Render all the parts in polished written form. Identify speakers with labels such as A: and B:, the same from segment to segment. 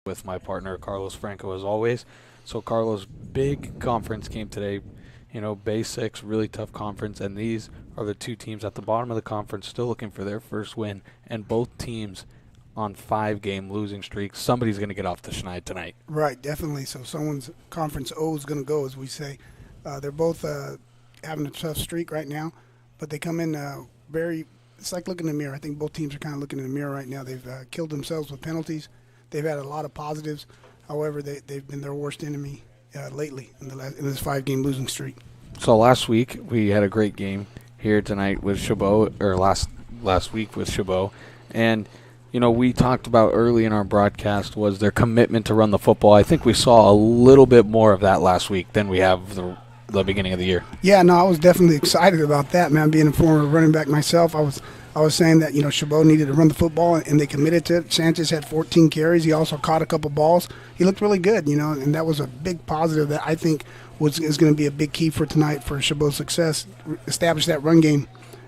A: With my partner Carlos Franco as always. So Carlos, big conference game today. You know, Bay 6, really tough conference, and these are the two teams at the bottom of the conference still looking for their first win, and both teams on 5-game losing streaks. Somebody's going to get off the schneid tonight.
B: Right, definitely. So someone's conference O is going to go, as we say. They're both having a tough streak right now, but they come in it's like looking in the mirror. I think both teams are kind of looking in the mirror right now. They've killed themselves with penalties. They've had a lot of positives. However, they've been their worst enemy lately in this 5-game losing streak.
A: So last week we had a great game here tonight with Chabot, or last week with Chabot, and you know, we talked about early in our broadcast was their commitment to run the football. I think we saw a little bit more of that last week than we have the beginning of the year.
B: Yeah, no, I was definitely excited about that, man. Being a former running back myself, I was saying that, you know, Chabot needed to run the football, and they committed to it. Sanchez had 14 carries. He also caught a couple balls. He looked really good, you know, and that was a big positive that I think is going to be a big key for tonight for Chabot's success, establish that run game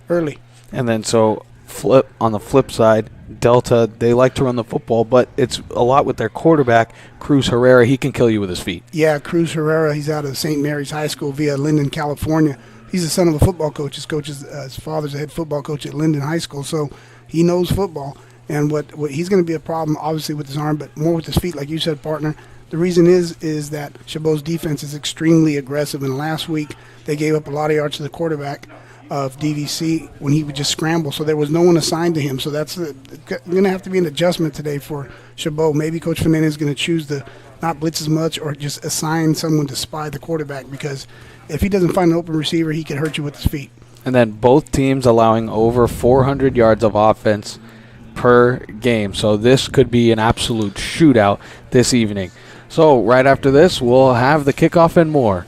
B: early.
A: And then on the flip side, Delta, they like to run the football, but it's a lot with their quarterback, Cruz Herrera. He can kill you with his feet.
B: Yeah, Cruz Herrera, he's out of St. Mary's High School via Linden, California. He's the son of a football coach. His father's a head football coach at Linden High School, so he knows football. And what he's going to be a problem, obviously, with his arm, but more with his feet, like you said, partner. The reason is that Chabot's defense is extremely aggressive, and last week they gave up a lot of yards to the quarterback of DVC when he would just scramble, so there was no one assigned to him. So that's going to have to be an adjustment today for Chabot. Maybe Coach Fernandez is going to choose to not blitz as much or just assign someone to spy the quarterback, because if he doesn't find an open receiver, he can hurt you with his feet.
A: And then both teams allowing over 400 yards of offense per game. So this could be an absolute shootout this evening. So right after this, we'll have the kickoff and more.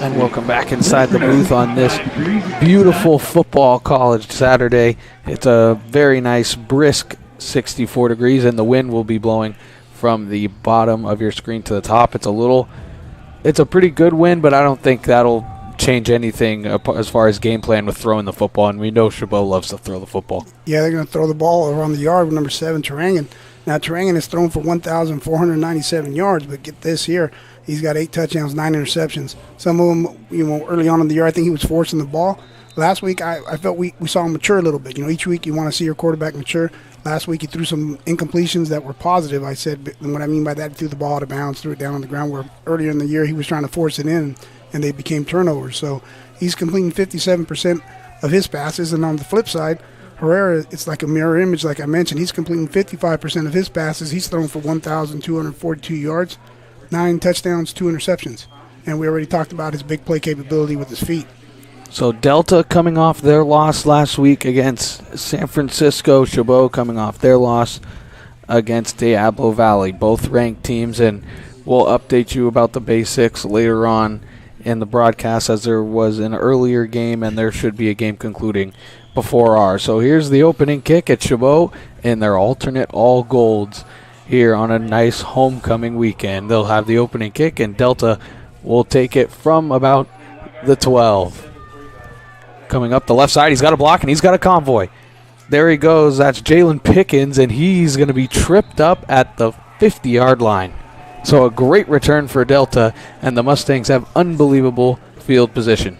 A: And welcome back inside the booth on this beautiful football college Saturday. It's a very nice, brisk 64 degrees, and the wind will be blowing from the bottom of your screen to the top. It's a pretty good wind, but I don't think that'll change anything as far as game plan with throwing the football, and we know Chabot loves to throw the football.
B: Yeah, they're going to throw the ball around the yard with number 7, Turangan. Now, Turangan has thrown for 1,497 yards, but get this here. He's got 8 touchdowns, 9 interceptions. Some of them, early on in the year, I think he was forcing the ball. Last week, I felt we saw him mature a little bit. Each week you want to see your quarterback mature. Last week he threw some incompletions that were positive. I said, and what I mean by that, he threw the ball out of bounds, threw it down on the ground, where earlier in the year he was trying to force it in, and they became turnovers. So he's completing 57% of his passes. And on the flip side, Herrera, it's like a mirror image, like I mentioned. He's completing 55% of his passes. He's thrown for 1,242 yards, 9 touchdowns, 2 interceptions. And we already talked about his big play capability with his feet.
A: So Delta coming off their loss last week against San Francisco, Chabot coming off their loss against Diablo Valley, both ranked teams, and we'll update you about the basics later on in the broadcast, as there was an earlier game and there should be a game concluding before ours. So here's the opening kick at Chabot in their alternate all golds here on a nice homecoming weekend. They'll have the opening kick, and Delta will take it from about the 12. Coming up the left side, he's got a block and he's got a convoy. There he goes. That's Jalen Pickens, and he's going to be tripped up at the 50-yard line. So a great return for Delta, and the Mustangs have unbelievable field position.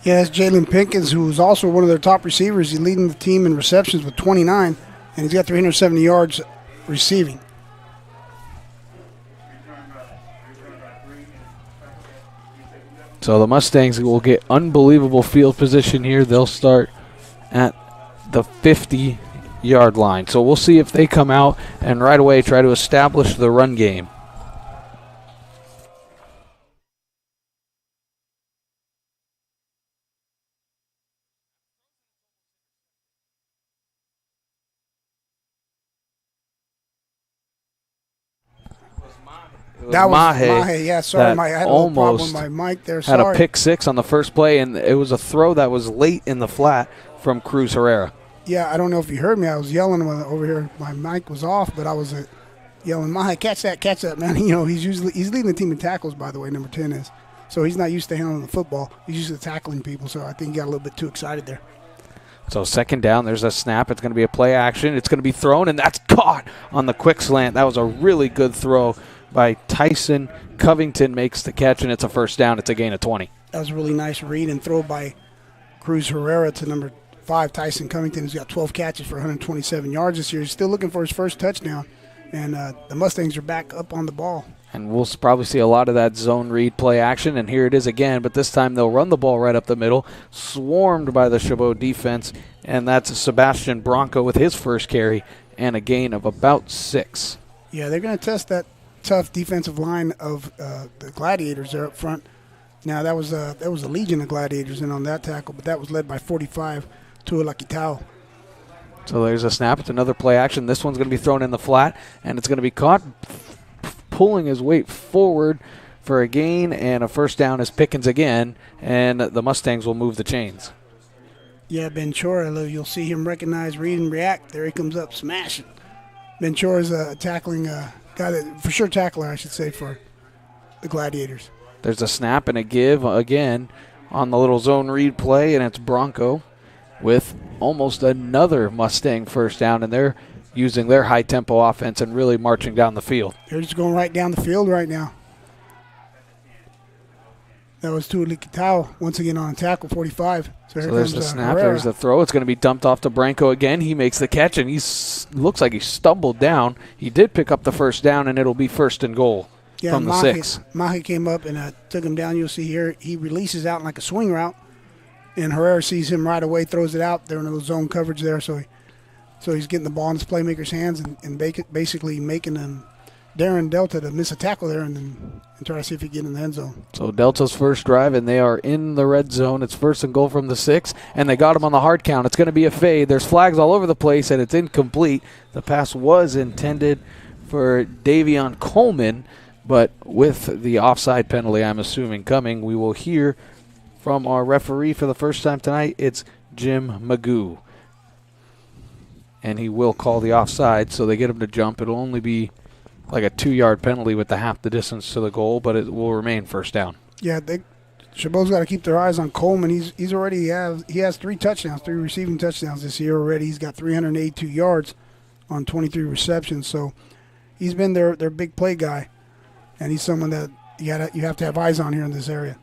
B: Yeah, that's Jalen Pickens, who's also one of their top receivers. He's leading the team in receptions with 29, and he's got 370 yards receiving.
A: So the Mustangs will get unbelievable field position here. They'll start at the 50-yard line. So we'll see if they come out and right away try to establish the run game.
B: That was
A: Mahe.
B: Yeah, sorry, I had a little problem with my mic there. Sorry.
A: Had a pick six on the first play, and it was a throw that was late in the flat from Cruz Herrera.
B: Yeah, I don't know if you heard me. I was yelling over here. My mic was off, but I was yelling, Mahe, catch that, man. He's leading the team in tackles, by the way, number 10 is. So he's not used to handling the football. He's used to tackling people, so I think he got a little bit too excited there.
A: So second down, there's a snap. It's going to be a play action. It's going to be thrown, and that's caught on the quick slant. That was a really good throw by Tyson. Covington makes the catch, and it's a first down. It's a gain of 20.
B: That was a really nice read and throw by Cruz Herrera to number 5, Tyson Covington, who's got 12 catches for 127 yards this year. He's still looking for his first touchdown, and the Mustangs are back up on the ball.
A: And we'll probably see a lot of that zone read play action, and here it is again, but this time they'll run the ball right up the middle, swarmed by the Chabot defense, and that's Sebastian Bronco with his first carry and a gain of about 6.
B: Yeah, they're going to test that tough defensive line of the Gladiators there up front. Now, that was a legion of Gladiators in on that tackle, but that was led by 45, Tua Lakitao.
A: So there's a snap. It's another play action. This one's going to be thrown in the flat, and it's going to be caught pulling his weight forward for a gain, and a first down is Pickens again, and the Mustangs will move the chains.
B: Yeah, Ben Chora, you'll see him recognize, read, and react. There he comes up smashing. Ben Chora's a tackling guy, that for sure tackler, I should say, for the Gladiators.
A: There's a snap and a give again on the little zone read play, and it's Bronco with almost another Mustang first down, and they're using their high-tempo offense and really marching down the field.
B: They're just going right down the field right now. That was Tua Lakitao once again on a tackle, 45. So
A: there's the snap,
B: Herrera.
A: There's the throw. It's going to be dumped off to Branco again. He makes the catch, and he looks like he stumbled down. He did pick up the first down, and it'll be first and goal from the 6.
B: Mahe came up and took him down. You'll see here he releases out like a swing route, and Herrera sees him right away, throws it out. They're in a little zone coverage there, so he's getting the ball in his playmaker's hands and basically making them Darren Delta to miss a tackle there and try to see if he can get in the end zone.
A: So Delta's first drive, and they are in the red zone. It's first and goal from the 6, and they got him on the hard count. It's going to be a fade. There's flags all over the place, and it's incomplete. The pass was intended for Davion Coleman, But with the offside penalty, I'm assuming, coming, we will hear from our referee for the first time tonight. It's Jim Magoo. And he will call the offside, so they get him to jump. It'll only be like a 2-yard penalty with the half the distance to the goal, but it will remain first down.
B: Yeah, Chabot's got to keep their eyes on Coleman. He has 3 touchdowns, 3 receiving touchdowns this year already. He's got 382 yards on 23 receptions, so he's been their big play guy, and he's someone that you have to have eyes on here in this area.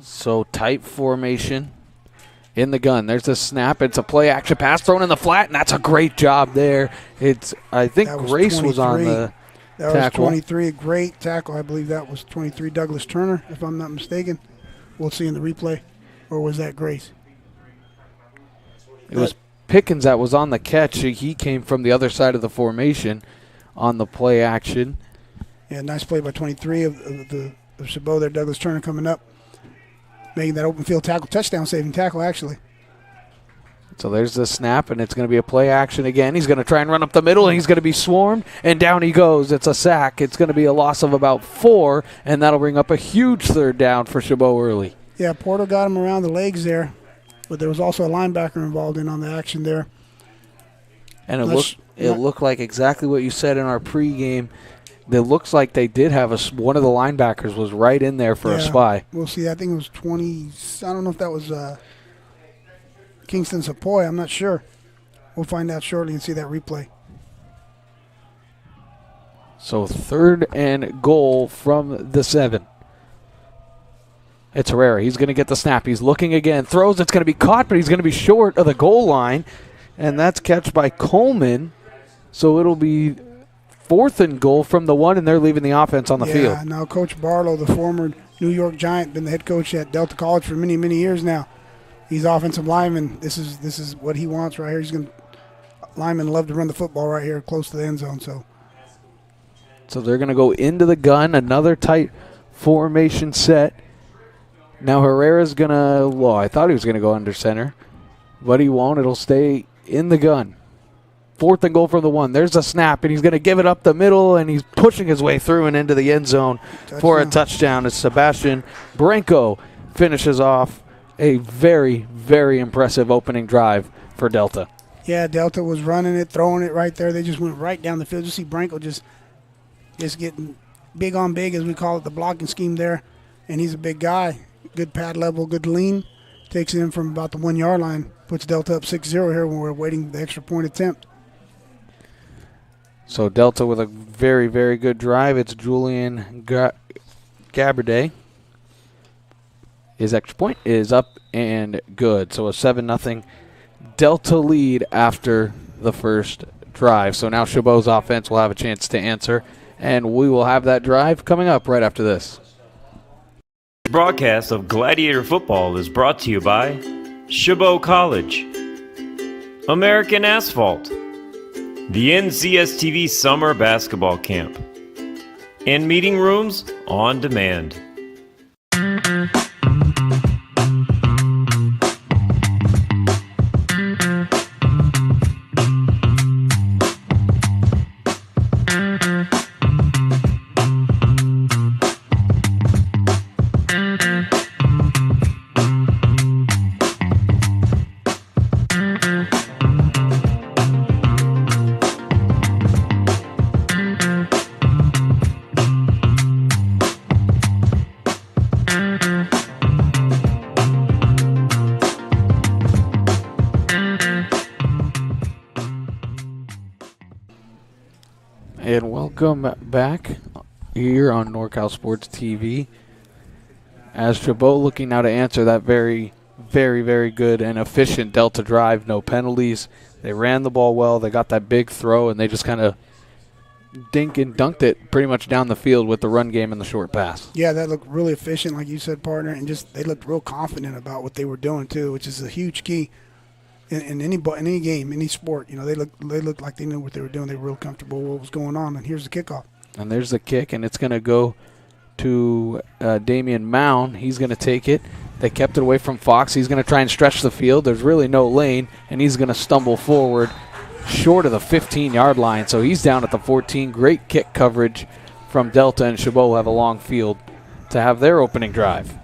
A: So tight formation in the gun. There's a snap. It's a play action pass thrown in the flat, and that's a great job there. I think Grace was on the
B: That
A: tackle.
B: was 23, a great tackle. I believe that was 23, Douglas Turner, if I'm not mistaken. We'll see in the replay. Or was that Grace?
A: It was Pickens that was on the catch. He came from the other side of the formation on the play action.
B: Yeah, nice play by 23 of Chabot there. Douglas Turner coming up, making that open field tackle, touchdown saving tackle actually.
A: So there's the snap, and it's going to be a play action again. He's going to try and run up the middle, and he's going to be swarmed, and down he goes. It's a sack. It's going to be a loss of about 4, and that'll bring up a huge third down for Chabot early.
B: Yeah, Porter got him around the legs there, but there was also a linebacker involved in on the action there.
A: And it looked like exactly what you said in our pregame. It looks like they did have one of the linebackers was right in there for a spy.
B: We'll see. I think it was 20. I don't know if that was Kingston Sepoy. I'm not sure. We'll find out shortly and see that replay.
A: So 3rd and goal from the 7. It's Herrera. He's going to get the snap. He's looking again. Throws. It's going to be caught, but he's going to be short of the goal line. And that's catch by Coleman. So it'll be 4th and goal from the 1, and they're leaving the offense on the field.
B: Yeah, now Coach Barlow, the former New York Giant, been the head coach at Delta College for many, many years now. He's offensive lineman. This is what he wants right here. Linemen love to run the football right here close to the end zone. So
A: they're going to go into the gun, another tight formation set. Now Herrera's going to, I thought he was going to go under center, but he won't. It'll stay in the gun. 4th and goal from the 1. There's a snap, and he's going to give it up the middle, and he's pushing his way through and into the end zone for a touchdown as Sebastian Branco finishes off a very, very impressive opening drive for Delta.
B: Yeah, Delta was running it, throwing it right there. They just went right down the field. You see Branco just getting big on big, as we call it, the blocking scheme there. And he's a big guy. Good pad level, good lean. Takes it in from about the 1-yard line. Puts Delta up 6-0 here when we're waiting the extra point attempt.
A: So Delta with a very, very good drive. It's Julian Gabardet. His extra point is up and good. So a 7-0 Delta lead after the first drive. So now Chabot's offense will have a chance to answer, and we will have that drive coming up right after this.
C: Broadcast of Gladiator Football is brought to you by Chabot College, American Asphalt, the NCSTV Summer Basketball Camp, and Meeting Rooms on Demand.
A: And welcome back here on NorCal Sports TV. As Chabot looking now to answer that very, very, very good and efficient Delta drive. No penalties. They ran the ball well. They got that big throw, and they just kind of dink and dunked it pretty much down the field with the run game and the short pass.
B: Yeah, that looked really efficient, like you said, partner, and just they looked real confident about what they were doing too, which is a huge key in any game, any sport. You know, they looked like they knew what they were doing. They were real comfortable with what was going on. And here's the kickoff.
A: And there's the kick, and it's going to go to Damian Mound. He's going to take it. They kept it away from Fox. He's going to try and stretch the field. There's really no lane, and he's going to stumble forward short of the 15-yard line, so he's down at the 14. Great kick coverage from Delta, and Chabot will have a long field to have their opening drive.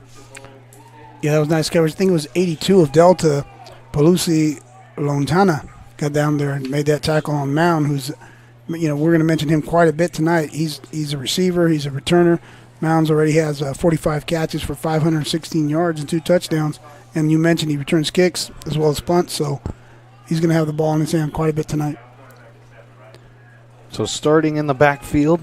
B: Yeah, that was nice coverage. I think it was 82 of Delta. Pelusi Lontana got down there and made that tackle on Mound, who's, we're going to mention him quite a bit tonight. He's a receiver. He's a returner. Mounds already has 45 catches for 516 yards and 2 touchdowns. And you mentioned he returns kicks as well as punts, so he's going to have the ball in his hand quite a bit tonight.
A: So starting in the backfield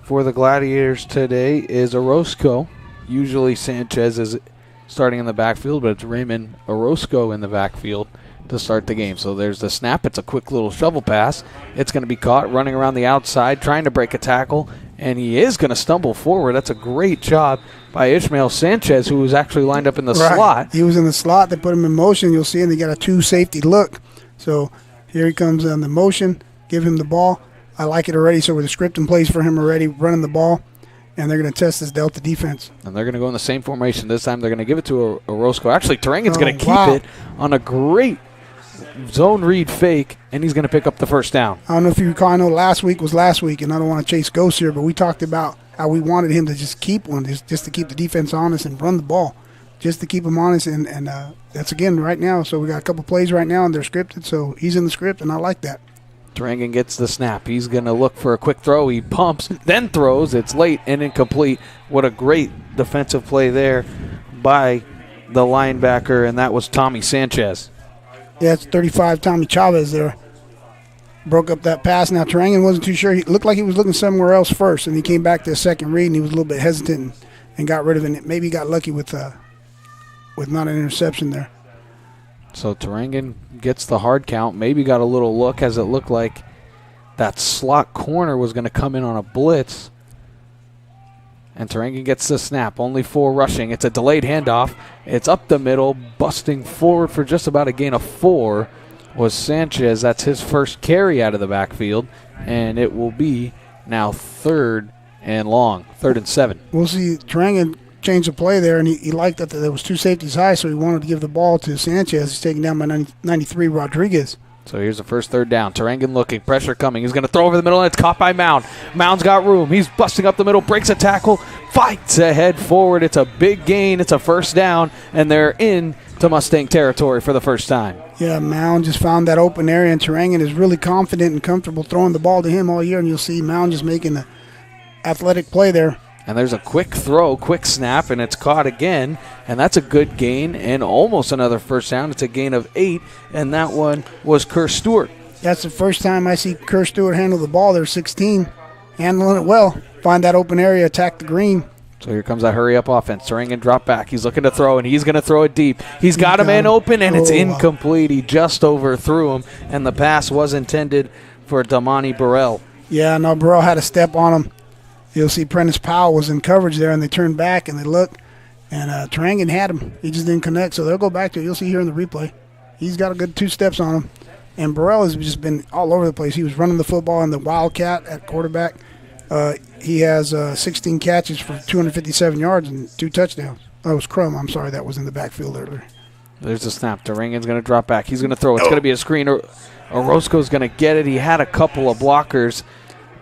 A: for the Gladiators today is Orozco. Usually Sanchez is starting in the backfield, but it's Raymond Orozco in the backfield to start the game. So there's the snap. It's a quick little shovel pass. It's going to be caught running around the outside, trying to break a tackle, and he is going to stumble forward. That's a great job by Ishmael Sanchez, who was actually lined up in the slot.
B: He was in the slot. They put him in motion. You'll see, and they got a 2-safety look. So here he comes on the motion. Give him the ball. I like it already. So with the script in place for him already, running the ball, and they're going to test this Delta defense.
A: And they're going to go in the same formation. This time they're going to give it to Orozco. Actually, Terangen's going to keep it on a great zone read fake, and he's going to pick up the first down.
B: I don't know if you recall, I know last week was last week, and I don't want to chase ghosts here, but we talked about how we wanted him to just keep one, just to keep the defense honest and run the ball, just to keep them honest. And that's, again, right now. So we got a couple plays right now, and they're scripted, so he's in the script, and I like that.
A: Terangen gets the snap. He's going to look for a quick throw. He pumps, then throws. It's late and incomplete. What a great defensive play there by the linebacker, and that was Tommy Sanchez.
B: Yeah, it's 35, Tommy Chavez there. Broke up that pass. Now, Terangen wasn't too sure. He looked like he was looking somewhere else first, and he came back to a second read, and he was a little bit hesitant and got rid of it. Maybe he got lucky with not an interception there.
A: So Terangen gets the hard count, maybe got a little look, as it looked like that slot corner was going to come in on a blitz. And Terangen gets the snap, only 4 rushing. It's a delayed handoff. It's up the middle, busting forward for just about a gain of 4 was Sanchez. That's his first carry out of the backfield, and it will be now 3rd and long, 3rd and 7.
B: We'll see. Terangen changed the play there, and he liked that there was 2 safeties high, so he wanted to give the ball to Sanchez. He's taken down by 93 Rodriguez.
A: So here's the first 3rd down. Terangen looking, pressure coming. He's going to throw over the middle, and it's caught by Mound. Mound's got room. He's busting up the middle, breaks a tackle, fights ahead forward. It's a big gain. It's a first down, and they're in to Mustang territory for the first time.
B: Yeah, Mound just found that open area, and Terangen is really confident and comfortable throwing the ball to him all year, and you'll see Mound just making an athletic play there.
A: And there's a quick throw, quick snap, and it's caught again. And that's a good gain and almost another first down. It's a gain of 8, and that one was Kerr Stewart.
B: That's the first time I see Kerr Stewart handle the ball. They're 16, handling it well. Find that open area, attack the green.
A: So here comes that hurry-up offense. Terangen drop back. He's looking to throw, and he's going to throw it deep. He's got a man open, and it's incomplete. He just overthrew him, and the pass was intended for Damani Burrell.
B: Yeah, no, Burrell had a step on him. You'll see Prentice Powell was in coverage there, and they turned back, and they looked, and Terangen had him. He just didn't connect, so they'll go back to it. You'll see here in the replay. He's got a good 2 steps on him. And Burrell has just been all over the place. He was running the football in the Wildcat at quarterback. He has 16 catches for 257 yards and 2 touchdowns. That was Crum. I'm sorry, that was in the backfield earlier.
A: There's the snap. Terangen's going to drop back. He's going to throw. It's going to be a screen. Orozco's going to get it. He had a couple of blockers,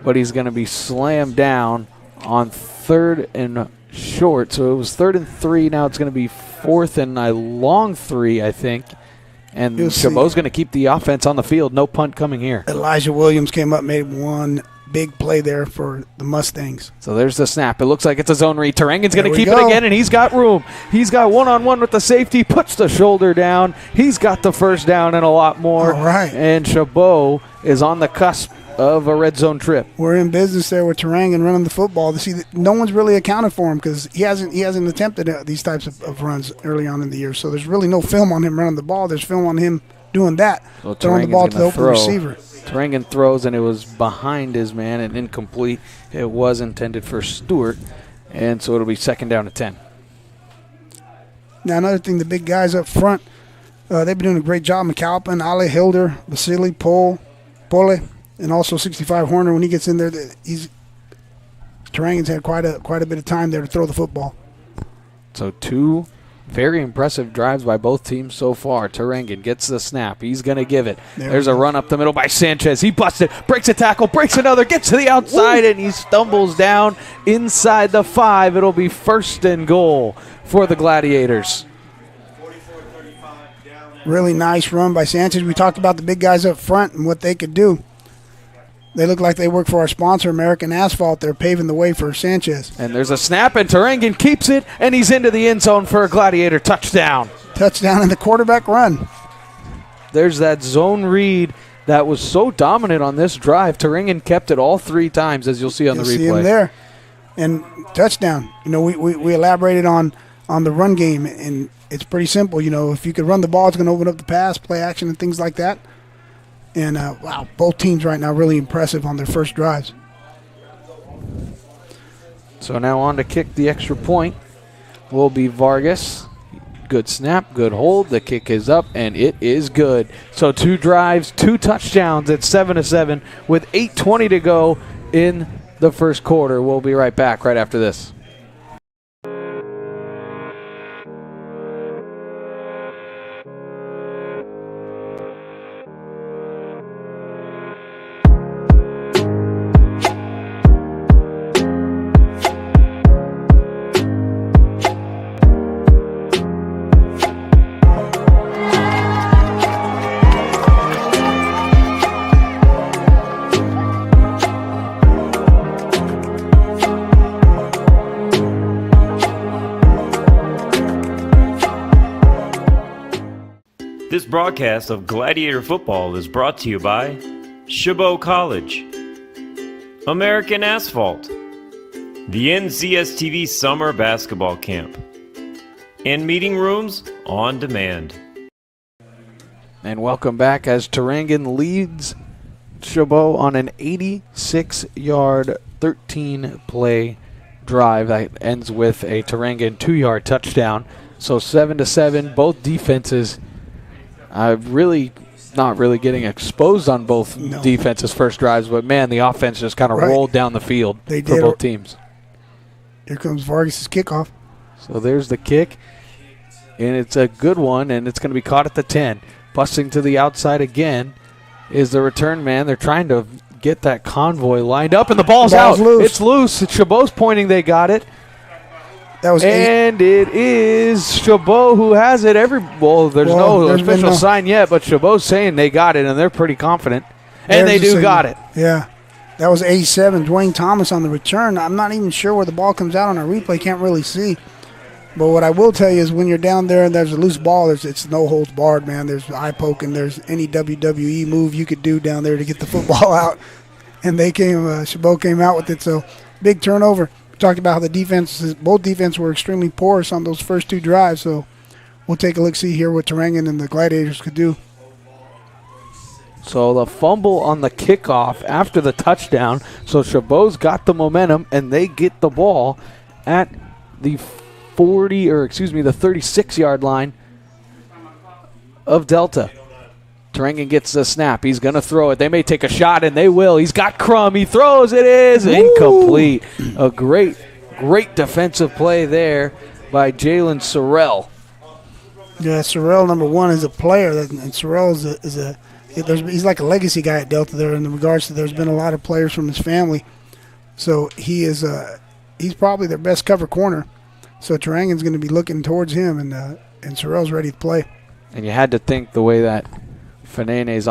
A: but he's going to be slammed down on 3rd and short. So it was 3rd and 3. Now it's going to be 4th and a long 3, I think. And Chabot's going to keep the offense on the field. No punt coming here.
B: Elijah Williams came up, made one big play there for the Mustangs.
A: So there's the snap. It looks like it's a zone read. Terangen's going to keep it again, and he's got room. He's got one-on-one with the safety, puts the shoulder down. He's got the first down and a lot more.
B: All right.
A: And Chabot is on the cusp of a red zone trip.
B: We're in business there with Terangen running the football. To see that no one's really accounted for him because he hasn't attempted these types of runs early on in the year. So there's really no film on him running the ball. There's film on him doing that,
A: so
B: throwing the ball to the open receiver.
A: Terangen throws, and it was behind his man and incomplete. It was intended for Stewart, and so it'll be 2nd down to 10.
B: Now another thing, the big guys up front, they've been doing a great job. McAlpin, Ale Hilder, Vasily, Pole, and also 65 Horner. When he gets in there, Terangen's had quite a bit of time there to throw the football.
A: So 2 Very impressive drives by both teams so far. Turangen gets the snap. He's going to give it. There's a run up the middle by Sanchez. He busts it, breaks a tackle, breaks another, gets to the outside, and he stumbles down inside the 5. It'll be first and goal for the Gladiators.
B: Really nice run by Sanchez. We talked about the big guys up front and what they could do. They look like they work for our sponsor, American Asphalt. They're paving the way for Sanchez.
A: And there's a snap, and Turangen keeps it, and he's into the end zone for a Gladiator touchdown.
B: Touchdown in the quarterback run.
A: There's that zone read that was so dominant on this drive. Turangen kept it all 3 times, as you'll see on the replay.
B: See him there. And touchdown. You know, we elaborated on the run game, and it's pretty simple. You know, if you could run the ball, it's going to open up the pass, play action, and things like that. And, wow, both teams right now really impressive on their first drives.
A: So now on to kick the extra point will be Vargas. Good snap, good hold. The kick is up, and it is good. So 2 drives, 2 touchdowns at 7-7 with 8:20 to go in the first quarter. We'll be right back right after this.
C: This broadcast of Gladiator Football is brought to you by Chabot College, American Asphalt, the NCSTV Summer Basketball Camp, and Meeting Rooms on Demand.
A: And welcome back as Turangen leads Chabot on an 86-yard, 13-play drive that ends with a Turangen 2-yard touchdown. So 7-7, both defenses really not really getting exposed on both defenses' first drives, but, man, the offense just kind of rolled down the field for both teams.
B: Here comes Vargas' kickoff.
A: So there's the kick, and it's a good one, and it's going to be caught at the 10. Busting to the outside again is the return man. They're trying to get that convoy lined up, and the ball's out.
B: Loose.
A: It's loose. Chabot's pointing they got it. And it is Chabot who has it. There's no official sign yet, but Chabot's saying they got it, and they're pretty confident. And they do got it.
B: Yeah. That was A7, Dwayne Thomas on the return. I'm not even sure where the ball comes out on our replay. Can't really see. But what I will tell you is when you're down there and there's a loose ball, it's no holds barred, man. There's eye poking. There's any WWE move you could do down there to get the football out. And Chabot came out with it. So big turnover. We talked about how both defenses were extremely porous on those first 2 drives. So we'll take a look, see here what Turangen and the Gladiators could do.
A: So the fumble on the kickoff after the touchdown. So Chabot's got the momentum, and they get the ball at the 36-yard line of Delta. Turangen gets the snap. He's going to throw it. They may take a shot, and they will. He's got Crum. He throws. It is incomplete. A great defensive play there by Jalen Sorrell.
B: Yeah, Sorrell, number 1, is a player, and Sorrell he's like a legacy guy at Delta there in regards to there's been a lot of players from his family. So he's probably their best cover corner. So Turangen's going to be looking towards him, and Sorrell's ready to play.
A: And you had to think the way that Coach Fanene's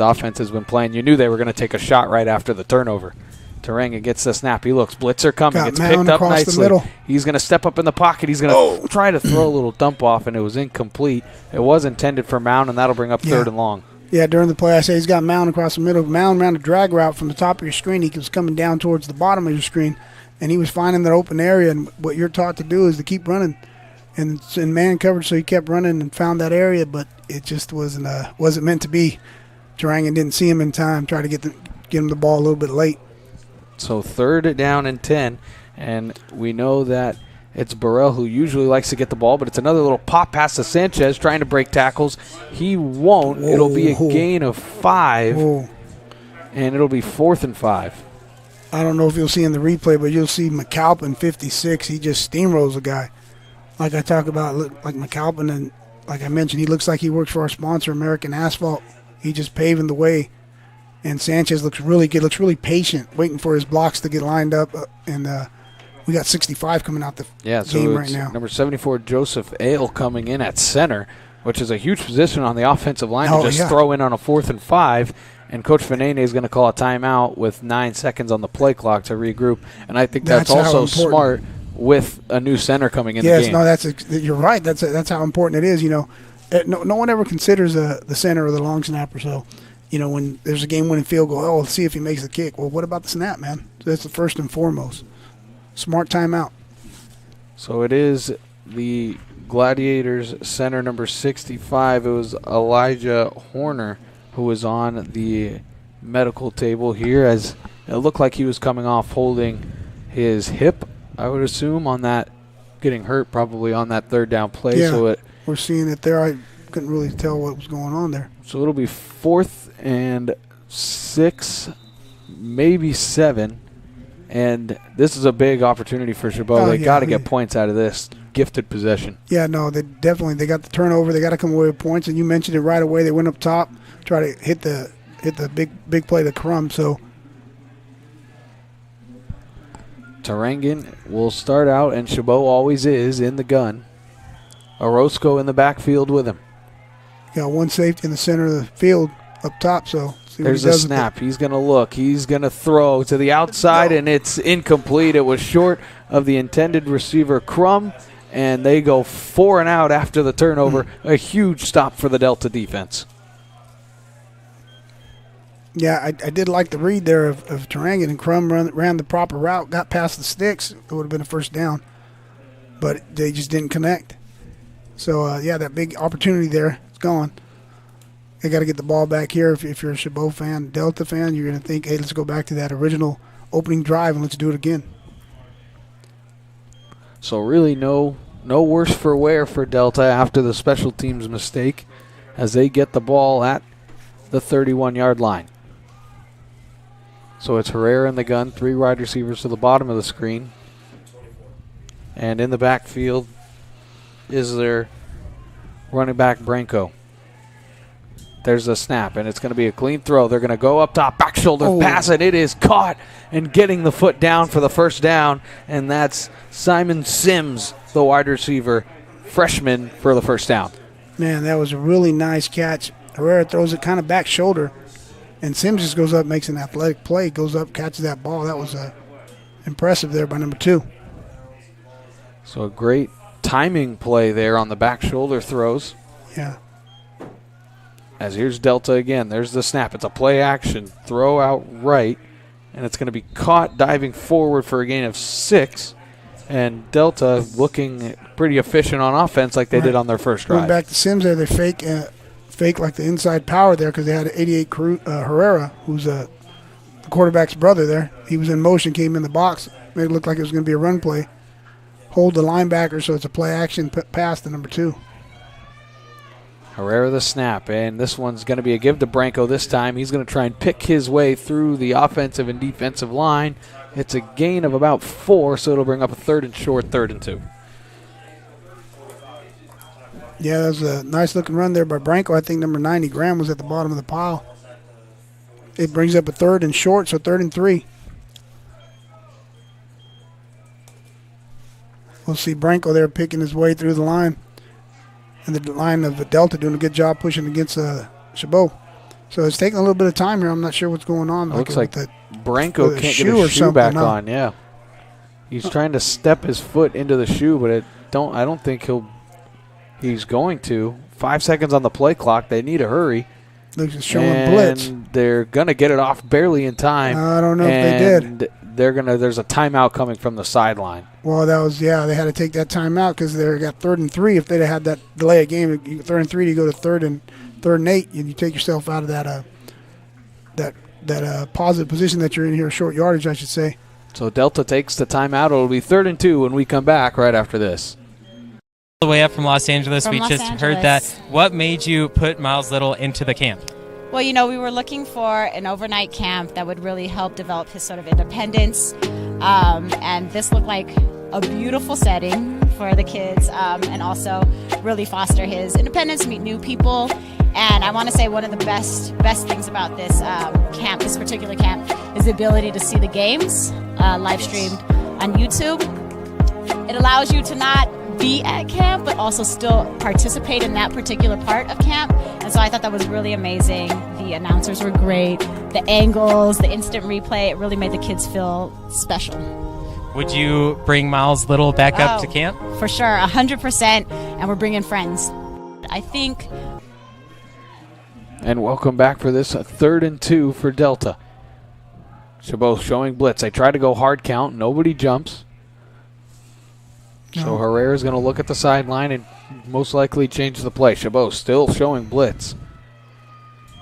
A: offense has been playing, you knew they were going to take a shot right after the turnover. Turangen gets the snap. He looks. Blitzer coming. It's picked up nicely. He's going to step up in the pocket. He's going to try to throw a little dump off, and it was incomplete. It was intended for Mound, and that'll bring up 3rd and long.
B: Yeah, during the play, I say he's got Mound across the middle. Mound ran a drag route from the top of your screen. He was coming down towards the bottom of your screen, and he was finding that open area. And what you're taught to do is to keep running. And it's in man coverage, so he kept running and found that area, but it just wasn't meant to be. Turangen didn't see him in time. Tried to get him the ball a little bit late.
A: So 3rd down and 10, and we know that it's Burrell who usually likes to get the ball, but it's another little pop pass to Sanchez trying to break tackles. He won't. It'll be a gain of 5, and it'll be 4th and 5.
B: I don't know if you'll see in the replay, but you'll see McAlpin, 56. He just steamrolls a guy. like I talk about, like McAlpin, and like I mentioned, he looks like he works for our sponsor, American Asphalt. He just paving the way. And Sanchez looks really good, looks really patient, waiting for his blocks to get lined up. And we got 65 coming out the game right now.
A: Number 74, Joseph Ale, coming in at center, which is a huge position on the offensive line to just throw in on a 4th and 5. And Coach Venene is going to call a timeout with 9 seconds on the play clock to regroup. And I think that's also smart with a new center coming in the game.
B: Yes, no, you're right. That's how important it is. No one ever considers the center or the long snapper. So, when there's a game-winning field goal, let's see if he makes the kick. Well, what about the snap, man? So that's the first and foremost. Smart timeout.
A: So it is the Gladiators center number 65. It was Elijah Horner who was on the medical table here, as it looked like he was coming off holding his hip, I would assume, on that, getting hurt probably on that 3rd down play.
B: Yeah,
A: so
B: we're seeing it there. I couldn't really tell what was going on there.
A: So it'll be 4th and 6, maybe 7. And this is a big opportunity for Chabot. They got to get points out of this gifted possession.
B: Yeah, no, they got the turnover. They got to come away with points. And you mentioned it right away. They went up top, try to hit the big play to Crum. So
A: Tarangan will start out, and Chabot always is in the gun. Orozco in the backfield with him.
B: Got one safety in the center of the field up top, so
A: there's a snap. He's going to look. He's going to throw to the outside, and it's incomplete. It was short of the intended receiver, Crum, and they go 4 and out after the turnover. A huge stop for the Delta defense.
B: Yeah, I did like the read there of Tarangan, and Crum ran the proper route, got past the sticks. It would have been a first down, but they just didn't connect. So, that big opportunity there, it's gone. They got to get the ball back here. If you're a Chabot fan, Delta fan, you're going to think, hey, let's go back to that original opening drive and let's do it again.
A: So really no worse for wear for Delta after the special teams mistake as they get the ball at the 31-yard line. So it's Herrera in the gun, 3 wide receivers to the bottom of the screen. And in the backfield is their running back, Branco. There's a snap, and it's going to be a clean throw. They're going to go up top, back shoulder pass, and it is caught and getting the foot down for the first down, and that's Simon Sims, the wide receiver, freshman, for the first down.
B: Man, that was a really nice catch. Herrera throws it kind of back shoulder, and Sims just goes up, makes an athletic play, goes up, catches that ball. That was impressive there by number 2.
A: So a great timing play there on the back shoulder throws.
B: Yeah.
A: As here's Delta again. There's the snap. It's a play action throw out right, and it's going to be caught diving forward for a gain of 6. And Delta looking pretty efficient on offense like they did on their first drive.
B: Going back to Sims there, they fake like the inside power there because they had 88 Herrera, who's the quarterback's brother there. He was in motion, came in the box, made it look like it was going to be a run play. Hold the linebacker, so it's a play action pass to number 2.
A: Herrera the snap, and this one's going to be a give to Branco this time. He's going to try and pick his way through the offensive and defensive line. It's a gain of about 4, so it'll bring up a 3rd and short, 3rd and 2.
B: Yeah, that was a nice-looking run there by Branco. I think number 90, Graham, was at the bottom of the pile. It brings up a 3rd and short, so 3rd and 3. We'll see Branco there picking his way through the line. And the line of Delta doing a good job pushing against Chabot. So it's taking a little bit of time here. I'm not sure what's going on.
A: Looks like Branco can't get his shoe back on. Yeah, he's trying to step his foot into the shoe, but I don't think he's going to. 5 seconds on the play clock. They need to hurry.
B: Looks like showing blitz.
A: They're gonna get it off barely in time.
B: I don't know if they did.
A: There's a timeout coming from the sideline.
B: Well, they had to take that timeout because they got 3rd and 3. If they'd have had that delay of game, 3rd and 3, you go to 3rd and 8, and you take yourself out of that positive position that you're in here, short yardage, I should say.
A: So Delta takes the timeout. It'll be 3rd and 2 when we come back right after this.
D: The way up from Los Angeles, we just heard that. What made you put Miles Little into the camp?
E: Well, we were looking for an overnight camp that would really help develop his sort of independence. And this looked like a beautiful setting for the kids, and also really foster his independence, meet new people. And I want to say one of the best things about this camp, this particular camp, is the ability to see the games live streamed on YouTube. It allows you to not be at camp, but also still participate in that particular part of camp. And so I thought that was really amazing. The announcers were great. The angles, the instant replay, it really made the kids feel special.
D: Would you bring Miles Little back up to camp?
E: For sure, 100%. And we're bringing friends. I think.
A: And welcome back for this 3rd and 2 for Delta. Chabot showing blitz. They try to go hard count. Nobody jumps. So Herrera's going to look at the sideline and most likely change the play. Chabot still showing blitz.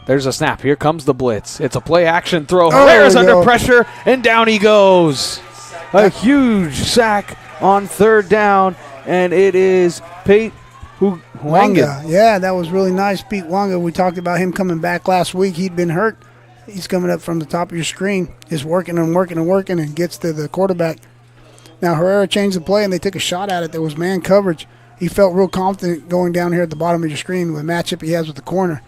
A: There's a snap. Here comes the blitz. It's a play action throw. Herrera's under pressure, and down he goes. A huge sack on 3rd down, and it is Pete Wanga.
B: Yeah, that was really nice. Pete Wanga, we talked about him coming back last week. He'd been hurt. He's coming up from the top of your screen, just working and working and working, and gets to the quarterback. Now, Herrera changed the play, and they took a shot at it. There was man coverage. He felt real confident going down here at the bottom of your screen with the matchup he has with the corner.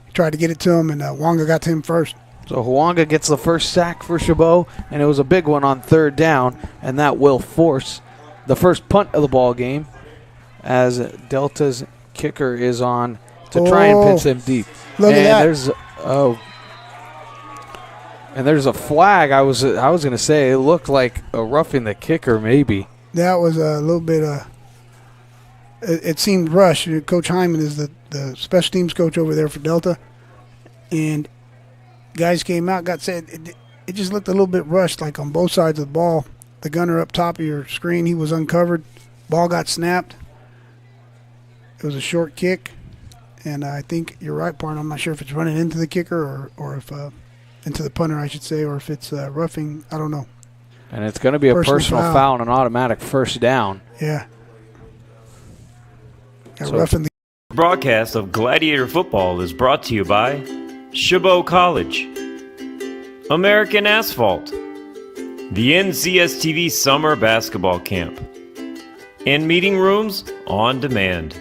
B: He tried to get it to him, and Wanga got to him first.
A: So Wanga gets the first sack for Chabot, and it was a big one on 3rd down, and that will force the first punt of the ball game as Delta's kicker is on to try and pinch them deep.
B: Look at that.
A: There's a flag. I was going to say it looked like a roughing the kicker maybe.
B: That was a little bit it seemed rushed. Coach Hyman is the special teams coach over there for Delta, and guys came out, got said it just looked a little bit rushed, like on both sides of the ball. The gunner up top of your screen, he was uncovered. Ball got snapped. It was a short kick, and I think you're right, Parn. I'm not sure if it's running into the kicker or if into the punter, I should say, or if it's roughing. I don't know.
A: And it's going to be a personal foul and an automatic first down.
B: Yeah. Roughing the
C: broadcast of Gladiator Football is brought to you by Chabot College, American Asphalt, the NCSTV Summer Basketball Camp, and Meeting Rooms on Demand.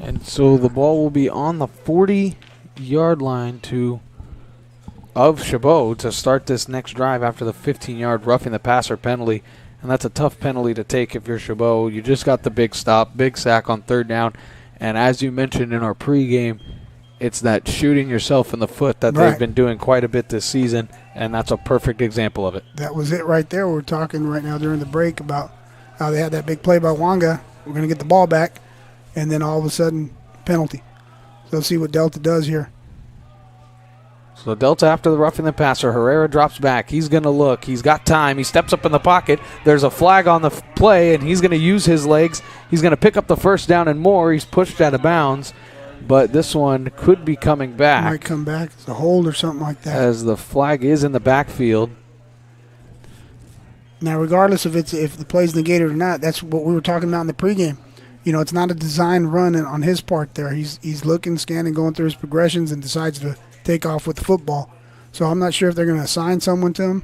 A: And so the ball will be on the 40-yard line of Chabot to start this next drive after the 15-yard roughing the passer penalty. And that's a tough penalty to take if you're Chabot. You just got the big stop, big sack on 3rd down. And as you mentioned in our pregame, it's that shooting yourself in the foot that they've been doing quite a bit this season, and that's a perfect example of it.
B: That was it right there. We're talking right now during the break about how they had that big play by Wanga. We're going to get the ball back, and then all of a sudden, penalty. So let's see what Delta does here.
A: So Delta after the roughing the passer. Herrera drops back. He's going to look. He's got time. He steps up in the pocket. There's a flag on the play, and he's going to use his legs. He's going to pick up the first down and more. He's pushed out of bounds, but this one could be coming back.
B: Might come back. It's a hold or something like that.
A: As the flag is in the backfield.
B: Now, regardless of if the play's negated or not, that's what we were talking about in the pregame. You know, it's not a design run on his part there. He's looking, scanning, going through his progressions, and decides to take off with the football. So I'm not sure if they're going to assign someone to him.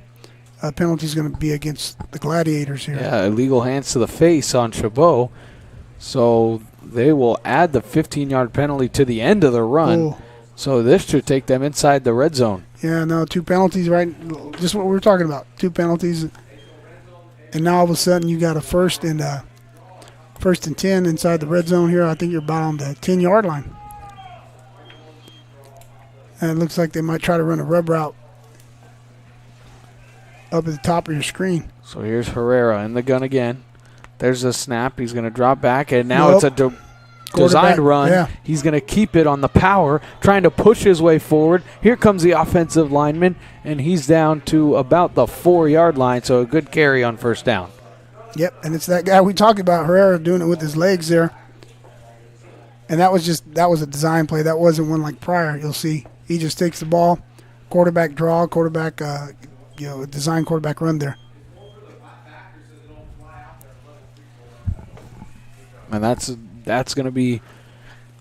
B: Penalty's going to be against the Gladiators here.
A: Yeah, illegal hands to the face on Chabot. So they will add the 15-yard penalty to the end of the run.
B: Ooh.
A: So this should take them inside the red zone.
B: Yeah, no, 2 penalties, right? Just what we were talking about. 2 penalties. And now all of a sudden you got a first and 10 inside the red zone here. I think you're about on the 10-yard line. And it looks like they might try to run a rub route up at the top of your screen.
A: So here's Herrera in the gun again. There's a snap. He's going to drop back, and now
B: Nope.
A: it's a designed run.
B: Yeah.
A: He's going to keep it on the power, trying to push his way forward. Here comes the offensive lineman, and he's down to about the 4-yard line, so a good carry on first down.
B: Yep, and it's that guy we talked about, Herrera, doing it with his legs there. And that was a design play. That wasn't one like prior. You'll see he just takes the ball, quarterback draw, quarterback, design quarterback run there.
A: And that's going to be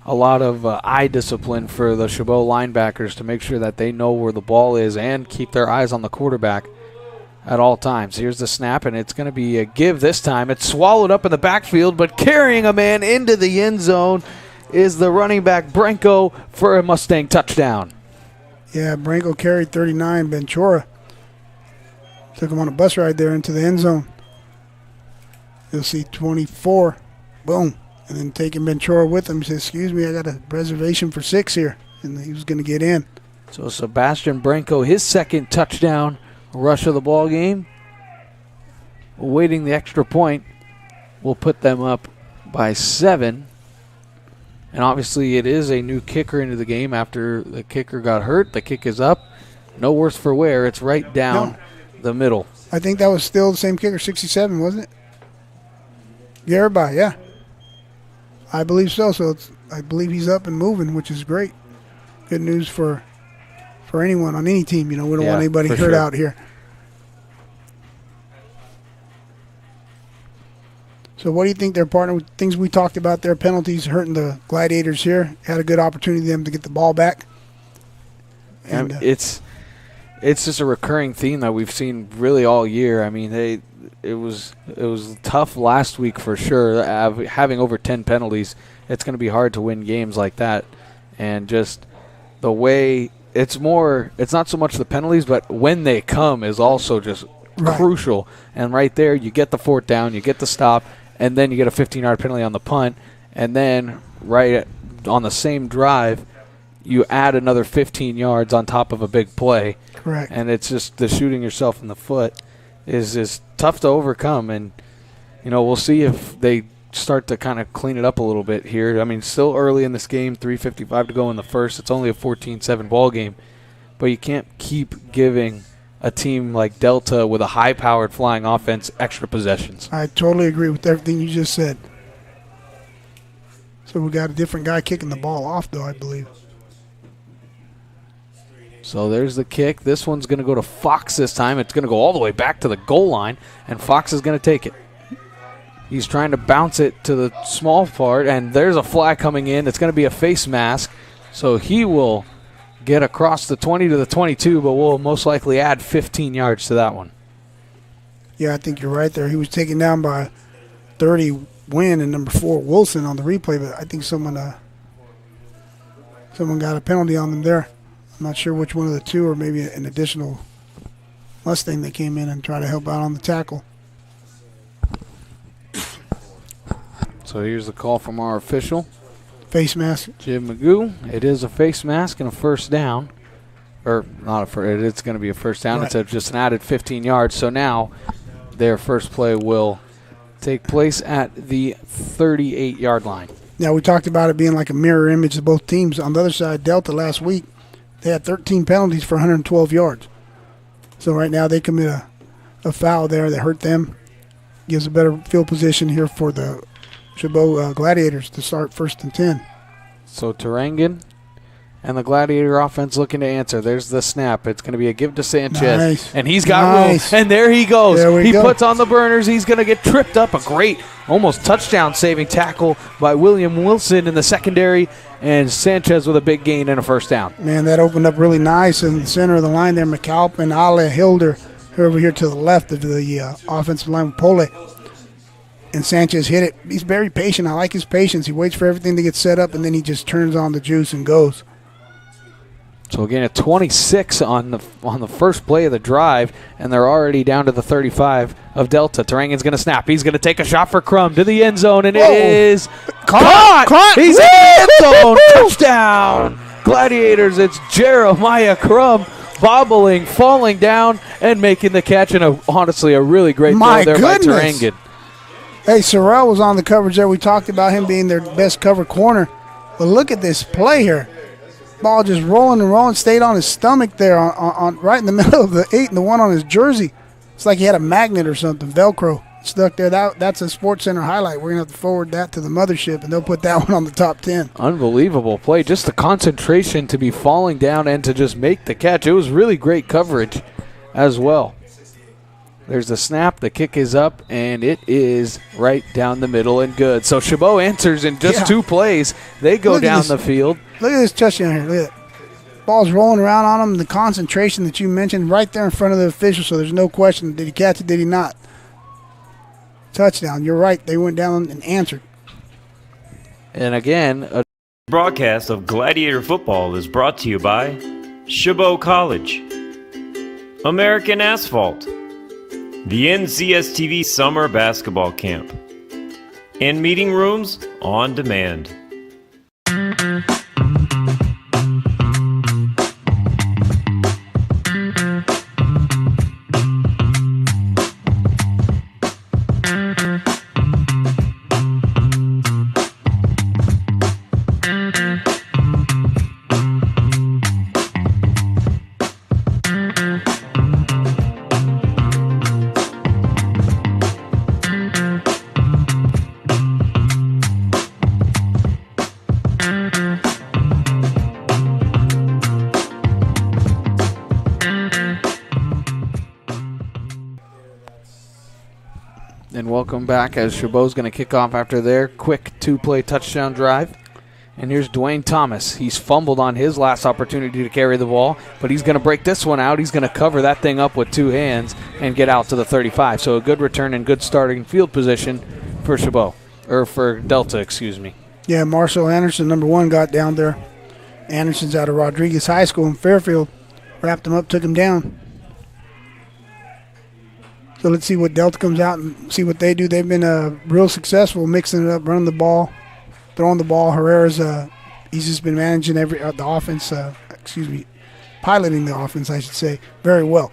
A: a lot of eye discipline for the Chabot linebackers to make sure that they know where the ball is and keep their eyes on the quarterback at all times. Here's the snap, and it's going to be a give this time. It's swallowed up in the backfield, but carrying a man into the end zone is the running back Branco for a Mustang touchdown.
B: Yeah, Branco carried 39. Ventura took him on a bus ride there into the end zone. You'll see 24. Boom. And then taking Ventura with him. He says, excuse me, I got a reservation for 6 here. And he was going to get in.
A: So Sebastian Branco, his second touchdown rush of the ball game. Awaiting the extra point will put them up by 7. And obviously it is a new kicker into the game after the kicker got hurt. The kick is up. No worse for wear. It's right down the middle.
B: I think that was still the same kicker, 67, wasn't it? Garibai, yeah. I believe so. So I believe he's up and moving, which is great. Good news for anyone on any team. We don't want anybody hurt out here. So what do you think their partner, things we talked about, their penalties hurting the Gladiators here? Had a good opportunity for them to get the ball back. And
A: it's just a recurring theme that we've seen really all year. I mean, it was tough last week for sure. Having over 10 penalties, it's going to be hard to win games like that. And just the way it's not so much the penalties, but when they come is also just crucial. And right there, you get the 4th down, you get the stop, and then you get a 15-yard penalty on the punt. And then right on the same drive, you add another 15 yards on top of a big play.
B: Correct.
A: And it's just the shooting yourself in the foot is tough to overcome. And, we'll see if they start to kind of clean it up a little bit here. I mean, still early in this game, 3:55 to go in the first. It's only a 14-7 ball game. But you can't keep giving a team like Delta with a high-powered flying offense extra possessions.
B: I totally agree with everything you just said. So we got a different guy kicking the ball off, though, I believe.
A: So there's the kick. This one's going to go to Fox this time. It's going to go all the way back to the goal line, and Fox is going to take it. He's trying to bounce it to the small part, and there's a flag coming in. It's going to be a face mask, so he will get across the 20 to the 22, but we'll most likely add 15 yards to that one.
B: Yeah, I think you're right there. He was taken down by 30 Wynn and number 4 Wilson on the replay, but I think someone got a penalty on them there. I'm not sure which one of the two, or maybe an additional Mustang that came in and tried to help out on the tackle.
A: So here's the call from our official.
B: Face mask.
A: Jim Magoo. It is a face mask and a first down. Or not a first, it's going to be a first down.
B: Right.
A: It's just an added 15 yards. So now their first play will take place at the 38-yard line.
B: Now, we talked about it being like a mirror image of both teams. On the other side, Delta last week, they had 13 penalties for 112 yards. So right now they commit a foul there that hurt them. Gives a better field position here for the Chabot Gladiators to start 1st and 10.
A: So Tarangan and the Gladiator offense looking to answer. There's the snap. It's going to be a give to Sanchez.
B: Nice.
A: And he's got room. And there he goes. He puts on the burners. He's going to get tripped up. A great, almost touchdown-saving tackle by William Wilson in the secondary. And Sanchez with a big gain and a first down.
B: Man, that opened up really nice in the center of the line there. McAlpin and Ale Hilder over here to the left of the offensive line with Pole. And Sanchez hit it. He's very patient. I like his patience. He waits for everything to get set up, and then he just turns on the juice and goes.
A: So again, at 26 on the first play of the drive, and they're already down to the 35 of Delta. Tarangan's going to snap. He's going to take a shot for Crum to the end zone, and it is caught! He's in the end zone! Touchdown! Gladiators, it's Jeremiah Crum bobbling, falling down, and making the catch, and honestly a really great throw there by Tarangan.
B: Hey, Sorrell was on the coverage there. We talked about him being their best cover corner. But look at this play here. Ball just rolling and rolling, stayed on his stomach there on right in the middle of the 8 and the 1 on his jersey. It's like he had a magnet or something, Velcro stuck there. That's a Sports Center highlight. We're going to have to forward that to the mothership, and they'll put that one on the top 10.
A: Unbelievable play. Just the concentration to be falling down and to just make the catch. It was really great coverage as well. There's the snap. The kick is up, and it is right down the middle and good. So Chabot answers in just 2 plays. They go down the field.
B: Look at this touchdown here. Look at that. Ball's rolling around on him. The concentration that you mentioned right there in front of the official, so there's no question. Did he catch it? Did he not? Touchdown. You're right. They went down and answered.
A: And again, a
C: broadcast of Gladiator Football is brought to you by Chabot College, American Asphalt, the NCSTV Summer Basketball Camp, and Meeting Rooms on Demand.
A: And welcome back as Chabot's going to kick off after their quick 2-play touchdown drive. And here's Dwayne Thomas. He's fumbled on his last opportunity to carry the ball, but he's going to break this one out. He's going to cover that thing up with 2 hands and get out to the 35. So a good return and good starting field position for Chabot, or for Delta, excuse me.
B: Yeah, Marcel Anderson, number 1, got down there. Anderson's out of Rodriguez High School in Fairfield. Wrapped him up, took him down. So let's see what Delta comes out and see what they do. They've been real successful mixing it up, running the ball, throwing the ball. Herrera's he's just been managing the offense, piloting the offense, I should say, very well.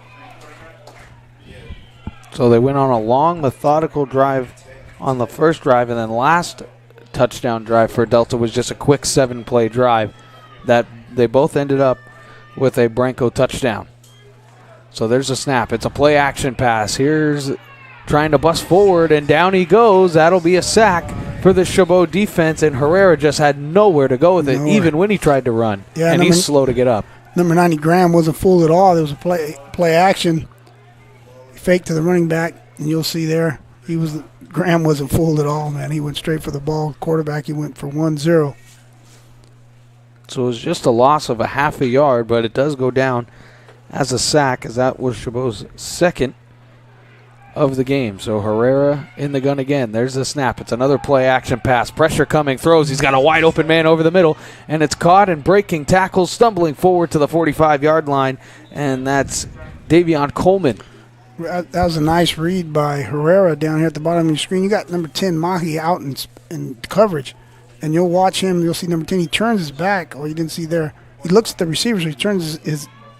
A: So they went on a long, methodical drive on the first drive, and then last touchdown drive for Delta was just a quick 7-play drive that they both ended up with a Branco touchdown. So there's a snap. It's a play-action pass. Here's trying to bust forward, and down he goes. That'll be a sack for the Chabot defense, and Herrera just had nowhere to go with it, even when he tried to run. Yeah, and he's slow to get up.
B: Number 90, Graham, wasn't fooled at all. There was a play action. Fake to the running back, and you'll see there, Graham wasn't fooled at all, man. He went straight for the ball. Quarterback, he went for 1-0.
A: So it was just a loss of a half a yard, but it does go down as a sack, as that was Chabot's second of the game. So Herrera in the gun again. There's the snap. It's another play-action pass. Pressure coming, throws. He's got a wide-open man over the middle, and it's caught and breaking tackles, stumbling forward to the 45-yard line, and that's Davion Coleman.
B: That was a nice read by Herrera down here at the bottom of your screen. You got number 10, Mahi, out in coverage, and you'll watch him. You'll see number 10. He turns his back. Oh, you didn't see there. He looks at the receiver, so he turns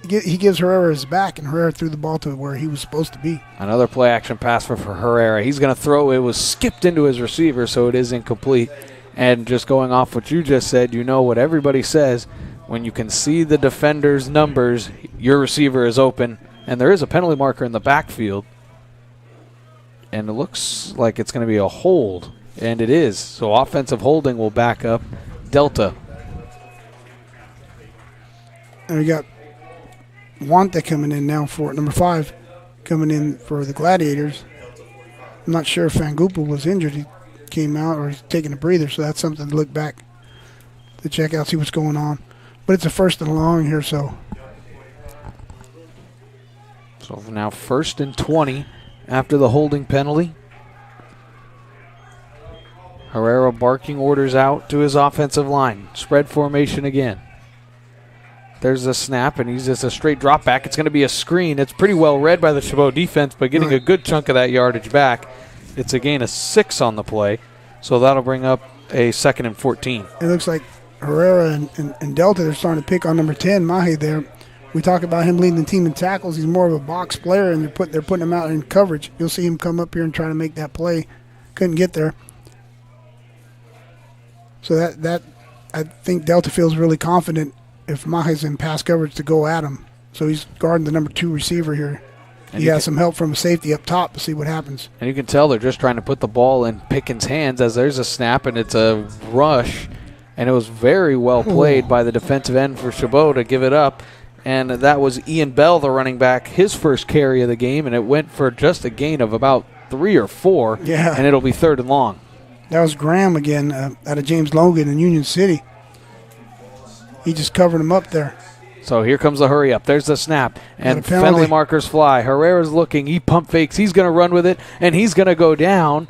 B: he gives Herrera his back, and Herrera threw the ball to where he was supposed to be.
A: Another play-action pass for Herrera. He's going to throw. It was skipped into his receiver, so it is incomplete. And just going off what you just said, you know what everybody says. When you can see the defender's numbers, your receiver is open, and there is a penalty marker in the backfield. And it looks like it's going to be a hold, and it is. So offensive holding will back up Delta.
B: And we got Wanta coming in now for number 5, coming in for the Gladiators. I'm not sure if Fangupa was injured. He came out, or he's taking a breather, so that's something to look back to check out, see what's going on. But it's a 1st and long here, so.
A: So now 1st and 20 after the holding penalty. Herrera barking orders out to his offensive line. Spread formation again. There's a snap, and he's just a straight drop back. It's going to be a screen. It's pretty well read by the Chabot defense, but getting a good chunk of that yardage back. It's a gain of 6 on the play, so that'll bring up a 2nd and 14.
B: It looks like Herrera and Delta, they're starting to pick on number 10, Mahi there. We talk about him leading the team in tackles. He's more of a box player, and they're putting him out in coverage. You'll see him come up here and try to make that play couldn't get there. So that I think Delta feels really confident if Mahi's in pass coverage to go at him. So he's guarding the number 2 receiver here. And he has some help from a safety up top to see what happens.
A: And you can tell they're just trying to put the ball in Pickens' hands as there's a snap and it's a rush. And it was very well played by the defensive end for Chabot to give it up. And that was Ian Bell, the running back, his first carry of the game. And it went for just a gain of about 3 or 4.
B: Yeah.
A: And it'll be 3rd and long.
B: That was Graham again out of James Logan in Union City. He just covered him up there.
A: So here comes the hurry up. There's the snap. And penalty markers fly. Herrera's looking. He pump fakes. He's going to run with it. And he's going to go down.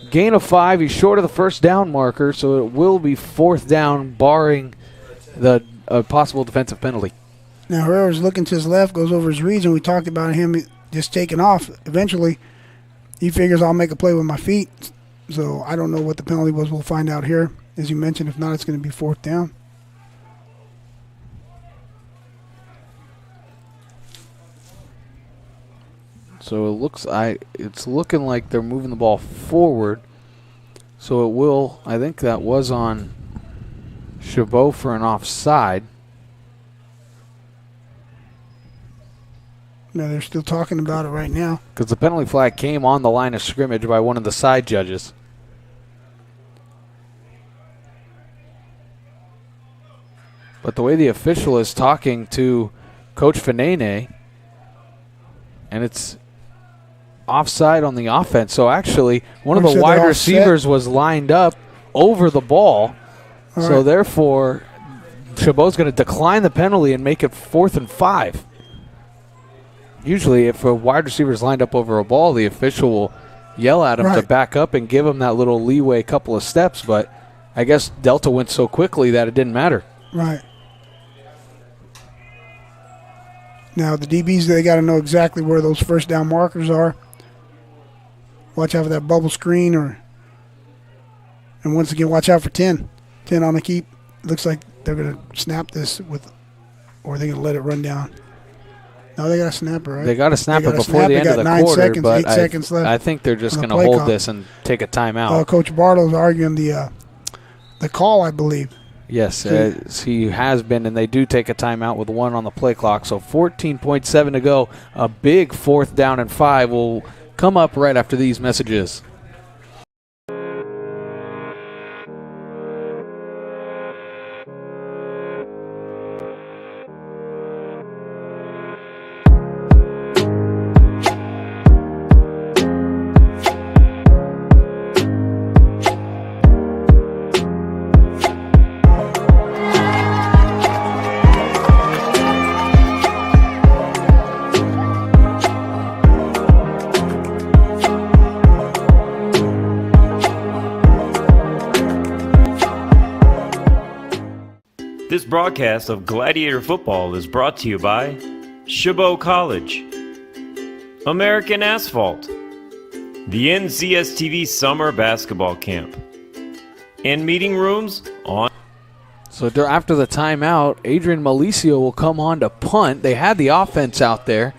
A: Gain of 5. He's short of the first down marker. So it will be 4th down, barring the possible defensive penalty.
B: Now Herrera's looking to his left, goes over his reads, and we talked about him just taking off. Eventually, he figures I'll make a play with my feet. So I don't know what the penalty was. We'll find out here. As you mentioned, if not, it's going to be 4th down.
A: So it's looking like they're moving the ball forward. So it will, I think that was on Chabot for an offside.
B: No, they're still talking about it right now.
A: Because the penalty flag came on the line of scrimmage by one of the side judges. But the way the official is talking to Coach Fanene, and it's offside on the offense. So actually, one of the wide receivers was lined up over the ball. So therefore, Chabot's going to decline the penalty and make it 4th and 5. Usually, if a wide receiver is lined up over a ball, the official will yell at him to back up and give him that little leeway, couple of steps. But I guess Delta went so quickly that it didn't matter.
B: Right. Now, the DBs, they got to know exactly where those first down markers are. Watch out for that bubble screen. And once again, watch out for 10. 10 on the keep. Looks like they're going to snap this or they're going to let it run down. No, they got to snap it, right?
A: They got to snap it before the end of the quarter,
B: seconds,
A: but
B: 8 seconds left.
A: I think they're just going to hold this and take a timeout.
B: Coach Bartow's arguing the call, I believe.
A: Yes, he has been, and they do take a timeout with 1 on the play clock. So 14.7 to go. A big 4th down and 5 will come up right after these messages.
C: This broadcast of Gladiator Football is brought to you by Chabot College, American Asphalt, the NCSTV Summer Basketball Camp, and meeting rooms on.
A: So after the timeout, Adrian Malicio will come on to punt. They had the offense out there,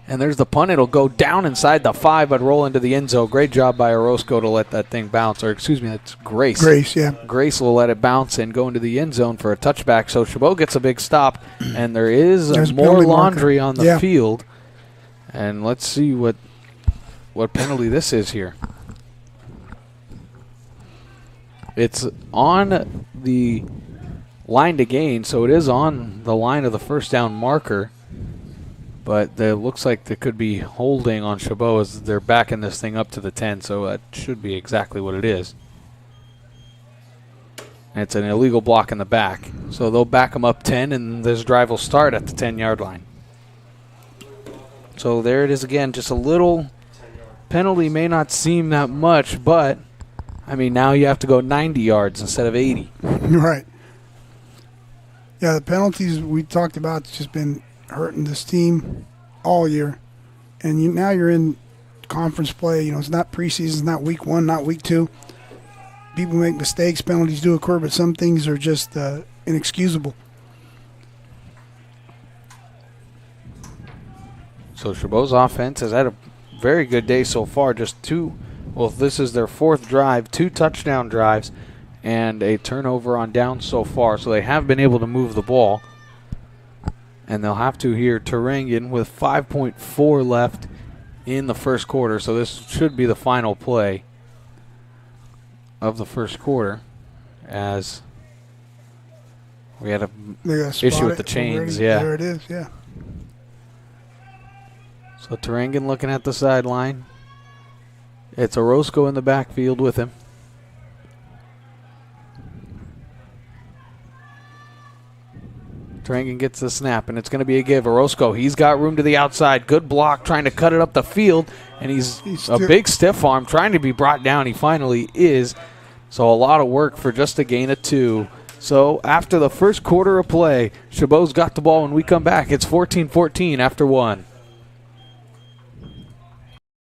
A: and there's the punt. It'll go down inside the 5 but roll into the end zone. Great job by Orozco to let that thing bounce. Or excuse me, that's Grace.
B: Grace, yeah.
A: Grace will let it bounce and go into the end zone for a touchback. So Chabot gets a big stop, and there's more laundry on the field. And let's see what penalty this is here. It's on the line to gain, so it is on the line of the first down marker. But it looks like there could be holding on Chabot as they're backing this thing up to the 10, so that should be exactly what it is. And it's an illegal block in the back. So they'll back them up 10, and this drive will start at the 10-yard line. So there it is again, just a little penalty. May not seem that much, but, I mean, now you have to go 90 yards instead of 80.
B: Right. Yeah, the penalties we talked about has just been hurting this team all year, and now you're in conference play. It's not preseason, it's not week 1, not week 2. People make mistakes, penalties do occur, but some things are just inexcusable. So
A: Chabot's offense has had a very good day so far. Just 2 Well, this is their 4th drive, 2 touchdown drives, and a turnover on downs so far. So they have been able to move the ball. And they'll have to here Turangan with 5.4 left in the first quarter. So this should be the final play of the first quarter, as we had an issue with the chains.
B: There it is, yeah.
A: So Turangan looking at the sideline. It's Orozco in the backfield with him. Turangan gets the snap, and it's going to be a give. Orozco, he's got room to the outside. Good block, trying to cut it up the field, and he's a big stiff arm trying to be brought down. He finally is. So a lot of work for just a gain of 2. So after the first quarter of play, Chabot's got the ball. When we come back, it's 14-14 after 1.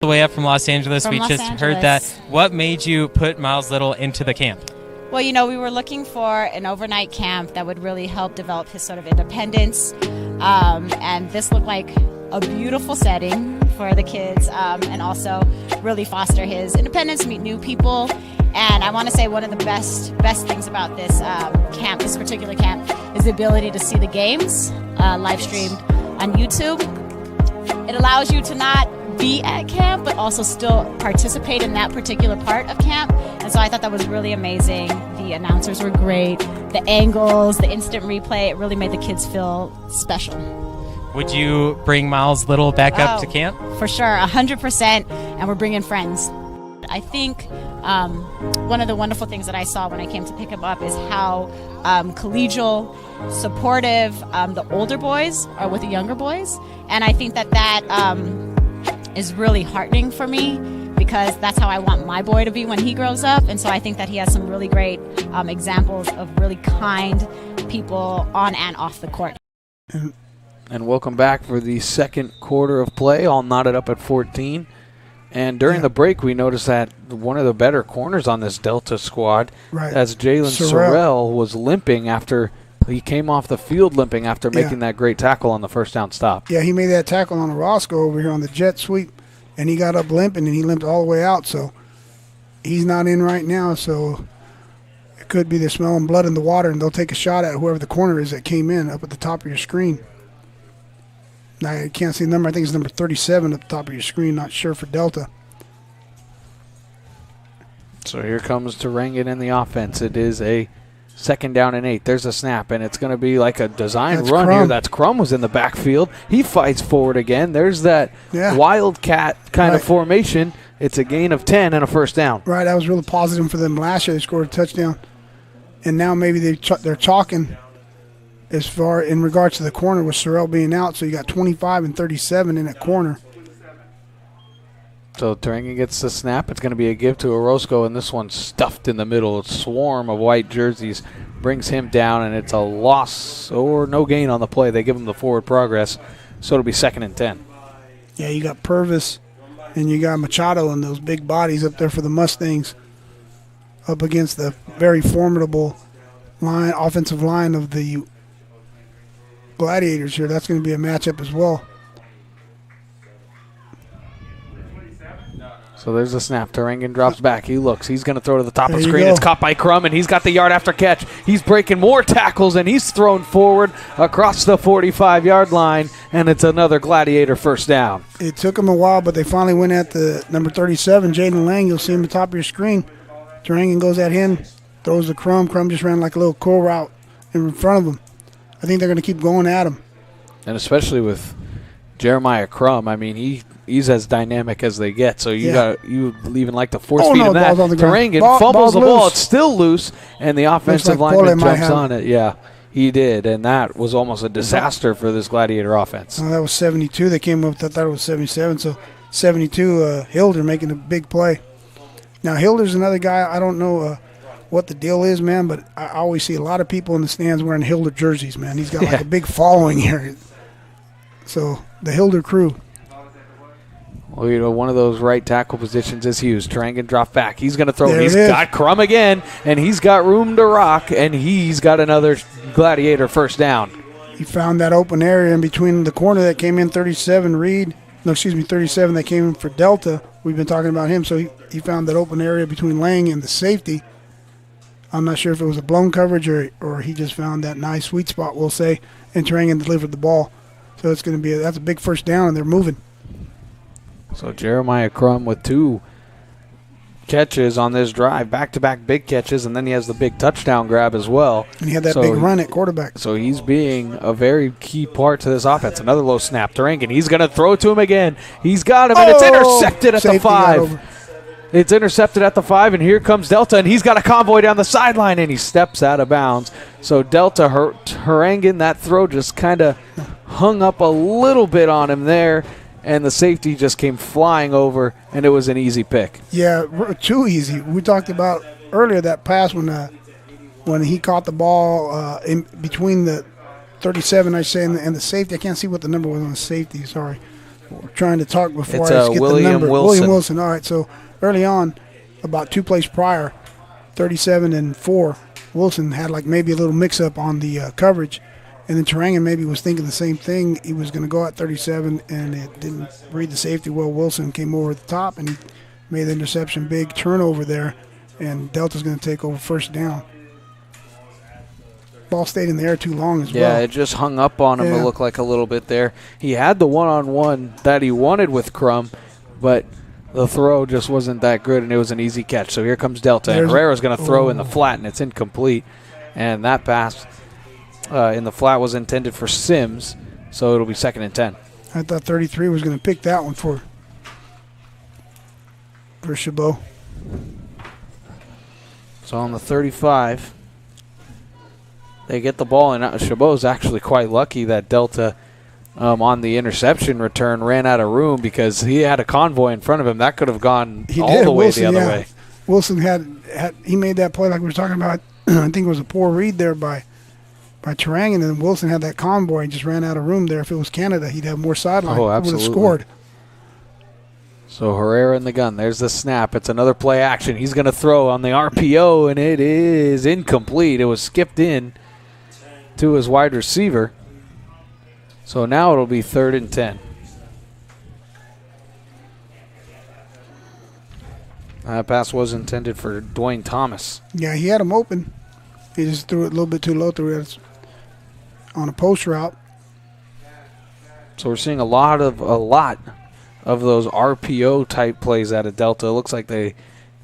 D: The way up from Los Angeles, we just heard that. What made you put Miles Little into the camp?
E: Well, you know, we were looking for an overnight camp that would really help develop his sort of independence. And this looked like a beautiful setting for the kids, and also really foster his independence, meet new people. And I want to say one of the best things about this camp, this particular camp, is the ability to see the games live streamed on YouTube. It allows you to not be at camp, but also still participate in that particular part of camp. And so I thought that was really amazing. The announcers were great. The angles, the instant replay, it really made the kids feel special.
D: Would you bring Miles Little back up to camp?
E: For sure, 100%, and we're bringing friends. I think one of the wonderful things that I saw when I came to pick him up is how collegial, supportive the older boys are with the younger boys. And I think that is really heartening for me, because that's how I want my boy to be when he grows up. And so I think that he has some really great examples of really kind people on and off the court.
A: And welcome back for the second quarter of play, all knotted up at 14. And during the break, we noticed that one of the better corners on this Delta squad, as Jalen Sorrell was limping after he came off the field limping after making that great tackle on the first down stop.
B: Yeah, he made that tackle on Orozco over here on the jet sweep, and he got up limping, and he limped all the way out. So he's not in right now, so it could be they're smelling blood in the water, and they'll take a shot at whoever the corner is that came in up at the top of your screen. Now, I can't see the number. I think it's number 37 at the top of your screen. Not sure for Delta.
A: So here comes Turangan in the offense. It is a 2nd down and 8. There's a snap, and it's going to be like a design run here. That's Crum was in the backfield. He fights forward again. There's that wildcat kind of formation. It's a gain of 10 and a first down.
B: Right, that was really positive for them last year. They scored a touchdown. And now maybe they're chalking as far in regards to the corner with Sorrell being out. So you got 25 and 37 in that corner.
A: So Turangan gets the snap. It's going to be a give to Orozco, and this one's stuffed in the middle. A swarm of white jerseys brings him down, and it's a loss or no gain on the play. They give him the forward progress, so it'll be 2nd and 10.
B: Yeah, you got Purvis and you got Machado and those big bodies up there for the Mustangs up against the very formidable offensive line of the Gladiators here. That's going to be a matchup as well.
A: So there's a snap. Turangan drops back. He looks. He's going to throw to the top of the screen. It's caught by Crum, and he's got the yard after catch. He's breaking more tackles, and he's thrown forward across the 45-yard line, and it's another Gladiator first down.
B: It took him a while, but they finally went at the number 37, Jaden Lang. You'll see him at the top of your screen. Turangan goes at him, throws the Crum. Crum just ran like a little curl route in front of him. I think they're going to keep going at him.
A: And especially with Jeremiah Crum, I mean, he's as dynamic as they get. So you even like to force feed him that. Turangan fumbles the ball. It's still loose, and the offensive lineman jumps on it. Yeah, he did, and that was almost a disaster for this Gladiator offense.
B: That was 72. They came up. I thought it was 77. So 72. Hilder making a big play. Now Hilder's another guy. I don't know what the deal is, man, but I always see a lot of people in the stands wearing Hilder jerseys, man. He's got like a big following here. So the Hilder crew.
A: Well, you know, one of those right tackle positions is Hughes. Turangan drop back. He's going to throw. He's got Crum again, and he's got room to rock, and he's got another Gladiator first down.
B: He found that open area in between the corner that came in 37 that came in for Delta, we've been talking about him. So he found that open area between Lang and the safety. I'm not sure if it was a blown coverage or he just found that nice sweet spot, we'll say, and Trangan delivered the ball. So it's going to be that's a big first down, and they're moving.
A: So Jeremiah Crum with 2 catches on this drive, back-to-back big catches, and then he has the big touchdown grab as well.
B: And he had that big run at quarterback.
A: So he's being a very key part to this offense. Another low snap to Rankin. He's going to throw to him again. He's got him, and it's intercepted at the 5. It's intercepted at the 5, and here comes Delta, and he's got a convoy down the sideline, and he steps out of bounds. So Delta haranguing that throw just kind of hung up a little bit on him there, and the safety just came flying over, and it was an easy pick.
B: Yeah, too easy. We talked about earlier that pass when he caught the ball in between the 37, I say, and the safety. I can't see what the number was on the safety. Sorry, we're trying to talk before
A: it's,
B: I just get
A: William
B: the number.
A: Wilson.
B: William Wilson. All right, so early on, about 2 plays prior, 37 and 4, Wilson had like maybe a little mix-up on the coverage. And then Tarangan maybe was thinking the same thing. He was going to go at 37, and it didn't read the safety well. Wilson came over the top, and he made the interception. Big turnover there, and Delta's going to take over first down. Ball stayed in the air too long as well.
A: Yeah, it just hung up on him, it looked like a little bit there. He had the one-on-one that he wanted with Crum, but the throw just wasn't that good, and it was an easy catch. So here comes Delta, and Herrera's going to throw in the flat, and it's incomplete. And that pass in the flat was intended for Sims, so it'll be 2nd and 10.
B: I thought 33 was going to pick that one for Chabot.
A: So on the 35, they get the ball, and Chabot's actually quite lucky that Delta on the interception return ran out of room because he had a convoy in front of him. That could have gone the way the other way.
B: Wilson he made that play like we were talking about. I think it was a poor read there by Tarangan, and then Wilson had that convoy and just ran out of room there. If it was Canada, he'd have more sideline.
A: Oh, absolutely.
B: He would have scored.
A: So Herrera in the gun. There's the snap. It's another play action. He's going to throw on the RPO, and it is incomplete. It was skipped in to his wide receiver. So now it'll be 3rd and 10. That pass was intended for Dwayne Thomas.
B: Yeah, he had him open. He just threw it a little bit too low through it on a post route.
A: So we're seeing a lot of those RPO type plays out of Delta. It looks like they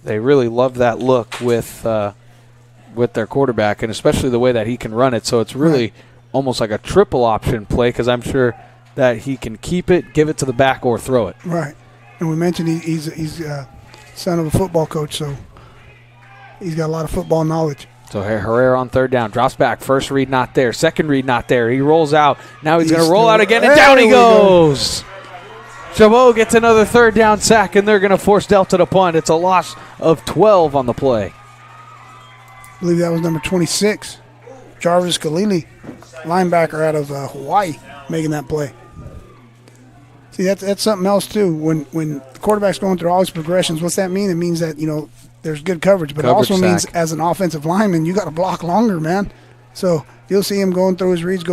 A: really love that look with their quarterback, and especially the way that he can run it. So it's really almost like a triple option play because I'm sure that he can keep it, give it to the back, or throw it.
B: Right. And we mentioned he's son of a football coach, so he's got a lot of football knowledge.
A: So Herrera on 3rd down, drops back. First read not there, 2nd read not there. He rolls out. Now he's going to roll out again, and down he goes. Chabot gets another 3rd down sack, and they're going to force Delta to punt. It's a loss of 12 on the play.
B: I believe that was number 26, Jarvis Kalili, linebacker out of Hawaii, making that play. See, that's something else too. When the quarterback's going through all his progressions, what's that mean? It means that there's good coverage, but it also means as an offensive lineman, you got to block longer, man. So you'll see him going through his reads,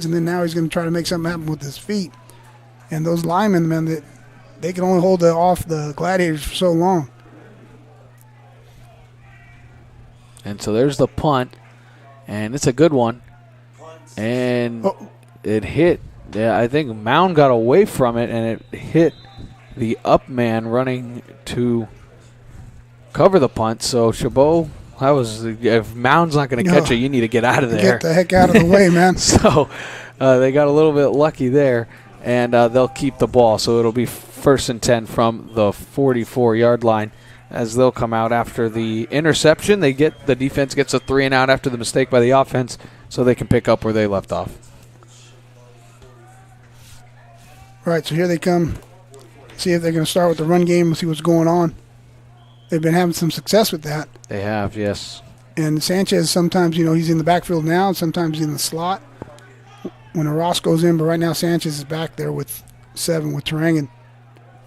B: and then now he's going to try to make something happen with his feet. And those linemen, man, they can only hold off the Gladiators for so long.
A: And so there's the punt, and it's a good one. And it hit. Yeah, I think Mound got away from it, and it hit the up man running to cover the punt. So Chabot, if Mound's not going to catch it, you need to get out of there.
B: Get the heck out of the way, man.
A: So they got a little bit lucky there, and they'll keep the ball. So it'll be 1st and 10 from the 44-yard line as they'll come out after the interception. The defense gets a 3 and out after the mistake by the offense, so they can pick up where they left off.
B: All right, so here they come. See if they're going to start with the run game and see what's going on. They've been having some success with that.
A: They have, yes.
B: And Sanchez, sometimes, he's in the backfield now, sometimes he's in the slot when Ross goes in, but right now Sanchez is back there with 7 with Tarangan.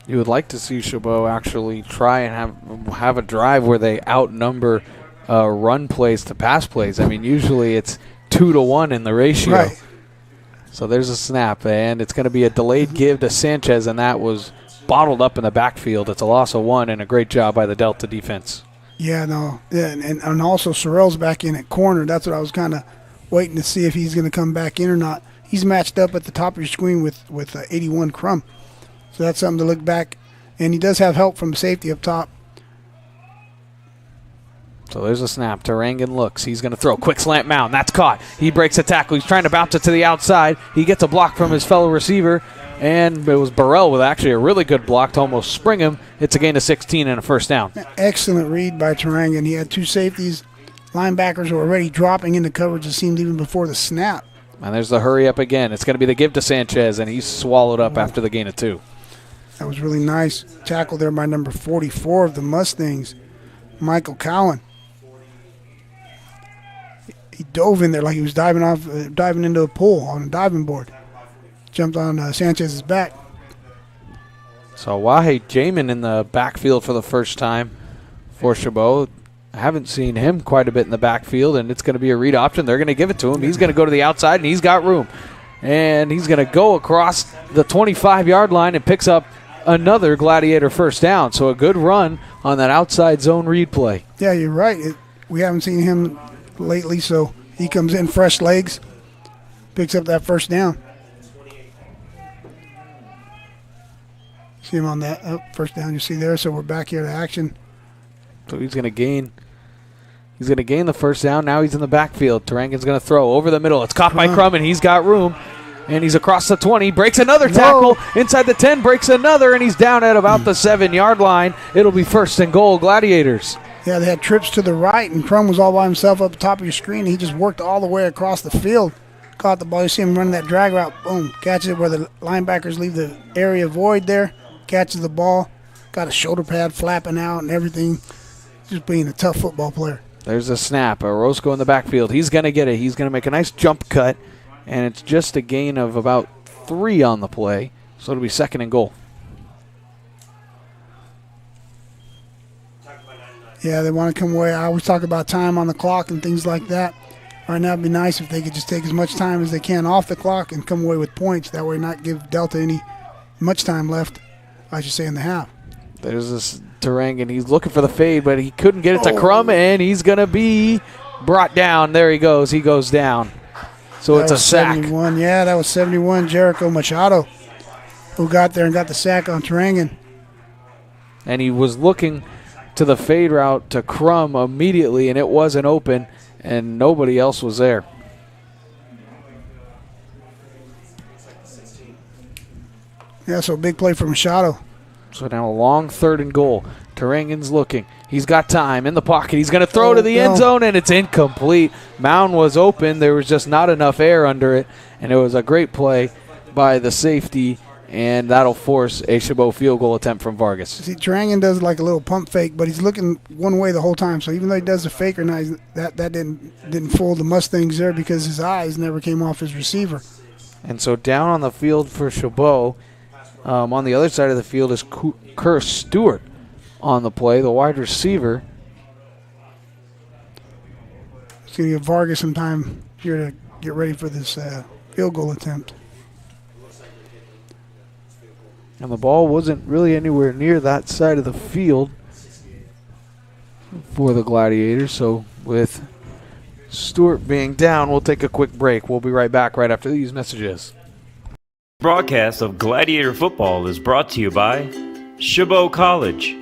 A: You would like to see Chabot actually try and have a drive where they outnumber run plays to pass plays. I mean, usually it's 2-to-1 in the ratio.
B: Right.
A: So there's a snap, and it's going to be a delayed give to Sanchez, and that was bottled up in the backfield. It's a loss of 1 and a great job by the Delta defense.
B: Yeah, no. Yeah, and also Sorrell's back in at corner. That's what I was kind of waiting to see if he's going to come back in or not. He's matched up at the top of your screen with 81 Crum. So that's something to look back. And he does have help from safety up top.
A: So there's a snap. Tarangan looks. He's going to throw. Quick slant mound. That's caught. He breaks a tackle. He's trying to bounce it to the outside. He gets a block from his fellow receiver. And it was Burrell with actually a really good block to almost spring him. It's a gain of 16 and a first down.
B: Excellent read by Tarangan. He had 2 safeties. Linebackers were already dropping into coverage, it seemed, even before the snap.
A: And there's the hurry up again. It's going to be the give to Sanchez, and he's swallowed up after the gain of 2.
B: That was really nice. Tackle there by number 44 of the Mustangs, Michael Cowan. He dove in there like he was diving into a pool on a diving board. Jumped on Sanchez's back.
A: So Wahe Jamin in the backfield for the first time for Chabot. I haven't seen him quite a bit in the backfield, and it's going to be a read option. They're going to give it to him. He's going to go to the outside, and he's got room. And he's going to go across the 25-yard line and picks up another Gladiator first down. So a good run on that outside zone read play.
B: Yeah, you're right. We haven't seen him lately, so he comes in fresh legs, picks up that first down. See him on that first down you see there. So we're back here to action.
A: So he's going to gain. He's going to gain the first down. Now he's in the backfield. Tarangan's going to throw over the middle. It's caught by Crum, and he's got room. And he's across the 20. Breaks another tackle. Inside the 10. Breaks another, and he's down at about the 7-yard line. It'll be first and goal, Gladiators.
B: Yeah, they had trips to the right, and Crum was all by himself up the top of your screen. He just worked all the way across the field. Caught the ball. You see him running that drag route. Boom. Catches it where the linebackers leave the area void there. Catches the ball. Got a shoulder pad flapping out and everything. Just being a tough football player.
A: There's a snap. Orozco in the backfield. He's going to get it. He's going to make a nice jump cut, and it's just a gain of about 3 on the play. So it'll be second and goal.
B: Yeah, they want to come away. I always talk about time on the clock and things like that. Right now it'd be nice if they could just take as much time as they can off the clock and come away with points. That way not give Delta much time left, I should say, in the half.
A: There's this Tarangan. He's looking for the fade, but he couldn't get it to Crum, and he's going to be brought down. There he goes. He goes down. So it's a sack.
B: 71. Yeah, that was 71, Jericho Machado, who got there and got the sack on Tarangan.
A: And he was looking to the fade route to Crum immediately, and it wasn't open, and nobody else was there.
B: Yeah, so big play for Machado.
A: So now a long third and goal. Tarangan's looking. He's got time in the pocket. He's going to throw to the end zone, and it's incomplete. Mound was open. There was just not enough air under it, and it was a great play by the safety, and that'll force a Chabot field goal attempt from Vargas.
B: See, Tarangan does like a little pump fake, but he's looking one way the whole time. So even though he does the fake or not, that didn't fool the Mustangs there because his eyes never came off his receiver.
A: And so down on the field for Chabot, on the other side of the field is Kerr Stewart on the play, the wide receiver.
B: It's going to give Vargas some time here to get ready for this field goal attempt.
A: And the ball wasn't really anywhere near that side of the field for the Gladiators. So with Stewart being down, we'll take a quick break. We'll be right back right after these messages.
C: Broadcast of Gladiator football is brought to you by Chabot College,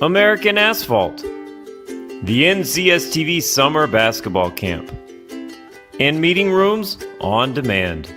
C: American Asphalt, the NCSTV Summer Basketball Camp, and Meeting Rooms on Demand.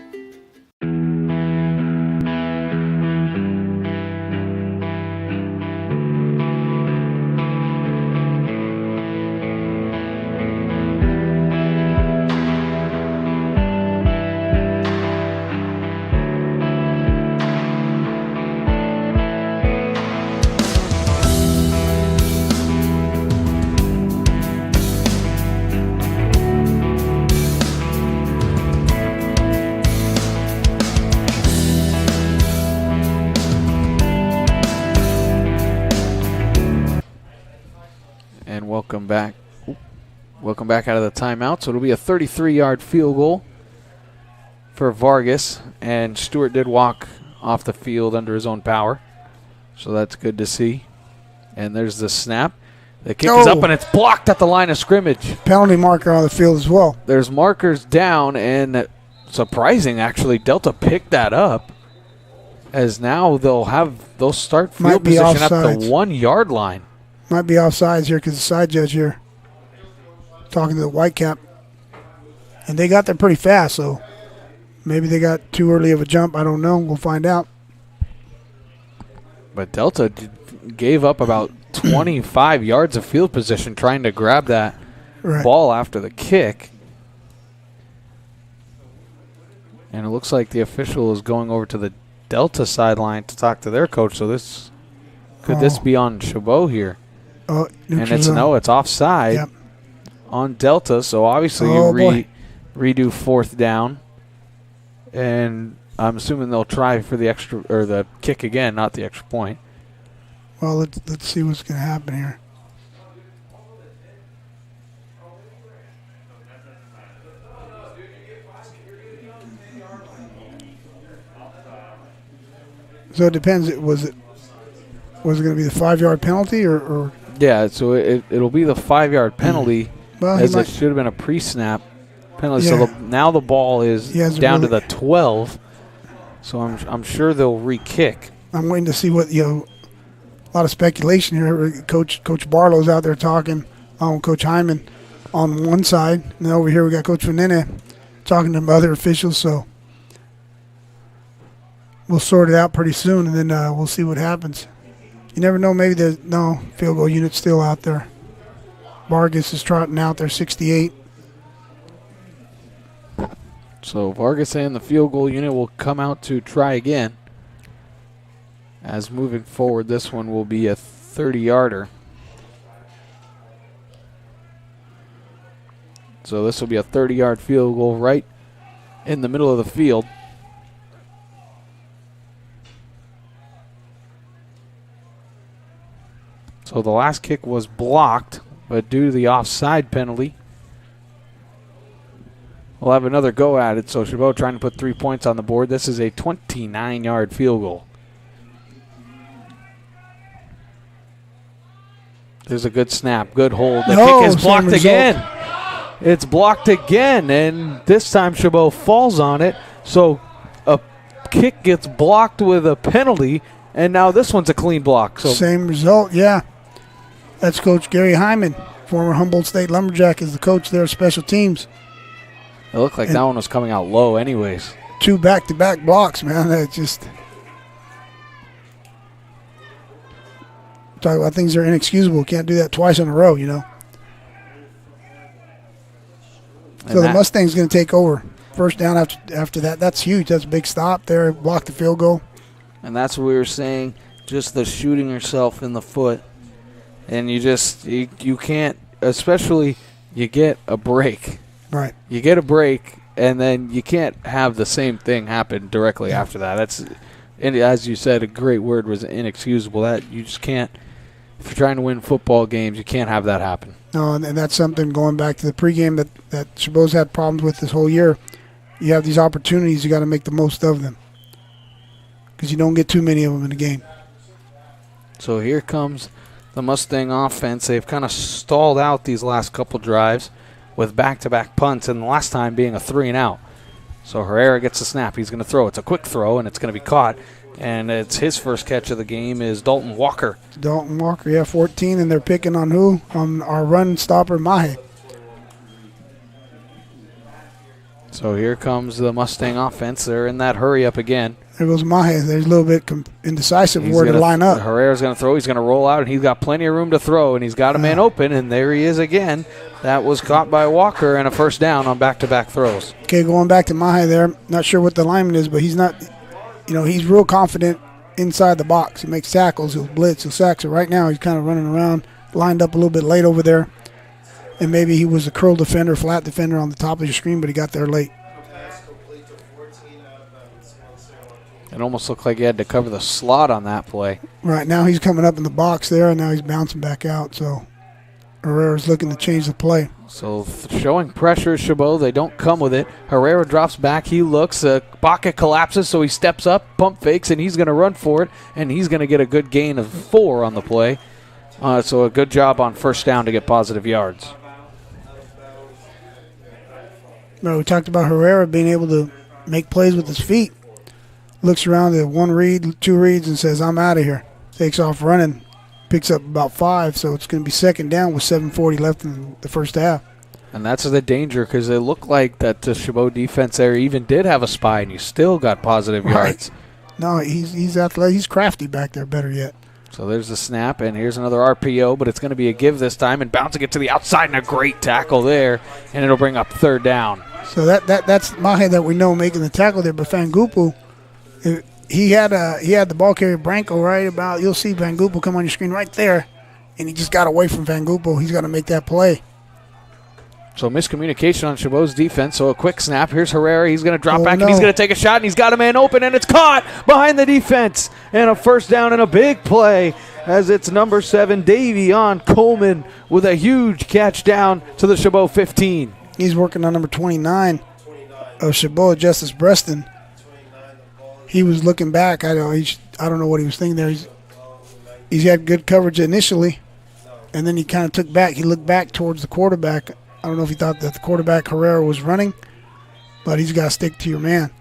A: Welcome back out of the timeout. So it'll be a 33-yard field goal for Vargas, and Stewart did walk off the field under his own power. So that's good to see. And there's the snap. The kick is up, and it's blocked at the line of scrimmage.
B: Penalty marker on the field as well.
A: There's markers down, and surprising, actually, Delta picked that up. As now they'll start field position at the 1 yard line.
B: Might be offsides here because the side judge here talking to the Whitecap. And they got there pretty fast, so maybe they got too early of a jump. I don't know. We'll find out.
A: But Delta gave up about 25 yards of field position trying to grab that ball after the kick. And it looks like the official is going over to the Delta sideline to talk to their coach. So this could this be on Chabot here?
B: Oh,
A: and it's offside on Delta. So obviously you redo fourth down, and I'm assuming they'll try for the extra or the kick again, not the extra point.
B: Well, let's see what's going to happen here. So it depends. Was it going to be the 5 yard penalty or?
A: Yeah, so it'll be the 5 yard penalty,
B: well,
A: as it should have been a pre-snap penalty. Yeah. So now the ball is down to the 12. So I'm sure they'll re-kick.
B: I'm waiting to see what a lot of speculation here. Coach Barlow's out there talking. Coach Hyman on one side, and then over here we got Coach Vanena talking to other officials. So we'll sort it out pretty soon, and then we'll see what happens. You never know. Maybe there's no field goal unit still out there. Vargas is trotting out there, 68.
A: So Vargas and the field goal unit will come out to try again. As moving forward, this one will be a 30-yarder. So this will be a 30-yard field goal right in the middle of the field. So the last kick was blocked, but due to the offside penalty, we'll have another go at it. So Chabot trying to put 3 points on the board. This is a 29-yard field goal. There's a good snap, good hold. The kick is blocked again. It's blocked again, and this time Chabot falls on it. So a kick gets blocked with a penalty, and now this one's a clean block. So
B: same result, yeah. That's Coach Gary Hyman, former Humboldt State Lumberjack, is the coach there of special teams.
A: It looked like that one was coming out low anyways.
B: 2 back-to-back blocks, man. That just talk about things that are inexcusable. Can't do that twice in a row, So the Mustang's going to take over. First down after that. That's huge. That's a big stop there. Block the field goal.
A: And that's what we were saying, just the shooting yourself in the foot. And you can't, especially you get a break.
B: Right.
A: You get a break, and then you can't have the same thing happen directly after that. That's, and as you said, a great word was inexcusable. That you just can't, if you're trying to win football games, you can't have that happen.
B: No, and that's something going back to the pregame that Chabot's had problems with this whole year. You have these opportunities, you got to make the most of them, because you don't get too many of them in a game.
A: So here comes the Mustang offense. They've kind of stalled out these last couple drives with back-to-back punts, and the last time being a 3-and-out. So Herrera gets the snap. He's going to throw. It's a quick throw, and it's going to be caught. And it's his first catch of the game is Dalton Walker.
B: Dalton Walker, yeah, 14, and they're picking on who? On our run stopper, Mahe.
A: So here comes the Mustang offense. They're in that hurry-up again.
B: There goes Mahe. There's a little bit indecisive where to line up.
A: Herrera's going to throw. He's going to roll out, and he's got plenty of room to throw, and he's got a man open, and there he is again. That was caught by Walker, and a first down on back-to-back throws.
B: Okay, going back to Mahe there. Not sure what the alignment is, but he's not, he's real confident inside the box. He makes tackles. He'll blitz. He'll sack. So right now he's kind of running around, lined up a little bit late over there. And maybe he was a curl defender, flat defender on the top of your screen, but he got there late.
A: It almost looked like he had to cover the slot on that play.
B: Right, now he's coming up in the box there, and now he's bouncing back out. So Herrera's looking to change the play.
A: So showing pressure is Chabot. They don't come with it. Herrera drops back. He looks. Baca collapses, so he steps up, pump fakes, and he's going to run for it, and he's going to get a good gain of 4 on the play. So a good job on first down to get positive yards.
B: Well, we talked about Herrera being able to make plays with his feet. Looks around at 1 read, 2 reads, and says, I'm out of here. Takes off running. Picks up about 5, so it's going to be second down with 7:40 left in the first half.
A: And that's the danger, because it looked like that the Chabot defense there even did have a spy, and you still got positive yards.
B: No, he's athletic. He's crafty back there, better yet.
A: So there's the snap, and here's another RPO, but it's going to be a give this time, and bouncing it to the outside, and a great tackle there, and it'll bring up third down.
B: So that's Mahe that we know making the tackle there, but Fangupu, he had the ball carrier Branco right about. You'll see Fangupu come on your screen right there, and he just got away from Fangupu. He's got to make that play.
A: So miscommunication on Chabot's defense. So a quick snap. Here's Herrera. He's going to drop back, and he's going to take a shot, and he's got a man open, and it's caught behind the defense. And a first down and a big play as it's number 7, Davion Coleman, with a huge catch down to the Chabot 15.
B: He's working on number 29 of Chabot, Justice Breston. He was looking back. I don't know what he was thinking there. He's had good coverage initially, and then he kind of took back. He looked back towards the quarterback. I don't know if he thought that the quarterback, Herrera, was running, but he's got to stick to your man.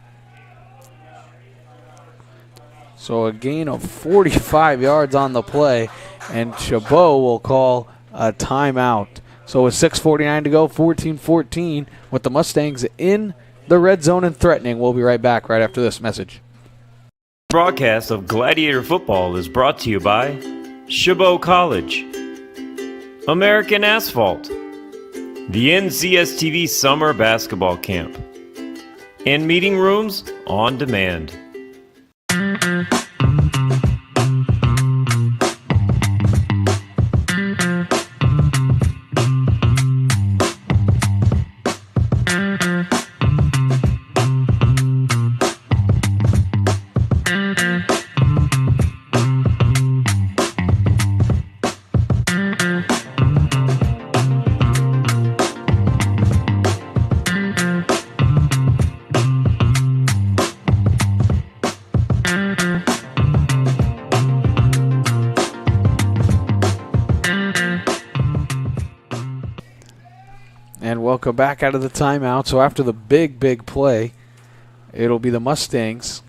A: So a gain of 45 yards on the play, and Chabot will call a timeout. So with 6:49 to go, 14-14, with the Mustangs in the red zone and threatening. We'll be right back right after this message.
C: Broadcast of Gladiator Football is brought to you by Chabot College, American Asphalt, the NCSTV Summer Basketball Camp, and Meeting Rooms on Demand.
A: And welcome back out of the timeout. So after the big play, it'll be the Mustangs.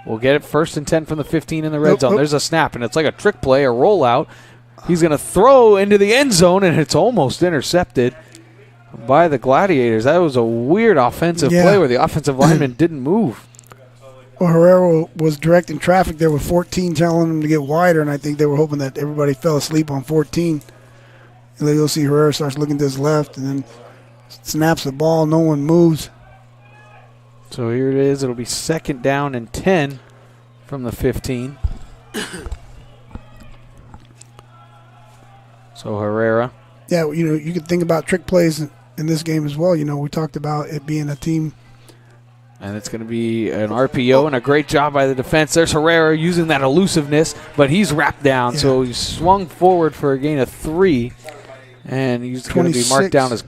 A: We'll get it 1st and 10 from the 15 in the red zone. There's a snap, and it's like a trick play, a rollout. He's going to throw into the end zone, and it's almost intercepted by the Gladiators. That was a weird offensive play where the offensive lineman didn't move.
B: Well, Herrera was directing traffic there with 14, telling him to get wider, and I think they were hoping that everybody fell asleep on 14. And then you'll see Herrera starts looking to his left and then snaps the ball. No one moves.
A: So here it is. It'll be 2nd down and 10 from the 15. So Herrera.
B: Yeah, you could think about trick plays in this game as well. We talked about it being a team.
A: And it's going to be an RPO and a great job by the defense. There's Herrera using that elusiveness, but he's wrapped down. Yeah. So he swung forward for a gain of 3. And he's going to be marked down as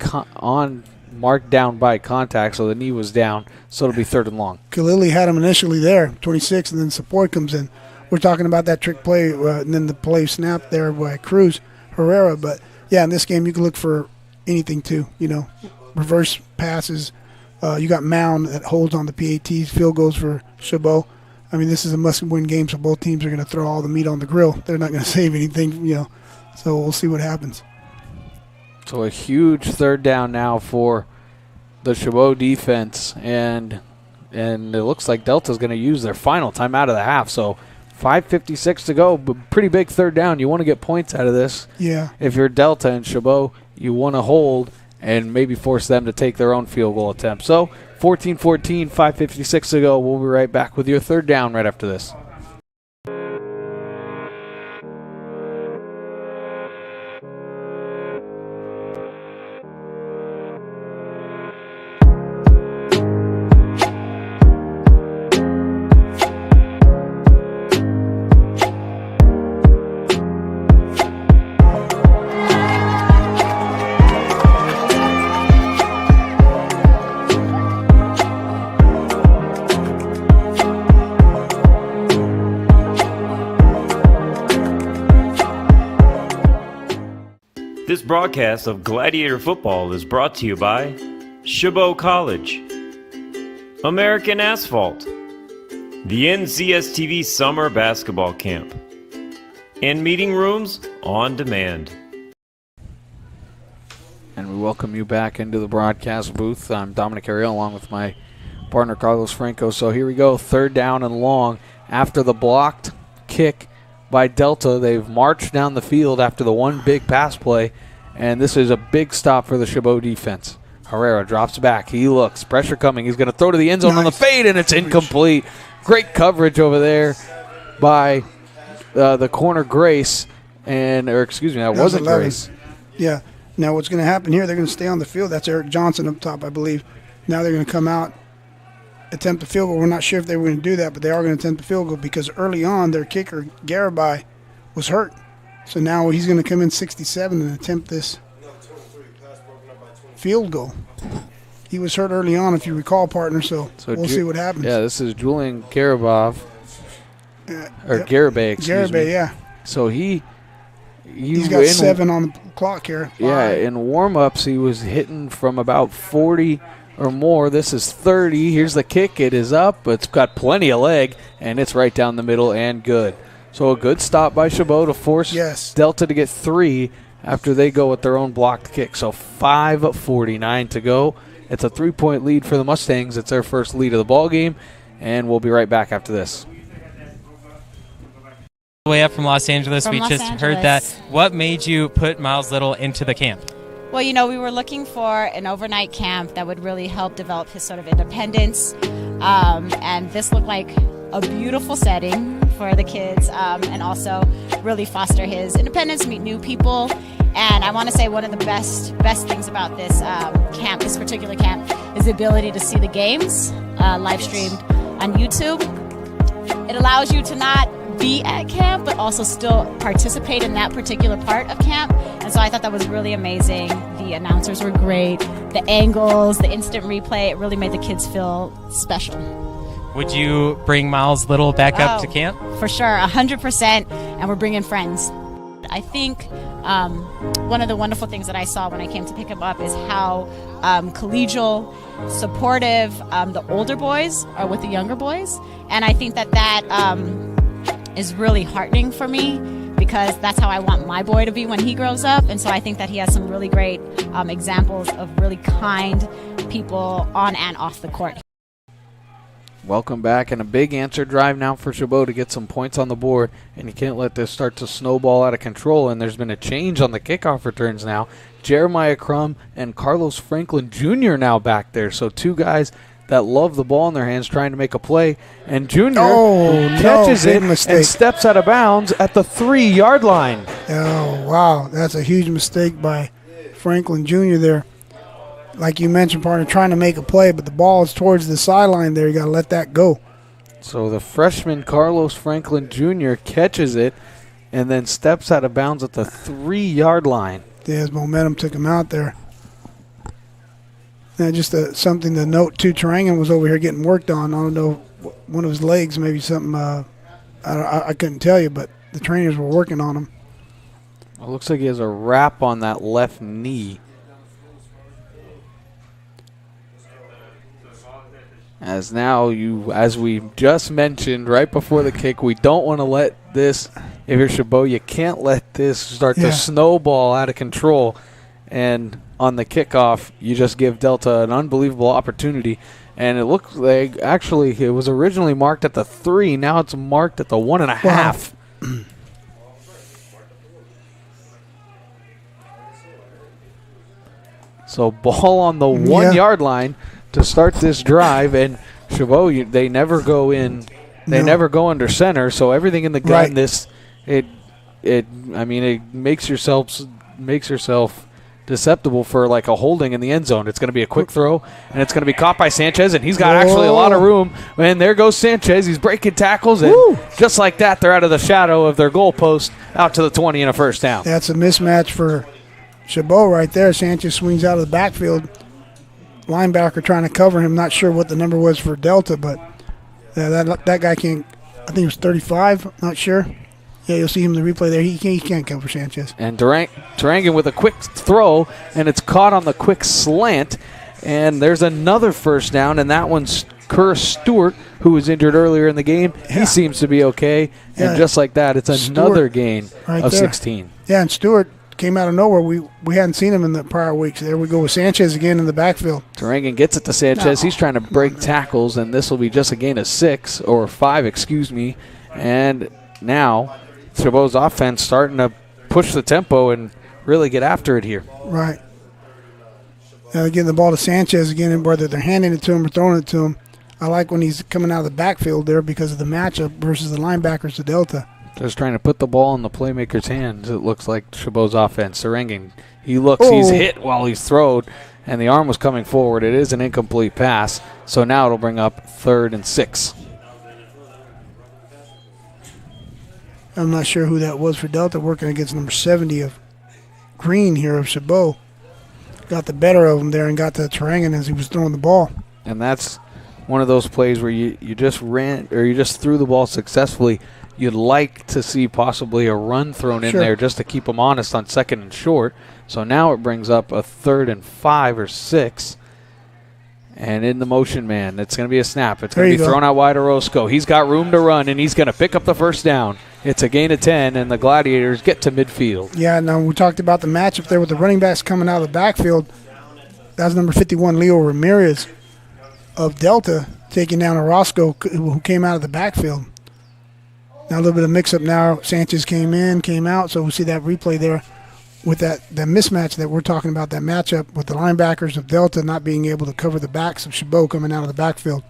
A: marked down by contact, so the knee was down. So it'll be 3rd and long.
B: Kalili had him initially there, 26, and then support comes in. We're talking about that trick play, and then the play snap there by Cruz Herrera. But yeah, in this game you can look for anything too. Reverse passes. You got Mound that holds on the PATs. Field goals for Chabot. I mean, this is a must-win game, so both teams are going to throw all the meat on the grill. They're not going to save anything. So we'll see what happens.
A: So a huge 3rd down now for the Chabot defense, and it looks like Delta's going to use their final time out of the half. So 5:56 to go, but pretty big 3rd down. You want to get points out of this.
B: Yeah.
A: If you're Delta and Chabot, you want to hold and maybe force them to take their own field goal attempt. So 14-14, 5:56 to go. We'll be right back with your 3rd down right after this.
C: broadcast of Gladiator Football is brought to you by Chabot College, American Asphalt, the NCSTV Summer Basketball Camp, and Meeting Rooms on Demand.
A: And we welcome you back into the broadcast booth. I'm Dominic Ariel along with my partner Carlos Franco. So here we go, 3rd down and long. After the blocked kick by Delta, they've marched down the field after the one big pass play, and this is a big stop for the Chabot defense. Herrera drops back. He looks. Pressure coming. He's going to throw to the end zone on the fade, and it's incomplete. Great coverage over there by the corner Grace, that wasn't Grace.
B: Yeah. Now what's going to happen here, they're going to stay on the field. That's Eric Johnson up top, I believe. Now they're going to come out, attempt a field goal. We're not sure if they were going to do that, but they are going to attempt a field goal because early on their kicker, Garibay, was hurt. So now he's going to come in 67 and attempt this field goal. He was hurt early on, if you recall, partner, so we'll see what happens.
A: Yeah, this is Julian Garibay, excuse me.
B: Garibay, yeah.
A: So he's
B: got 7 on the clock here. 5.
A: Yeah, in warm-ups he was hitting from about 40 or more. This is 30. Here's the kick. It is up. It's got plenty of leg, and it's right down the middle and good. So a good stop by Chabot to force Delta to get 3 after they go with their own blocked kick. So 5:49 to go. It's a 3-point lead for the Mustangs. It's their first lead of the ball game, and we'll be right back after this.
D: Way up from Los Angeles. We just heard that. What made you put Miles Little into the camp?
E: Well, we were looking for an overnight camp that would really help develop his sort of independence. And this looked like a beautiful setting for the kids, and also really foster his independence, meet new people. And I want to say one of the best things about this camp, this particular camp, is the ability to see the games live streamed on YouTube. It allows you to not be at camp, but also still participate in that particular part of camp. And so I thought that was really amazing. The announcers were great. The angles, the instant replay, it really made the kids feel special.
D: Would you bring Miles Little back up to camp?
E: For sure, 100%, and we're bringing friends. I think one of the wonderful things that I saw when I came to pick him up is how collegial, supportive the older boys are with the younger boys. And I think that is really heartening for me because that's how I want my boy to be when he grows up. And so I think that he has some really great examples of really kind people on and off the court.
A: Welcome back, and a big answer drive now for Chabot to get some points on the board, and you can't let this start to snowball out of control. And there's been a change on the kickoff returns now. Jeremiah Crum and Carlos Franklin Jr. now back there, so 2 guys that love the ball in their hands trying to make a play, and Jr. catches it and steps out of bounds at the 3-yard line.
B: Oh, wow, that's a huge mistake by Franklin Jr. there. Like you mentioned, partner, trying to make a play, but the ball is towards the sideline there. You got to let that go.
A: So the freshman Carlos Franklin Jr. catches it and then steps out of bounds at the 3-yard line.
B: Yeah, his momentum took him out there. And just something to note, too, Tarangan was over here getting worked on. I don't know, one of his legs, maybe something. I couldn't tell you, but the trainers were working on him.
A: It looks like he has a wrap on that left knee. As we just mentioned right before the kick, we don't want to let this, if you're Chabot, you can't let this start to snowball out of control. And on the kickoff, you just give Delta an unbelievable opportunity. And it looks like, actually, it was originally marked at the 3. Now it's marked at the 1.5. Wow. So ball on the 1-yard line to start this drive, and Chabot, they never go in. They never go under center. So everything in the gun, it makes yourself susceptible for like a holding in the end zone. It's going to be a quick throw, and it's going to be caught by Sanchez, and he's got actually a lot of room. And there goes Sanchez. He's breaking tackles, and just like that, they're out of the shadow of their goal post out to the 20 and a first down.
B: That's a mismatch for Chabot right there. Sanchez swings out of the backfield. Linebacker trying to cover him. Not sure what the number was for Delta, but that guy can't. I think it was 35. Not sure. Yeah, you'll see him in the replay there. He can't cover Sanchez.
A: And Durangan with a quick throw, and it's caught on the quick slant. And there's another first down, and that one's Kerr Stewart, who was injured earlier in the game.
B: Yeah.
A: He seems to be okay.
B: Yeah.
A: And just like that, it's another gain
B: right
A: of
B: there.
A: 16.
B: Yeah, and Stewart came out of nowhere. We hadn't seen him in the prior weeks. There we go with Sanchez again in the backfield.
A: Durangan gets it to Sanchez. He's trying to break tackles, and this will be just a gain of 5, excuse me. And now Chabot's offense starting to push the tempo and really get after it here.
B: Right. Now they're getting the ball to Sanchez again, and whether they're handing it to him or throwing it to him. I like when he's coming out of the backfield there because of the matchup versus the linebackers to Delta.
A: Just trying to put the ball in the playmaker's hands, it looks like Chabot's offense. Durangan, he looks, he's hit while he's thrown, and the arm was coming forward. It is an incomplete pass, so now it'll bring up 3rd and 6.
B: I'm not sure who that was for Delta, working against number 70 of Green here of Chabot. Got the better of him there and got to Durangan as he was throwing the ball.
A: And that's one of those plays where you just ran, or you just threw the ball successfully. You'd like to see possibly a run thrown in there just to keep them honest on 2nd and short. So now it brings up a 3rd and 5 or 6. And in the motion man, it's going to be a snap. It's going to be thrown out wide to Orozco. He's got room to run, and he's going to pick up the first down. It's a gain of 10, and the Gladiators get to midfield.
B: Yeah, now we talked about the matchup there with the running backs coming out of the backfield. That's number 51, Leo Ramirez of Delta, taking down Orozco, who came out of the backfield. Now a little bit of mix-up now. Sanchez came in, came out, so we'll see that replay there with that mismatch that we're talking about, that matchup with the linebackers of Delta not being able to cover the backs of Chabot coming out of the backfield.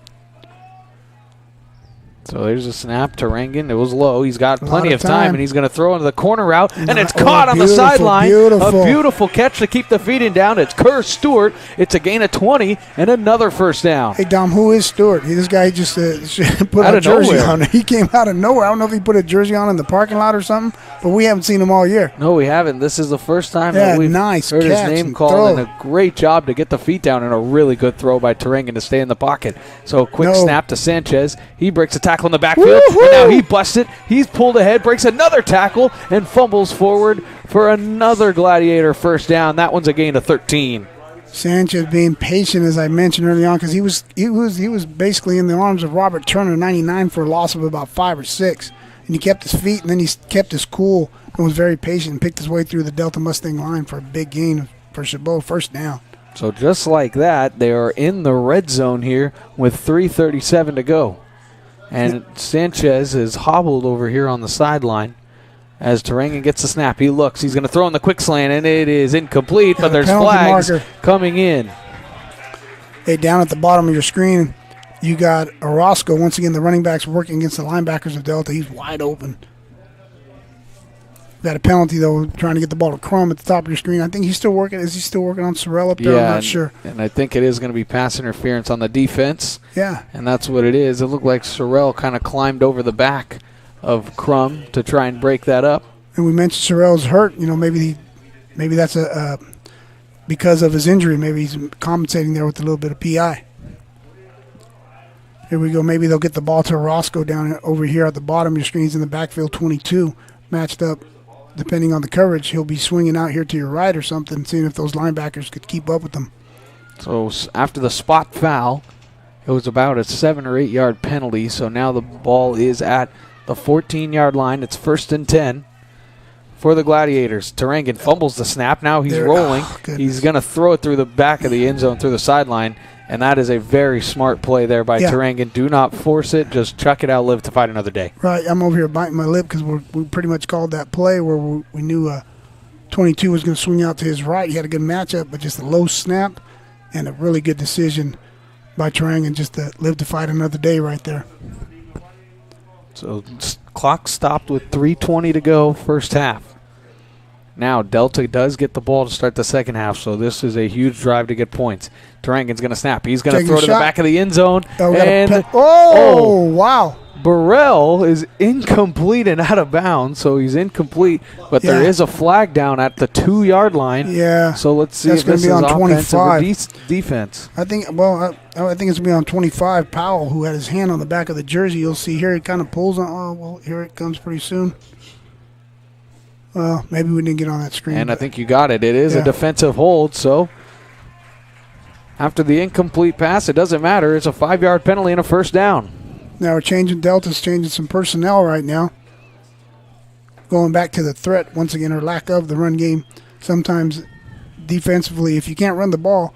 A: So there's a snap to Durangan. It was low. He's got plenty of time, and he's going to throw into the corner route, and it's caught on the sideline. A beautiful catch to keep the feet in down. It's Kerr Stewart. It's a gain of 20 and another first down.
B: Hey, Dom, who is Stewart? This guy just put a jersey on. He came out of nowhere. I don't know if he put a jersey on in the parking lot or something, but we haven't seen him all year.
A: No, we haven't. This is the first time that we've heard his name called, and a great job to get the feet down, and a really good throw by Durangan to stay in the pocket. So a quick snap to Sanchez. He breaks a tackle in the backfield.
B: Woo-hoo!
A: And now he busts it. He's pulled ahead, breaks another tackle, and fumbles forward for another Gladiator first down. That one's a gain of 13.
B: Sanchez being patient, as I mentioned early on, because he was basically in the arms of Robert Turner, 99, for a loss of about 5 or 6. And he kept his feet, and then he kept his cool and was very patient and picked his way through the Delta Mustang line for a big gain for Chabot, first down.
A: So just like that, they are in the red zone here with 3:37 to go. And Sanchez is hobbled over here on the sideline as Durangan gets the snap. He looks. He's going to throw in the quick slant, and it is incomplete, but there's flags coming in.
B: Hey, down at the bottom of your screen, you got Orozco. Once again, the running backs working against the linebackers of Delta. He's wide open. Got a penalty, though, trying to get the ball to Crum at the top of your screen. I think he's still working. Is he still working on Sorrell up there?
A: Yeah,
B: I'm not sure.
A: And I think it is going to be pass interference on the defense.
B: Yeah.
A: And that's what it is. It looked like Sorrell kind of climbed over the back of Crum to try and break that up.
B: And we mentioned Sorrell's hurt. You know, maybe that's because of his injury. Maybe he's compensating there with a little bit of PI. Here we go. Maybe they'll get the ball to Orozco down over here at the bottom of your screen. He's in the backfield, 22, matched up. Depending on the coverage, he'll be swinging out here to your right or something, seeing if those linebackers could keep up with them.
A: So after the spot foul, it was about a 7 or 8 yard penalty. So now the ball is at the 14-yard line. It's 1st and 10 for the Gladiators. Durangan fumbles the snap. Now he's rolling. He's going to throw it through the back of the end zone, through the sideline. And that is a very smart play there by Durangan. Do not force it. Just chuck it out, live to fight another day.
B: Right. I'm over here biting my lip because we pretty much called that play where we knew 22 was going to swing out to his right. He had a good matchup, but just a low snap and a really good decision by Durangan just to live to fight another day right there.
A: So clock stopped with 3:20 to go, first half. Now Delta does get the ball to start the second half, so this is a huge drive to get points. Durangan's going to snap. He's going to throw it in the back of the end zone.
B: Wow.
A: Burrell is incomplete and out of bounds, so he's incomplete, but there is a flag down at the 2-yard line.
B: Yeah.
A: So let's see if this is offensive or defense.
B: I think it's going to be on 25, Powell, who had his hand on the back of the jersey. You'll see here, he kind of pulls on. Oh, well, here it comes pretty soon. Maybe we didn't get on that screen.
A: And I think you got it. It is a defensive hold, so after the incomplete pass, it doesn't matter. It's a 5-yard penalty and a first down.
B: Now we're changing. Delta's changing some personnel right now. Going back to the threat, once again, or lack of the run game. Sometimes defensively, if you can't run the ball,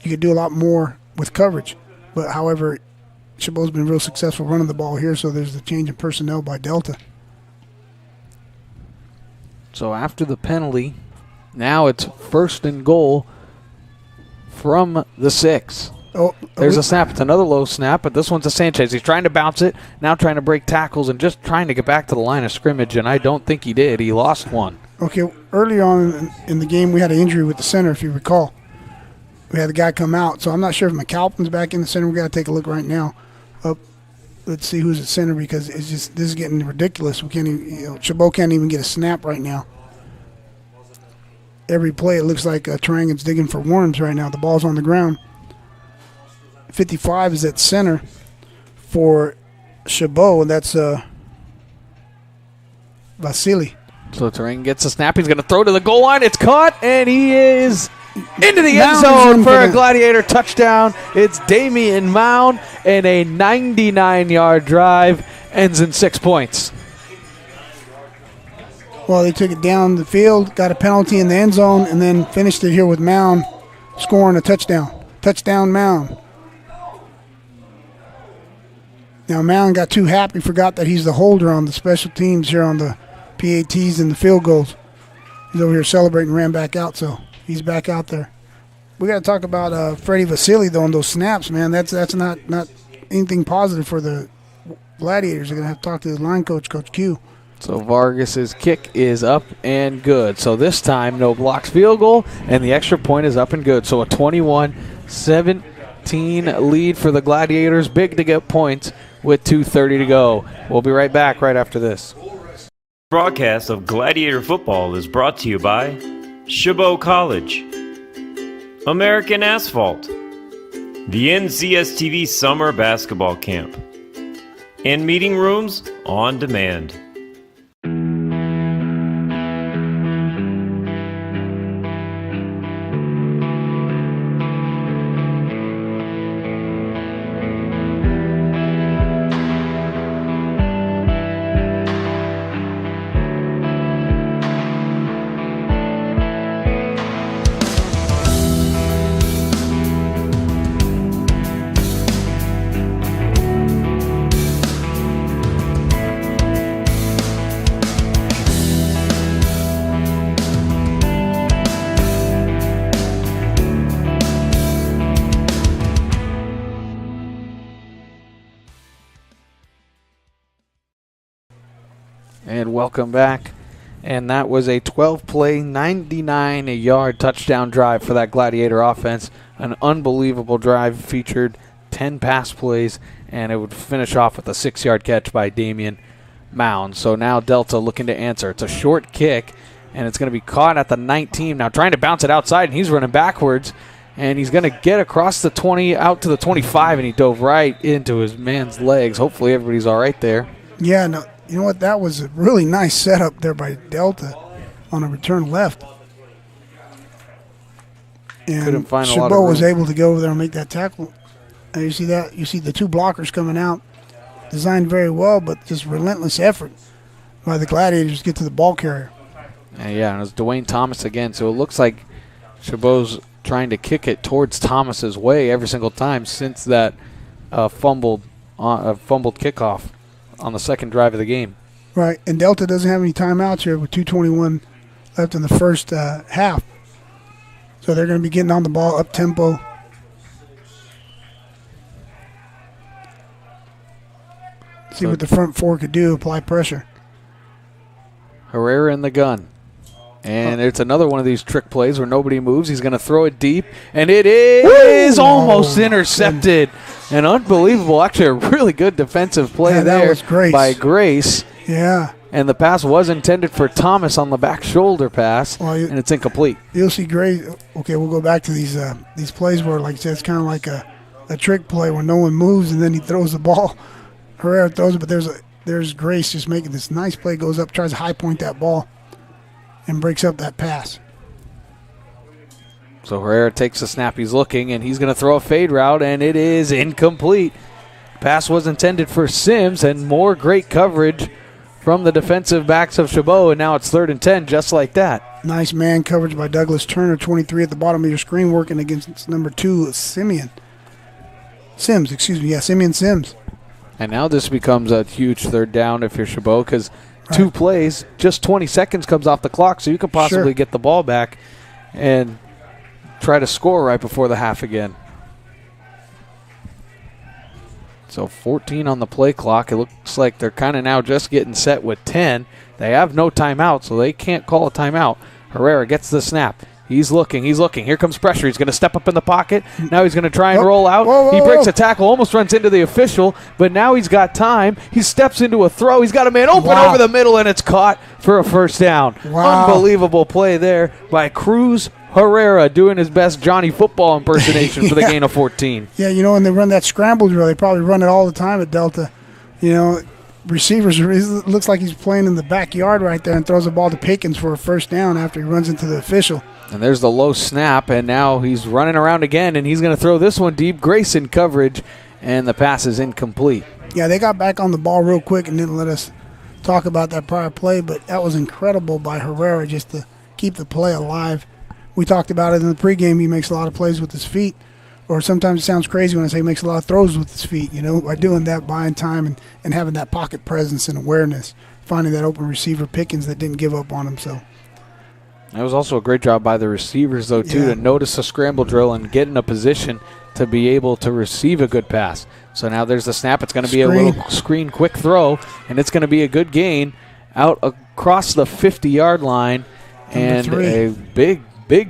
B: you could do a lot more with coverage. But, however, Chabot's been real successful running the ball here, so there's the change in personnel by Delta.
A: So after the penalty, now it's 1st and goal from the 6. There's a snap. It's another low snap, but this one's to Sanchez. He's trying to bounce it, now trying to break tackles and just trying to get back to the line of scrimmage, and I don't think he did. He lost one.
B: Okay, earlier on in the game, we had an injury with the center, if you recall. We had the guy come out, so I'm not sure if McAlpin's back in the center. We got to take a look right now. Let's see who's at center, because it's just this is getting ridiculous. We can't even, Chabot can't even get a snap right now. Every play, it looks like Tarangan's digging for worms right now. The ball's on the ground. 55 is at center for Chabot, and that's Vasily.
A: So Tarangan gets a snap. He's going to throw to the goal line. It's caught, and he is into the end zone for a Gladiator touchdown. It's Damian Mound, and a 99-yard drive ends in 6 points.
B: Well, they took it down the field, got a penalty in the end zone, and then finished it here with Mound scoring a touchdown. Touchdown, Mound. Now, Mound got too happy, forgot that he's the holder on the special teams here on the PATs and the field goals. He's over here celebrating, ran back out, so he's back out there. We got to talk about Freddie Vasily, though, on those snaps, man. That's not anything positive for the Gladiators. They're going to have to talk to the line coach, Coach Q.
A: So Vargas's kick is up and good. So this time, no blocks field goal, and the extra point is up and good. So a 21-17 lead for the Gladiators. Big to get points with 2:30 to go. We'll be right back right after this.
C: Broadcast of Gladiator football is brought to you by Chabot College, American Asphalt, the NCSTV Summer Basketball Camp, and Meeting Rooms on Demand.
A: And welcome back. And that was a 12-play, 99-yard touchdown drive for that Gladiator offense. An unbelievable drive, featured 10 pass plays, and it would finish off with a 6-yard catch by Damian Mound. So now Delta looking to answer. It's a short kick, and it's going to be caught at the 19. Now trying to bounce it outside, and he's running backwards. And he's going to get across the 20, out to the 25, and he dove right into his man's legs. Hopefully everybody's all right there.
B: Yeah, no. You know what? That was a really nice setup there by Delta on a return left. And Chabot was able to go over there and make that tackle. And you see that? You see the two blockers coming out. Designed very well, but just relentless effort by the Gladiators to get to the ball carrier.
A: Yeah, and it was Dwayne Thomas again. So it looks like Chabot's trying to kick it towards Thomas's way every single time since that fumbled kickoff on the second drive of the game.
B: Right, and Delta doesn't have any timeouts here with 2:21 left in the first half. So they're going to be getting on the ball up tempo. See what the front four could do, apply pressure.
A: Herrera in the gun. And it's another one of these trick plays where nobody moves. He's going to throw it deep, and it is almost intercepted. An unbelievable, actually a really good defensive play there by Grace.
B: Yeah.
A: And the pass was intended for Thomas on the back shoulder pass, and it's incomplete.
B: You'll see Grace. Okay, we'll go back to these plays where, like I said, it's kind of like a trick play where no one moves, and then he throws the ball. Herrera throws it, but there's Grace just making this nice play, goes up, tries to high point that ball. and breaks up that pass.
A: So Herrera takes the snap. He's looking, and he's going to throw a fade route, and it is incomplete. Pass was intended for Sims, and more great coverage from the defensive backs of Chabot, and now it's 3rd and 10, just like that.
B: Nice man coverage by Douglas Turner, 23 at the bottom of your screen, working against number 2, Simeon Sims.
A: And now this becomes a huge 3rd down if you're Chabot, because 2 plays, just 20 seconds comes off the clock, so you can possibly get the ball back and try to score right before the half again. So 14 on the play clock. It looks like they're kind of now just getting set with 10. They have no timeout, so they can't call a timeout. Herrera gets the snap. He's looking. Here comes pressure. He's going to step up in the pocket. Now he's going to try and roll out. He breaks a tackle, almost runs into the official, but now he's got time. He steps into a throw. He's got a man open over the middle, and it's caught for a 1st down. Unbelievable play there by Cruz Herrera, doing his best Johnny Football impersonation for the gain of 14.
B: Yeah, when they run that scramble drill, they probably run it all the time at Delta. Receivers, it looks like he's playing in the backyard right there and throws the ball to Pickens for a 1st down after he runs into the official.
A: And there's the low snap, and now he's running around again, and he's going to throw this one deep. Grayson coverage, and the pass is incomplete.
B: Yeah, they got back on the ball real quick and didn't let us talk about that prior play, but that was incredible by Herrera just to keep the play alive. We talked about it in the pregame. He makes a lot of plays with his feet, or sometimes it sounds crazy when I say he makes a lot of throws with his feet, by doing that, buying time and having that pocket presence and awareness, finding that open receiver Pickens that didn't give up on him. So
A: that was also a great job by the receivers, though, too, to notice a scramble drill and get in a position to be able to receive a good pass. So now there's the snap. It's going to be a little screen quick throw, and it's going to be a good gain out across the 50-yard line, and a big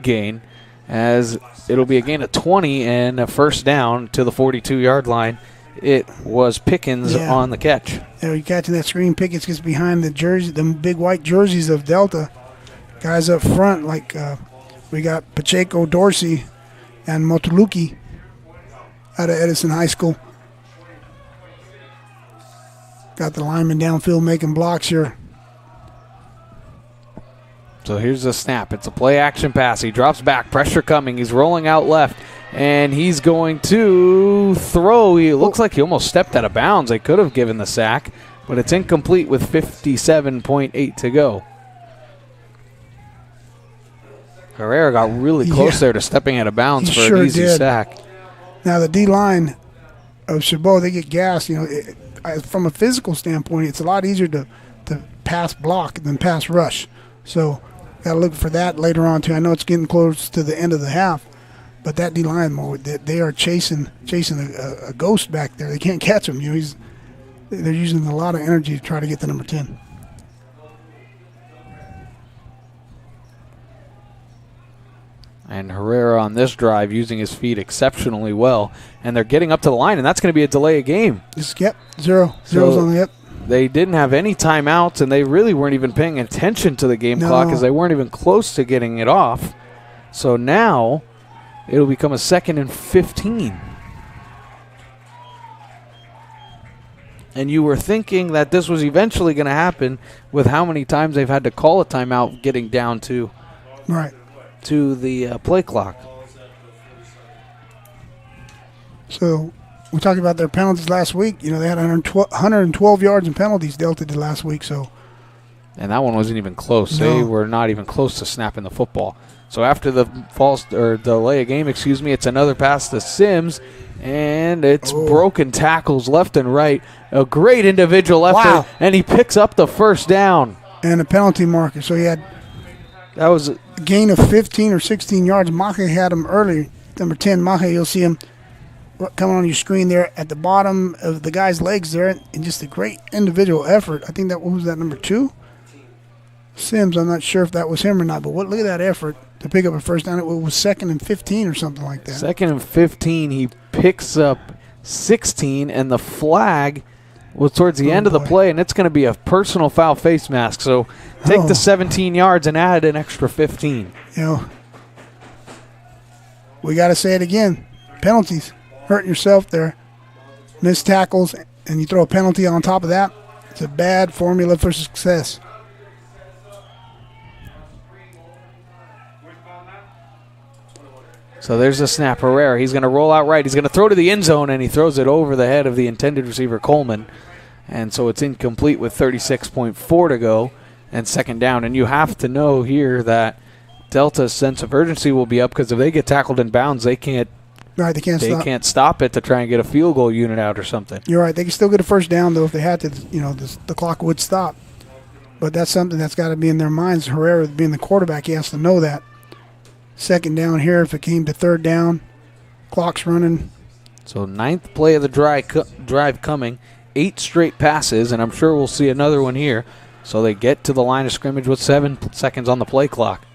A: gain, as it'll be a gain of 20 and a 1st down to the 42-yard line. It was Pickens on the catch.
B: Yeah, you're catching that screen. Pickens gets behind the jersey, the big white jerseys of Delta. Guys up front, like we got Pacheco, Dorsey, and Motuluki out of Edison High School. Got the lineman downfield making blocks here.
A: So here's the snap. It's a play-action pass. He drops back. Pressure coming. He's rolling out left, and he's going to throw. It looks like he almost stepped out of bounds. They could have given the sack, but it's incomplete with 57.8 to go. Herrera got really close there to stepping out of bounds for an easy sack.
B: Now the D-line of Chabot, they get gassed. From a physical standpoint, it's a lot easier to pass block than pass rush. So got to look for that later on, too. I know it's getting close to the end of the half, but that D-line, they are chasing a ghost back there. They can't catch him. They're using a lot of energy to try to get to number 10.
A: And Herrera on this drive using his feet exceptionally well. And they're getting up to the line, and that's going to be a delay of game.
B: Zero's on the yep.
A: They didn't have any timeouts, and they really weren't even paying attention to the game clock because they weren't even close to getting it off. So now it'll become a 2nd and 15. And you were thinking that this was eventually going to happen with how many times they've had to call a timeout getting down to the play clock.
B: So we talked about their penalties last week. They had 112 yards in penalties Delta did last week.
A: And that one wasn't even close.
B: No.
A: They were not even close to snapping the football. So after the delay of game, it's another pass to Sims, and it's broken tackles left and right. A great individual effort, and he picks up the 1st down.
B: And a penalty marker. So he had
A: that was
B: a gain of 15 or 16 yards. Mahe had him early. Number 10, Mahe, you'll see him coming on your screen there at the bottom of the guy's legs there, and just a great individual effort. I think what was that, number 2? Sims, I'm not sure if that was him or not, but look at that effort to pick up a 1st down. It was 2nd and 15 or something like that.
A: 2nd and 15, he picks up 16, and the flag was towards the end of the play, and it's going to be a personal foul face mask. So take the 17 yards and add an extra 15.
B: We got to say it again. Penalties. Hurting yourself there. Missed tackles, and you throw a penalty on top of that. It's a bad formula for success.
A: So there's the snap. Herrera, he's going to roll out right. He's going to throw to the end zone, and he throws it over the head of the intended receiver, Coleman. And so it's incomplete with 36.4 to go and second down. And you have to know here that Delta's sense of urgency will be up because if they get tackled in bounds, they can't stop it to try and get a field goal unit out or something.
B: You're right. They can still get a first down, though, if they had to. The clock would stop. But that's something that's got to be in their minds. Herrera, being the quarterback, he has to know that. Second down here, if it came to third down, clock's running.
A: So ninth play of the drive coming, 8 straight passes, and I'm sure we'll see another one here. So they get to the line of scrimmage with 7 seconds on the play clock.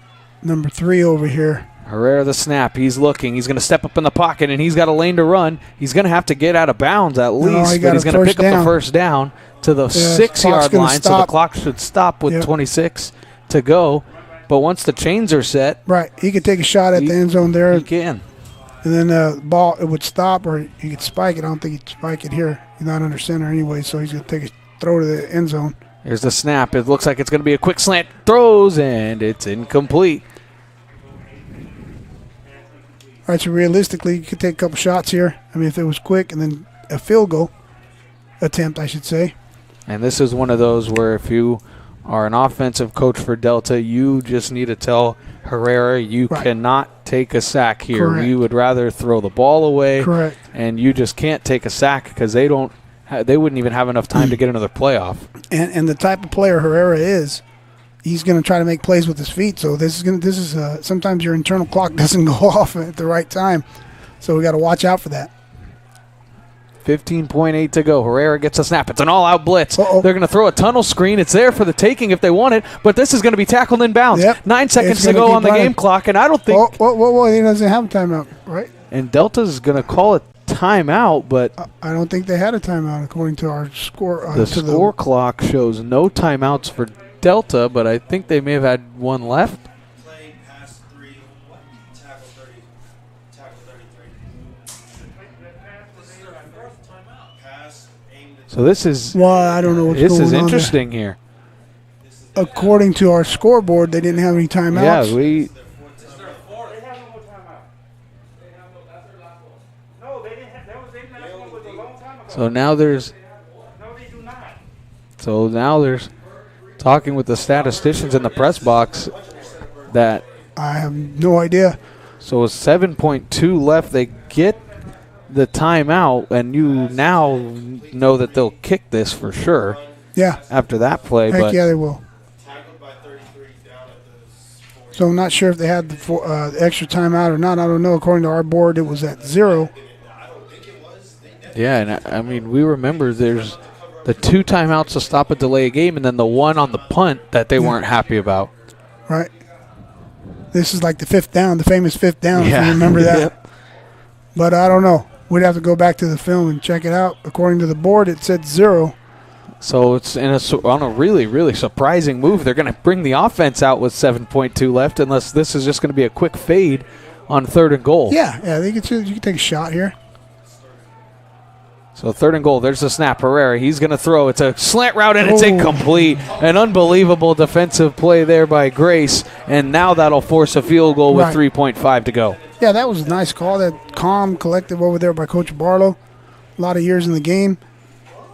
B: Number 3 over here.
A: Herrera the snap. He's looking. He's going to step up in the pocket, and he's got a lane to run. He's going to have to get out of bounds at least, but he's going to pick up the first down to the 6-yard line, so the clock should stop with 26 to go. But once the chains are set,
B: right, he could take a shot at the end zone there.
A: He can.
B: And then the ball, it would stop, or he could spike it. I don't think he'd spike it here. He's not under center anyway, so he's going to take a throw to the end zone.
A: Here's the snap. It looks like it's going to be a quick slant. Throws, and it's incomplete.
B: All right, so realistically, you could take a couple shots here. I mean, if it was quick, and then a field goal attempt, I should say.
A: And this is one of those where if you are an offensive coach for Delta, you just need to tell Herrera you cannot take a sack here.
B: Correct.
A: You would rather throw the ball away.
B: Correct.
A: And you just can't take a sack because they wouldn't even have enough time to get another playoff.
B: And the type of player Herrera is, he's going to try to make plays with his feet. So this is sometimes your internal clock doesn't go off at the right time. So we got to watch out for that.
A: 15.8 to go. Herrera gets a snap. It's an all-out blitz.
B: Uh-oh.
A: They're going to throw a tunnel screen. It's there for the taking if they want it, but this is going to be tackled in bounds.
B: Yep.
A: 9 seconds to go on the game clock, and I don't think...
B: Whoa, he doesn't have a timeout, right?
A: And Delta's going to call a timeout, but...
B: I don't think they had a timeout according to our score.
A: The score clock shows no timeouts for Delta, but I think they may have had one left.
F: Play pass 3, tackle 30, tackle 33. This is their 4th timeout. Pass aimed at.
A: So this is...
B: Well, I don't know what's going on.
A: This is interesting here.
B: According to our scoreboard, they didn't have any timeouts.
A: Yeah,
F: This is their 4th.
G: They have no more timeout. They have no. That's their last one. No, they didn't have. That was their last one was a long time ago.
A: So now there's...
G: No, they do not.
A: So now there's... Talking with the statisticians in the press box that...
B: I have no idea.
A: So with 7.2 left, they get the timeout, and you now know that they'll kick this for sure.
B: Yeah.
A: After that play.
B: Heck yeah, they will.
F: Tackled by 33 down at the 40.
B: So I'm not sure if they had the extra timeout or not. I don't know. According to our board, it was at 0.
F: I don't think it was.
A: Yeah, and I mean, we remember there's the 2 timeouts to stop a delay a game, and then the one on the punt that they weren't happy about.
B: Right. This is like the 5th down, the famous 5th down, if you remember that.
A: Yep.
B: But I don't know. We'd have to go back to the film and check it out. According to the board, it said 0.
A: So it's on a really, really surprising move. They're going to bring the offense out with 7.2 left, unless this is just going to be a quick fade on 3rd and goal.
B: Yeah, you can take a shot here.
A: So 3rd and goal. There's the snap. Herrera, he's going to throw. It's a slant route, and it's incomplete. An unbelievable defensive play there by Grace, and now that'll force a field goal with 3.5 to go.
B: Yeah, that was a nice call. That calm, collective over there by Coach Barlow. A lot of years in the game.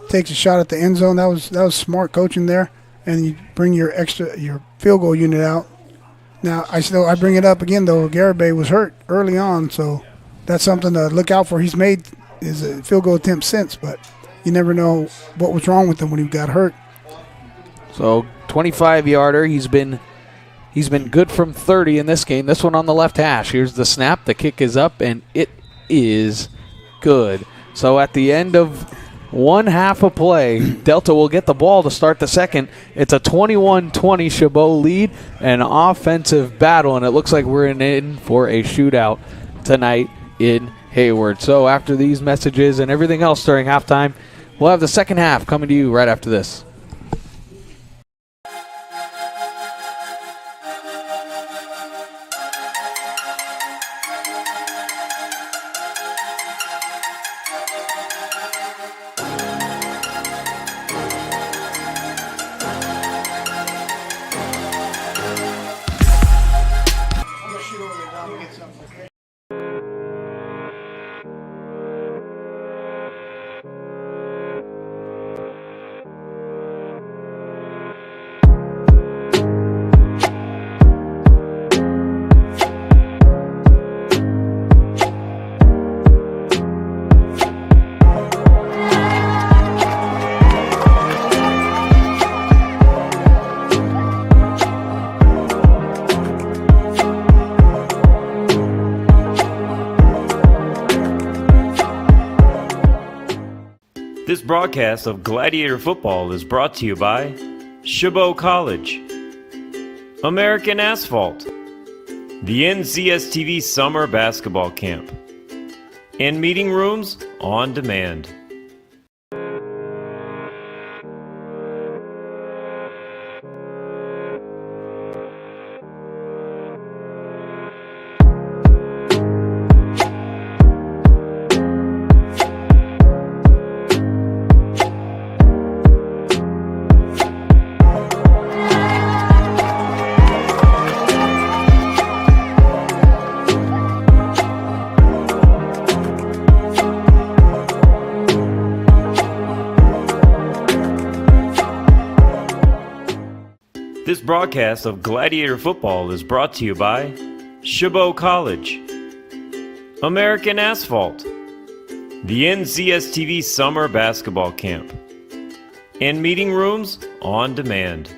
B: Takes a shot at the end zone. That was smart coaching there. And you bring your field goal unit out. Now, I bring it up again, though. Garibay was hurt early on, so that's something to look out for. He's made his field goal attempt since, but you never know what was wrong with him when he got hurt.
A: So 25-yarder. He's been good from 30 in this game. This one on the left hash. Here's the snap. The kick is up, and it is good. So at the end of one half of play, Delta will get the ball to start the second. It's a 21-20 Chabot lead, an offensive battle, and it looks like we're in for a shootout tonight in Hayward. So after these messages and everything else during halftime, we'll have the second half coming to you right after this.
C: This broadcast of Gladiator Football is brought to you by Chabot College, American Asphalt, the NCSTV Summer Basketball Camp, and Meeting Rooms on Demand. This broadcast of Gladiator Football is brought to you by Chabot College, American Asphalt, the NCSTV Summer Basketball Camp, and Meeting Rooms on Demand.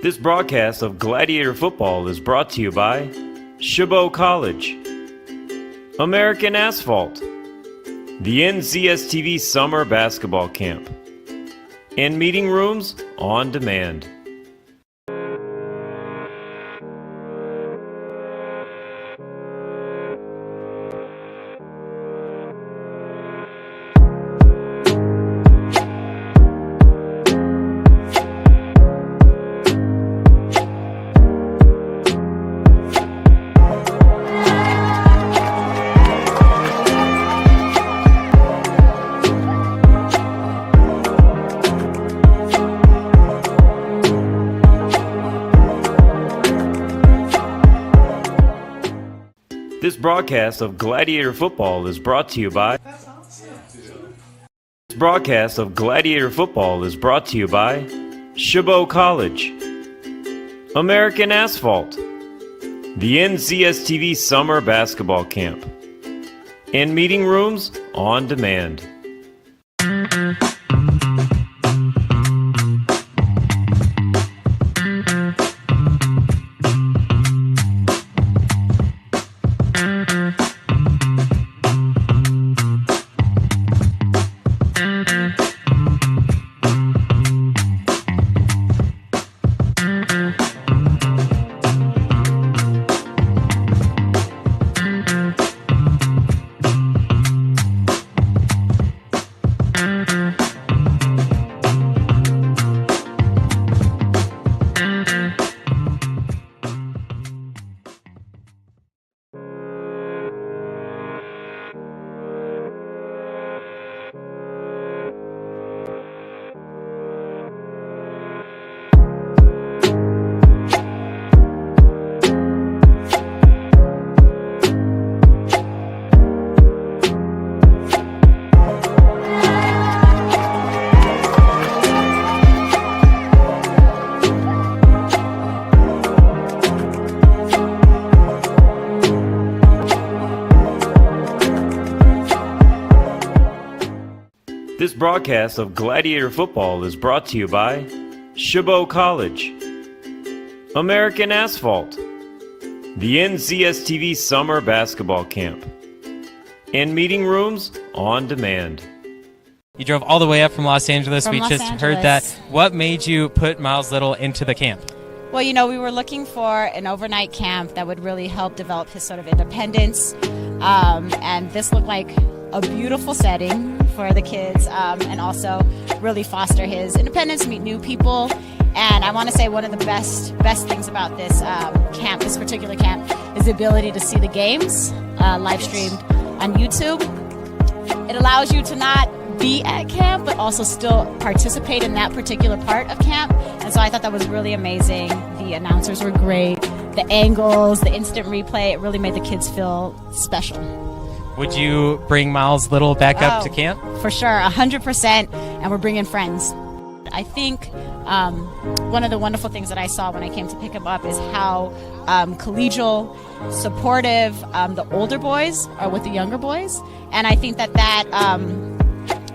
C: This broadcast of Gladiator Football is brought to you by Chabot College, American Asphalt, the NCSTV Summer Basketball Camp, and Meeting Rooms on Demand. This broadcast of Gladiator Football is brought to you by Chabot College, American Asphalt, the NCSTV Summer Basketball Camp, and Meeting Rooms on Demand. This broadcast of Gladiator Football is brought to you by Chabot College, American Asphalt, the NCSTV Summer Basketball Camp, and Meeting Rooms on Demand.
D: You drove all the way up from Los Angeles.
E: From
D: We
E: Los
D: just
E: Angeles.
D: heard that. What made you put Miles Little into the camp?
E: Well, you know, we were looking for an overnight camp that would really help develop his sort of independence. And this looked like a beautiful setting for the kids, and also really foster his independence, meet new people. And I want to say one of the best things about this camp, this particular camp, is the ability to see the games live streamed on YouTube. It allows you to not be at camp, but also still participate in that particular part of camp. And so I thought that was really amazing. The announcers were great. the angles, the instant replay, it really made the kids feel special.
D: Would you bring Miles Little back up to camp?
E: For sure, 100%, and we're bringing friends. I think one of the wonderful things that I saw when I came to pick him up is how collegial, supportive the older boys are with the younger boys. And I think that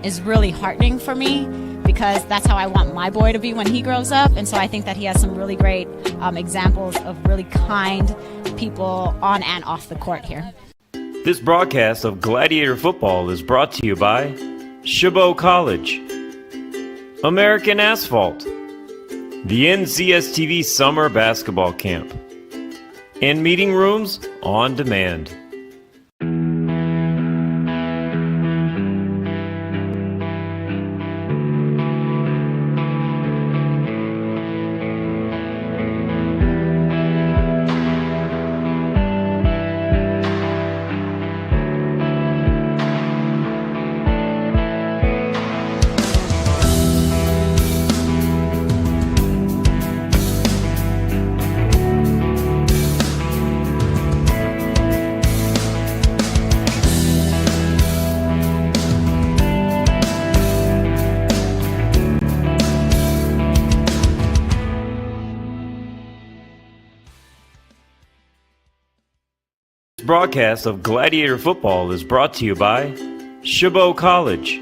E: is really heartening for me, because that's how I want my boy to be when he grows up. And so I think that he has some really great examples of really kind people on and off the court here.
C: This broadcast of Gladiator Football is brought to you by Chabot College, American Asphalt, the NCSTV Summer Basketball Camp, and Meeting Rooms on Demand. Broadcast of Gladiator Football is brought to you by Chabot College,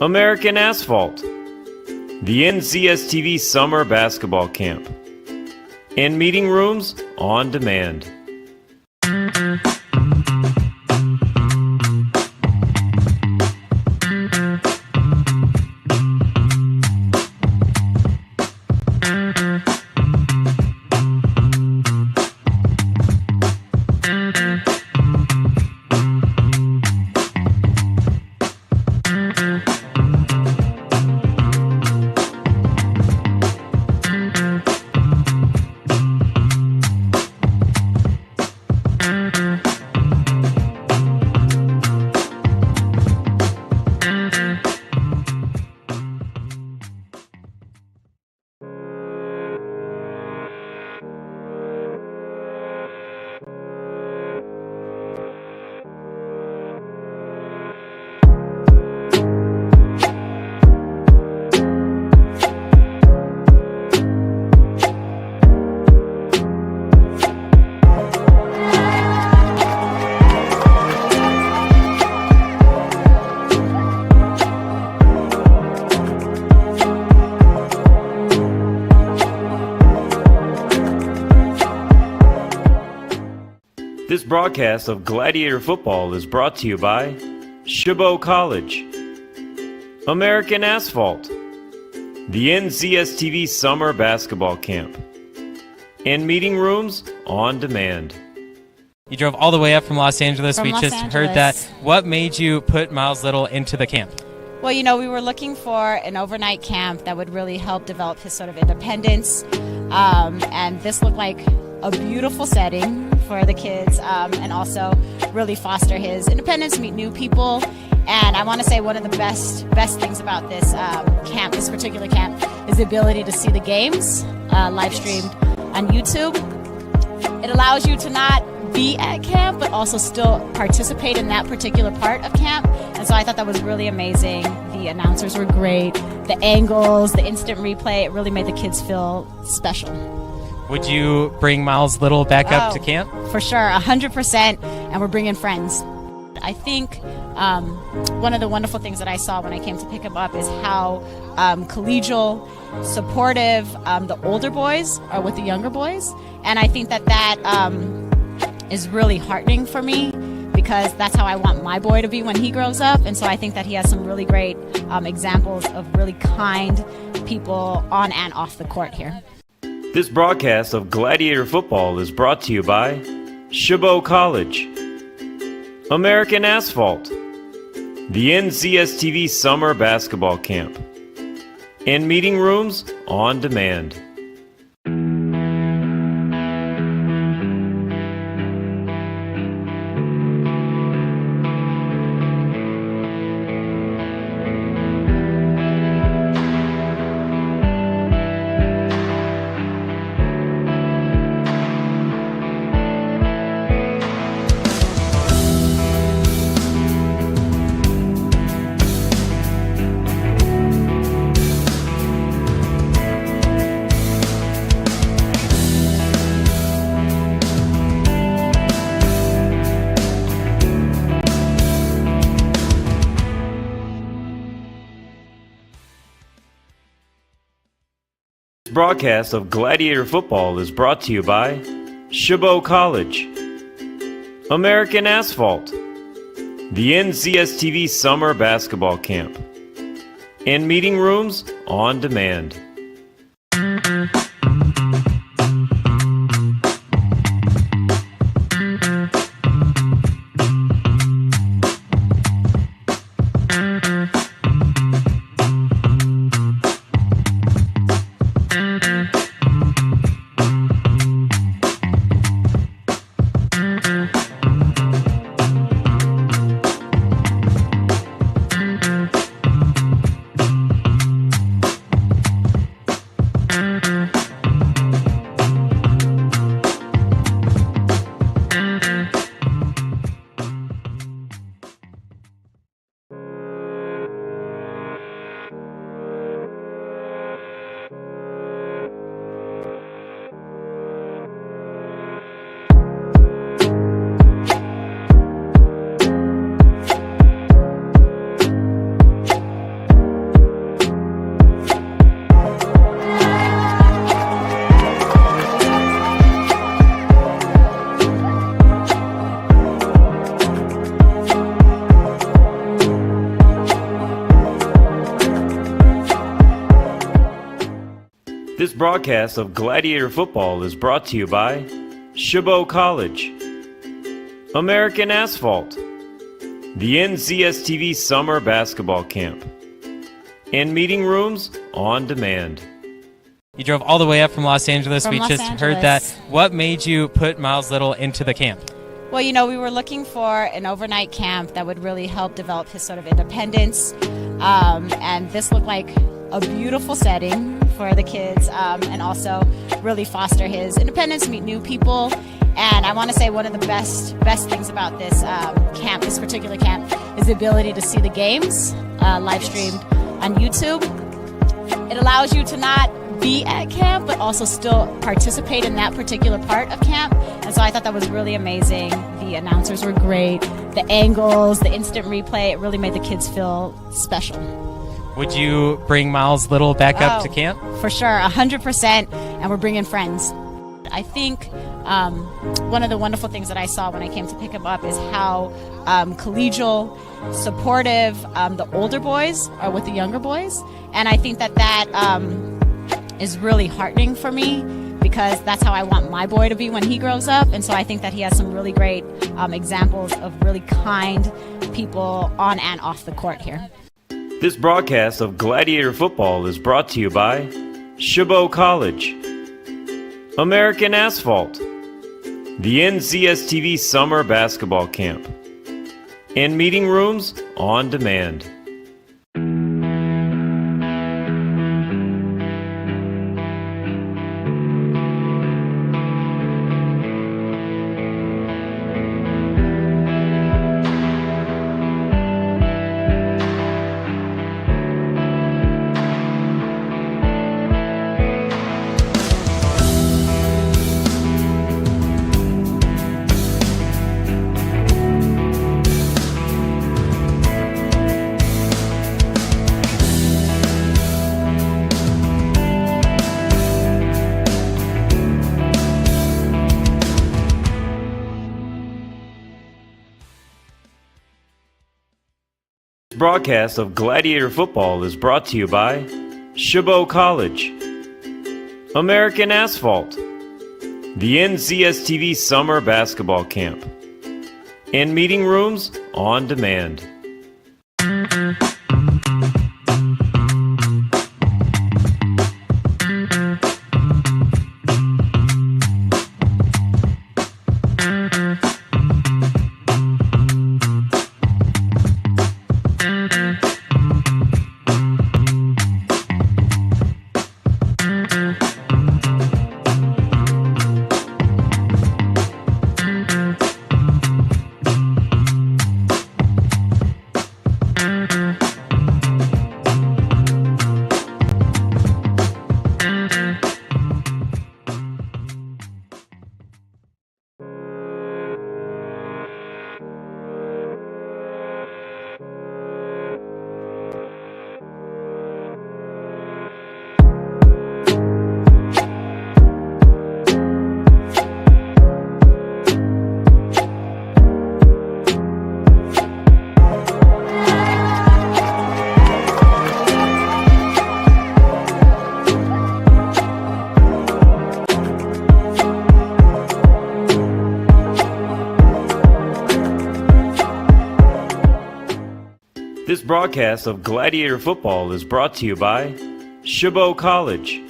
C: American Asphalt, the NCSTV Summer Basketball Camp, and Meeting Rooms on Demand. This broadcast of Gladiator Football is brought to you by Chabot College, American Asphalt, the NCSTV Summer Basketball Camp, and Meeting Rooms on Demand.
D: You drove all the way up from Los Angeles. We just heard that. What made you put Miles Little into the camp?
E: Well, you know, we were looking for an overnight camp that would really help develop his sort of independence. And this looked like a beautiful setting for the kids, and also really foster his independence, meet new people. And I want to say one of the best things about this camp, this particular camp, is the ability to see the games live streamed on YouTube. It allows you to not be at camp, but also still participate in that particular part of camp. And so I thought that was really amazing. The announcers were great. The angles, the instant replay, it really made the kids feel special.
D: Would you bring Miles Little back up to camp?
E: For sure, 100%, and we're bringing friends. I think one of the wonderful things that I saw when I came to pick him up is how collegial, supportive the older boys are with the younger boys. And I think that is really heartening for me, because that's how I want my boy to be when he grows up. And so I think that he has some really great examples of really kind people on and off the court here.
C: This broadcast of Gladiator Football is brought to you by Chabot College, American Asphalt, the NCSTV Summer Basketball Camp, and Meeting Rooms on Demand. broadcast of Gladiator Football is brought to you by Chabot College, American Asphalt, the NCSTV Summer Basketball Camp, and Meeting Rooms on Demand. This broadcast of Gladiator Football is brought to you by Chabot College, American Asphalt, the NCSTV Summer Basketball Camp, and Meeting Rooms on Demand.
D: You drove all the way up from Los Angeles.
E: From
D: We
E: Los
D: just
E: Angeles.
D: heard that. What made you put Miles Little into the camp?
E: Well, we were looking for an overnight camp that would really help develop his sort of independence. And this looked like a beautiful setting for the kids, and also really foster his independence, meet new people. And I want to say one of the best things about this camp, this particular camp, is the ability to see the games live streamed on YouTube. It allows you to not be at camp, but also still participate in that particular part of camp. And so I thought that was really amazing. The announcers were great. The angles, the instant replay, it really made the kids feel special.
D: Would you bring Miles Little back up to camp?
E: For sure, 100%, and we're bringing friends. I think one of the wonderful things that I saw when I came to pick him up is how collegial, supportive the older boys are with the younger boys. And I think that is really heartening for me, because that's how I want my boy to be when he grows up. And so I think that he has some really great examples of really kind people on and off the court here.
C: This broadcast of Gladiator Football is brought to you by Chabot College, American Asphalt, the NCSTV Summer Basketball Camp, and Meeting Rooms on Demand. Broadcast of Gladiator Football is brought to you by Chabot College, American Asphalt, the NCSTV Summer Basketball Camp, and Meeting Rooms on Demand. This broadcast of Gladiator Football is brought to you by Chabot College,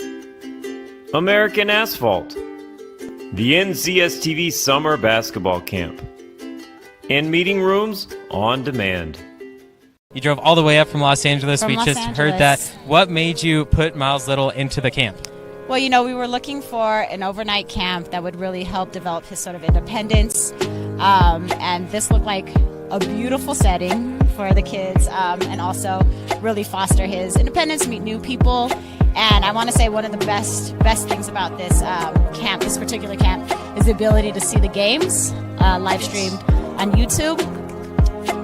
C: American Asphalt, the NCSTV Summer Basketball Camp, and Meeting Rooms on Demand.
D: You drove all the way up from Los Angeles.
E: From
D: We
E: Los
D: just
E: Angeles.
D: heard that. What made you put Miles Little into the camp?
E: Well, you know, we were looking for an overnight camp that would really help develop his sort of independence. And this looked like a beautiful setting for the kids, and also really foster his independence, meet new people. And I want to say one of the best things about this camp, this particular camp, is the ability to see the games live streamed on YouTube.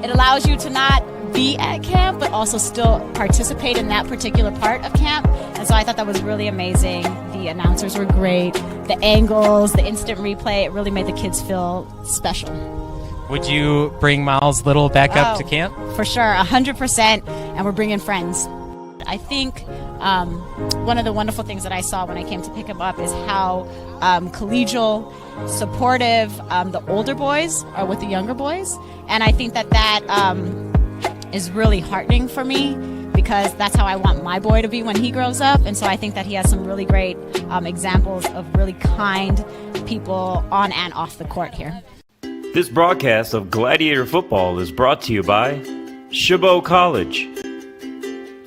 E: It allows you to not be at camp, but also still participate in that particular part of camp. And so I thought that was really amazing. The announcers were great. The angles, the instant replay, it really made the kids feel special.
D: Would you bring Miles Little back up to camp?
E: For sure, 100%, and we're bringing friends. I think one of the wonderful things that I saw when I came to pick him up is how collegial, supportive the older boys are with the younger boys. And I think that is really heartening for me, because that's how I want my boy to be when he grows up. And so I think that he has some really great examples of really kind people on and off the court here.
C: This broadcast of Gladiator Football is brought to you by Chabot College,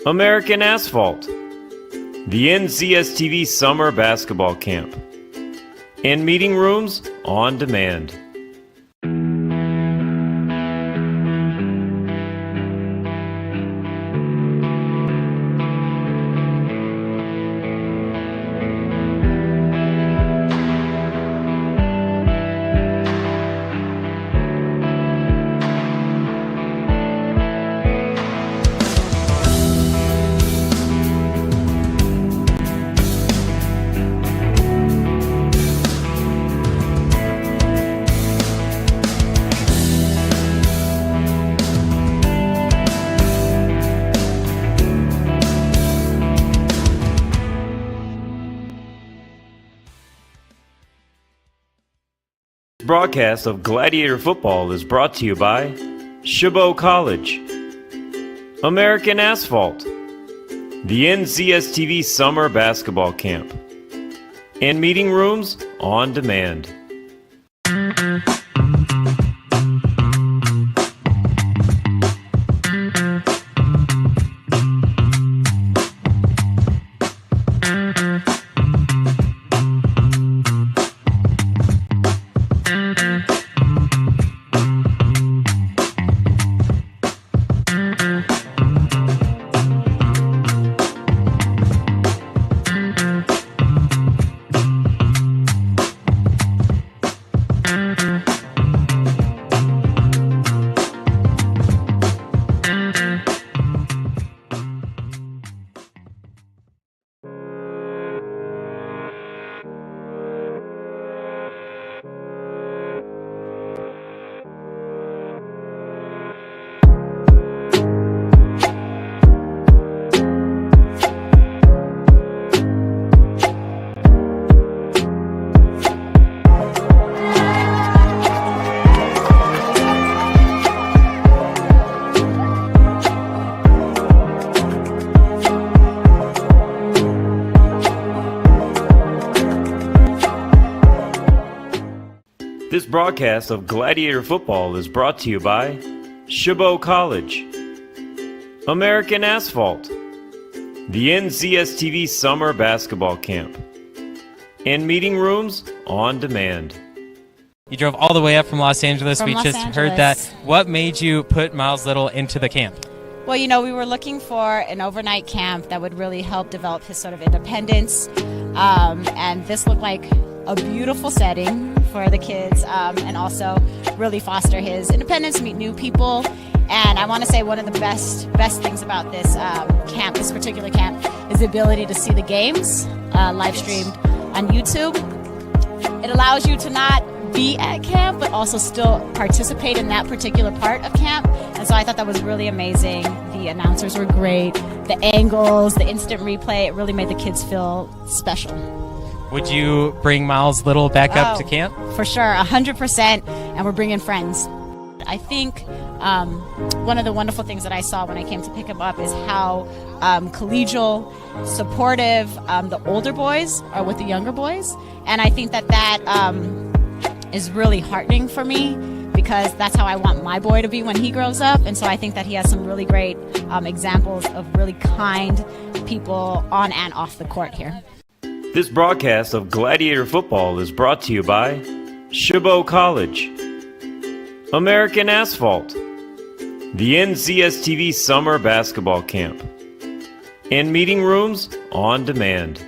C: American Asphalt, the NCSTV Summer Basketball Camp, and Meeting Rooms on Demand. Broadcast of Gladiator Football is brought to you by Chabot College, American Asphalt, the NCSTV Summer Basketball Camp, and Meeting Rooms on Demand. This broadcast of Gladiator Football is brought to you by Chabot College, American Asphalt, the NCSTV Summer Basketball Camp, and Meeting Rooms on Demand.
D: You drove all the way up from Los Angeles.
E: From
D: We
E: Los
D: just heard
E: Angeles.
D: that. What made you put Miles Little into the camp?
E: Well, you know, we were looking for an overnight camp that would really help develop his sort of independence. And this looked like a beautiful setting for the kids, and also really foster his independence, meet new people. And I want to say one of the best things about this camp, this particular camp, is the ability to see the games live streamed on YouTube. It allows you to not be at camp, but also still participate in that particular part of camp. And so I thought that was really amazing. The announcers were great. The angles, the instant replay, it really made the kids feel special.
D: Would you bring Miles Little back up to camp?
E: For sure, 100%, and we're bringing friends. I think one of the wonderful things that I saw when I came to pick him up is how collegial, supportive the older boys are with the younger boys. And I think that is really heartening for me, because that's how I want my boy to be when he grows up. And so I think that he has some really great examples of really kind people on and off the court here.
C: This broadcast of Gladiator Football is brought to you by Chabot College, American Asphalt, the NCSTV Summer Basketball Camp, and Meeting Rooms on Demand.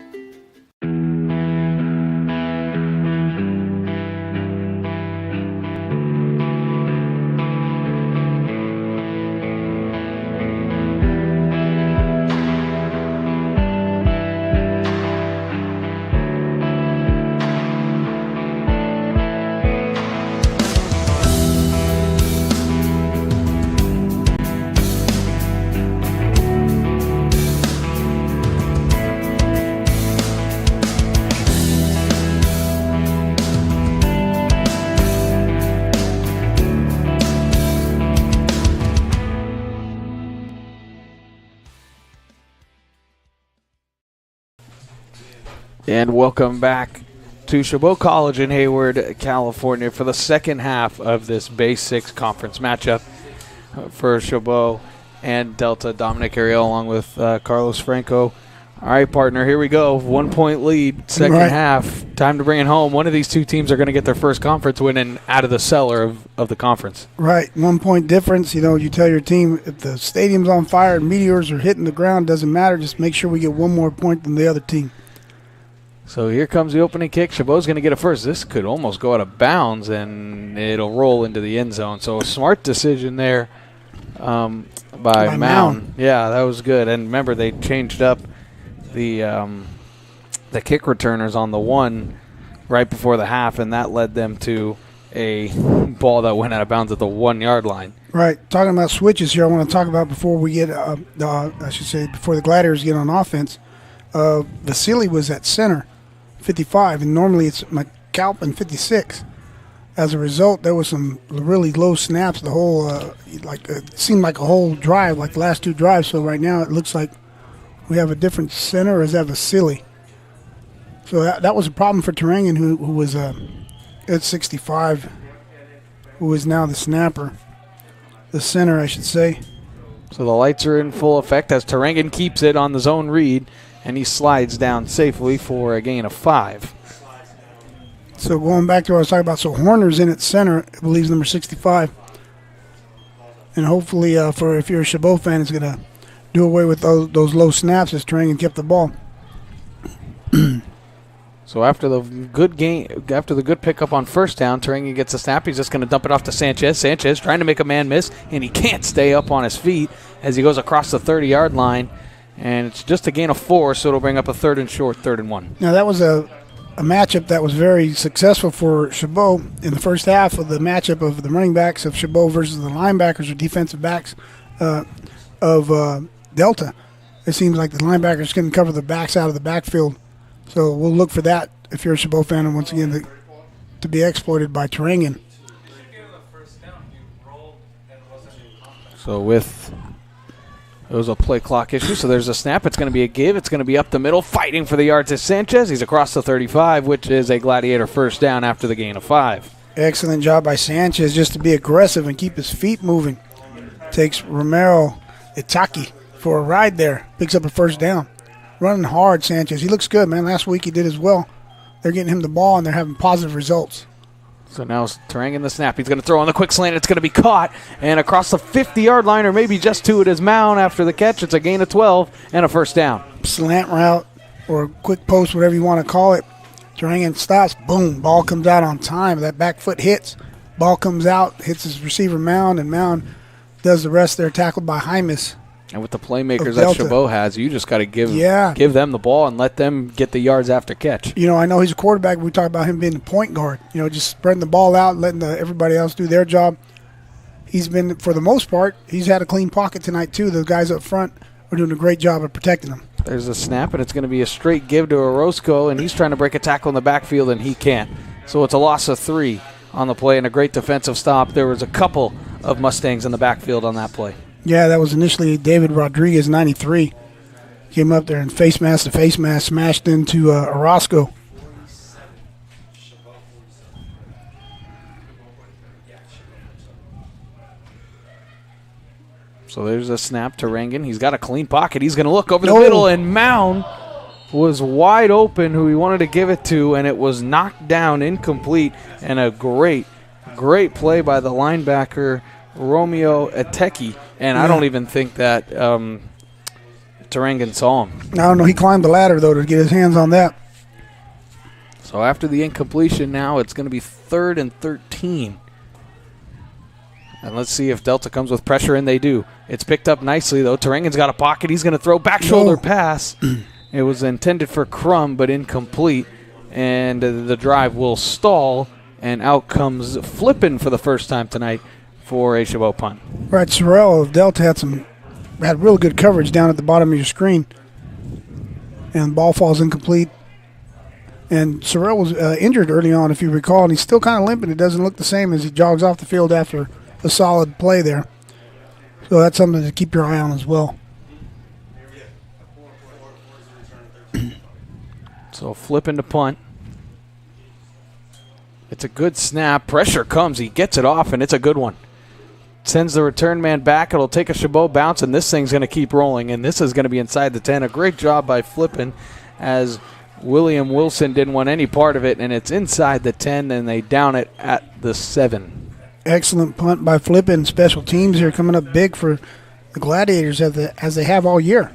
A: And welcome back to Chabot College in Hayward, California for the second half of this Base 6 conference matchup for Chabot and Delta. Dominic Ariel along with Carlos Franco. All right, partner, here we go. 1 point lead, second half. Time to bring it home. One of these two teams are going to get their first conference win and out of the cellar of the conference.
B: Right, 1 point difference. You know, you tell your team if the stadium's on fire and meteors are hitting the ground, doesn't matter. Just make sure we get one more point than the other team.
A: So here comes the opening kick. Chabot's going to get it first. This could almost go out of bounds, and it'll roll into the end zone. So a smart decision there by Mound. Yeah, that was good. And remember, they changed up the kick returners on the one right before the half, and that led them to a ball that went out of bounds at the 1 yard line.
B: Right. Talking about switches here, I want to talk about before we get, before the Gladiators get on offense. Vasily was at center, 55, and normally it's McAlpin, 56. As a result, there was some really low snaps. The whole, it seemed like a whole drive, like the last two drives. So right now it looks like we have a different center, or is that Vasily? So that was a problem for Turangan, who was at 65, who is now the snapper, the center, I should say.
A: So the lights are in full effect as Turangan keeps it on the zone read, and he slides down safely for a gain of 5.
B: So going back to what I was talking about, so Horner's in at center, I believe is number 65. And hopefully, if you're a Chabot fan, it's going to do away with those low snaps as Turangan kept the ball.
A: So after the good pickup on first down, Turangan gets a snap. He's just going to dump it off to Sanchez. Sanchez trying to make a man miss, and he can't stay up on his feet as he goes across the 30-yard line. And it's just a gain of 4, so it'll bring up a 3rd and short, 3rd and 1.
B: Now, that was a matchup that was very successful for Chabot in the first half of the matchup of the running backs of Chabot versus the linebackers or defensive backs of Delta. It seems like the linebackers couldn't cover the backs out of the backfield. So we'll look for that if you're a Chabot fan, and once again to be exploited by Turangan.
A: So it was a play clock issue, so there's a snap. It's going to be a give. It's going to be up the middle, fighting for the yards is Sanchez. He's across the 35, which is a Gladiator first down after the gain of 5.
B: Excellent job by Sanchez just to be aggressive and keep his feet moving. Takes Romero Itaki for a ride there. Picks up a first down. Running hard, Sanchez. He looks good, man. Last week he did as well. They're getting him the ball, and they're having positive results.
A: So now Turangan the snap. He's going to throw on the quick slant. It's going to be caught. And across the 50-yard line, or maybe just to it, is Mound after the catch. It's a gain of 12 and a first down.
B: Slant route or quick post, whatever you want to call it. Turangan stops. Boom. Ball comes out on time. That back foot hits. Ball comes out, hits his receiver Mound, and Mound does the rest there, tackled by Hymas.
A: And with the playmakers that Chabot has, you just got to give them the ball and let them get the yards after catch.
B: You know, I know he's a quarterback. We talk about him being the point guard. You know, just spreading the ball out, letting everybody else do their job. He's been, for the most part, he's had a clean pocket tonight too. The guys up front are doing a great job of protecting him.
A: There's a snap, and it's going to be a straight give to Orozco, and he's trying to break a tackle in the backfield, and he can't. So it's a loss of 3 on the play and a great defensive stop. There was a couple of Mustangs in the backfield on that play.
B: Yeah, that was initially David Rodriguez, 93. Came up there and face mask to face mask, smashed into Orozco.
A: So there's a snap to Rangan. He's got a clean pocket. He's going to look over the middle, and Mound was wide open, who he wanted to give it to, and it was knocked down, incomplete, and a great play by the linebacker, Romeo Ateki. And I don't even think that Tarangan saw him.
B: I don't know. He climbed the ladder, though, to get his hands on that.
A: So after the incompletion now, it's going to be 3rd and 13. And let's see if Delta comes with pressure, and they do. It's picked up nicely, though. Tarangan's got a pocket. He's going to throw back shoulder pass. It was intended for Crum, but incomplete. And the drive will stall, and out comes Flippin for the first time tonight for a Chabot punt.
B: Right, Sorrell of Delta had real good coverage down at the bottom of your screen. And the ball falls incomplete. And Sorrell was injured early on, if you recall, and he's still kind of limping. It doesn't look the same as he jogs off the field after a solid play there. So that's something to keep your eye on as well.
A: So Flippin to punt. It's a good snap. Pressure comes. He gets it off, and it's a good one. Sends the return man back. It'll take a Chabot bounce, and this thing's going to keep rolling, and this is going to be inside the 10. A great job by Flippin, as William Wilson didn't want any part of it, and it's inside the 10, and they down it at the 7.
B: Excellent punt by Flippin. Special teams here coming up big for the Gladiators as they have all year.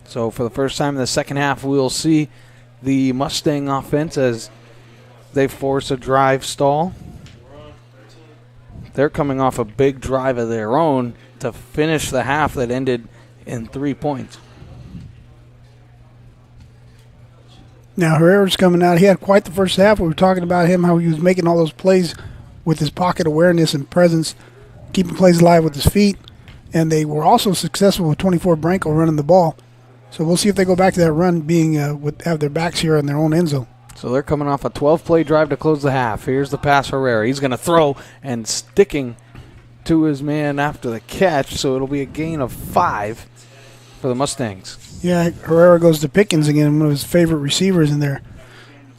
A: So for the first time in the second half, we'll see the Mustang offense as they force a drive stall. They're coming off a big drive of their own to finish the half that ended in 3 points.
B: Now Herrera's coming out. He had quite the first half. We were talking about him, how he was making all those plays with his pocket awareness and presence, keeping plays alive with his feet. And they were also successful with 24 Branco running the ball. So we'll see if they go back to that run, being have their backs here in their own end zone.
A: So they're coming off a 12-play drive to close the half. Here's the pass, Herrera. He's going to throw, and sticking to his man after the catch, so it'll be a gain of 5 for the Mustangs.
B: Yeah, Herrera goes to Pickens again, one of his favorite receivers in there.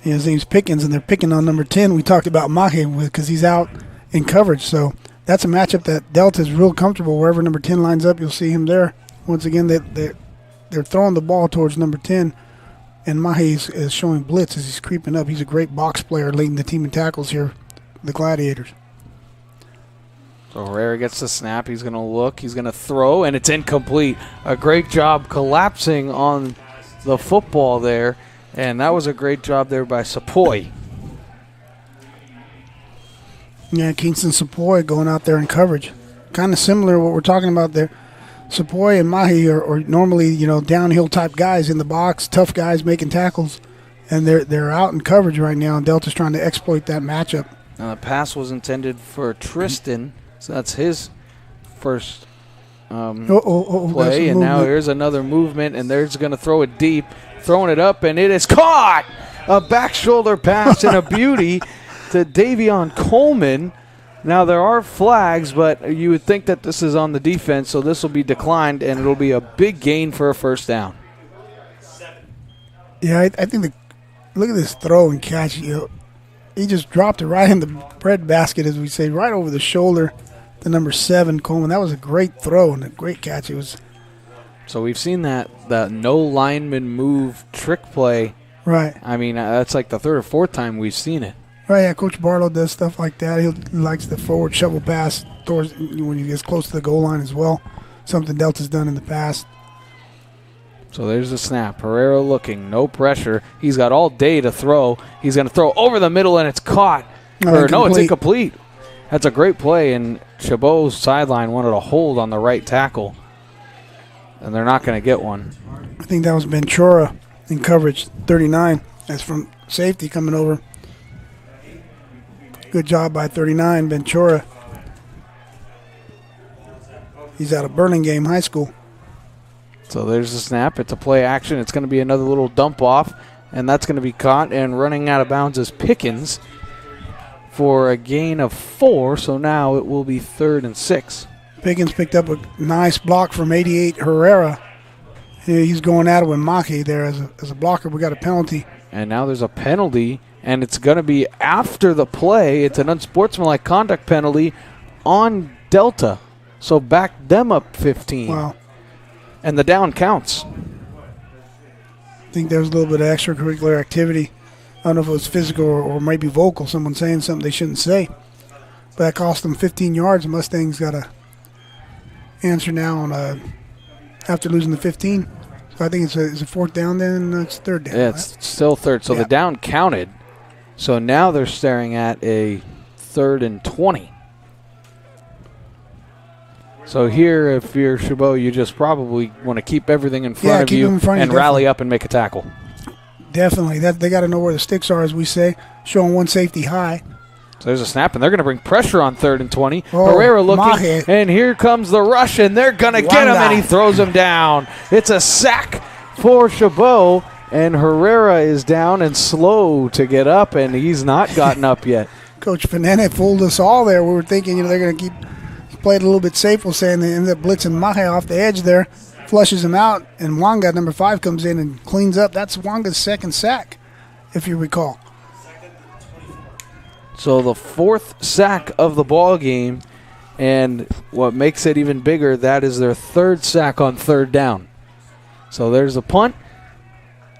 B: His name's Pickens, and they're picking on number 10. We talked about Mahe with because he's out in coverage. So that's a matchup that Delta's real comfortable. Wherever number 10 lines up, you'll see him there. Once again, they're throwing the ball towards number 10, and Mahe is showing blitz as he's creeping up. He's a great box player, leading the team in tackles here, the Gladiators.
A: So Herrera gets the snap. He's going to look. He's going to throw, and it's incomplete. A great job collapsing on the football there, and that was a great job there by Sepoy.
B: Yeah, Kingston Sepoy going out there in coverage. Kind of similar to what we're talking about there. Sepoy and Mahe are normally, downhill type guys in the box, tough guys making tackles, and they're out in coverage right now, and Delta's trying to exploit that matchup.
A: Now the pass was intended for Tristan, so that's his first play, and now here's another movement, and they're going to throw it deep, throwing it up, and it is caught! A back shoulder pass and a beauty to Davion Coleman. Now, there are flags, but you would think that this is on the defense, so this will be declined, and it'll be a big gain for a first down.
B: Yeah, I think look at this throw and catch. He just dropped it right in the bread basket, as we say, right over the shoulder to number 7, Coleman. That was a great throw and a great catch. It was.
A: So we've seen that no lineman move trick play.
B: Right.
A: I mean, that's like the 3rd or 4th time we've seen it.
B: Right, yeah, Coach Barlow does stuff like that. He likes the forward shovel pass towards when he gets close to the goal line as well, something Delta's done in the past.
A: So there's the snap. Herrera looking, no pressure. He's got all day to throw. He's going to throw over the middle, and it's caught. No, it's incomplete. That's a great play, and Chabot's sideline wanted a hold on the right tackle, and they're not going to get one.
B: I think that was Ventura in coverage, 39. That's from safety coming over. Good job by 39, Ventura. He's out of Burlingame High School.
A: So there's the snap. It's a play action. It's going to be another little dump off, and that's going to be caught, and running out of bounds is Pickens for a gain of 4, so now it will be 3rd and 6.
B: Pickens picked up a nice block from 88 Herrera. He's going at it with Mahe there as a blocker. We got a penalty.
A: And now there's a penalty, and it's going to be after the play. It's an unsportsmanlike conduct penalty on Delta. So back them up 15.
B: Wow.
A: And the down counts.
B: I think there was a little bit of extracurricular activity. I don't know if it was physical or maybe vocal, someone saying something they shouldn't say. But that cost them 15 yards. The Mustangs got to answer now on after losing the 15. So I think it's a 4th down, then it's 3rd down.
A: Yeah, it's still 3rd. So the down counted. So now they're staring at a 3rd and 20. So here, if you're Chabot, you just probably want to keep everything in front of you and rally up and make a tackle.
B: Definitely. They got to know where the sticks are, as we say, showing one safety high.
A: So there's a snap, and they're going to bring pressure on 3rd and 20. Herrera looking, and here comes the rush, and they're going to get him, and he throws him down. It's a sack for Chabot, and Herrera is down and slow to get up, and he's not gotten up yet.
B: Coach Fanene fooled us all there. We were thinking, they're going to play it a little bit safe. We're saying they ended up blitzing Mahe off the edge there, flushes him out, and Wanga, number 5, comes in and cleans up. That's Wanga's 2nd sack, if you recall.
A: So the 4th sack of the ball game, and what makes it even bigger, that is their 3rd sack on 3rd down. So there's a punt,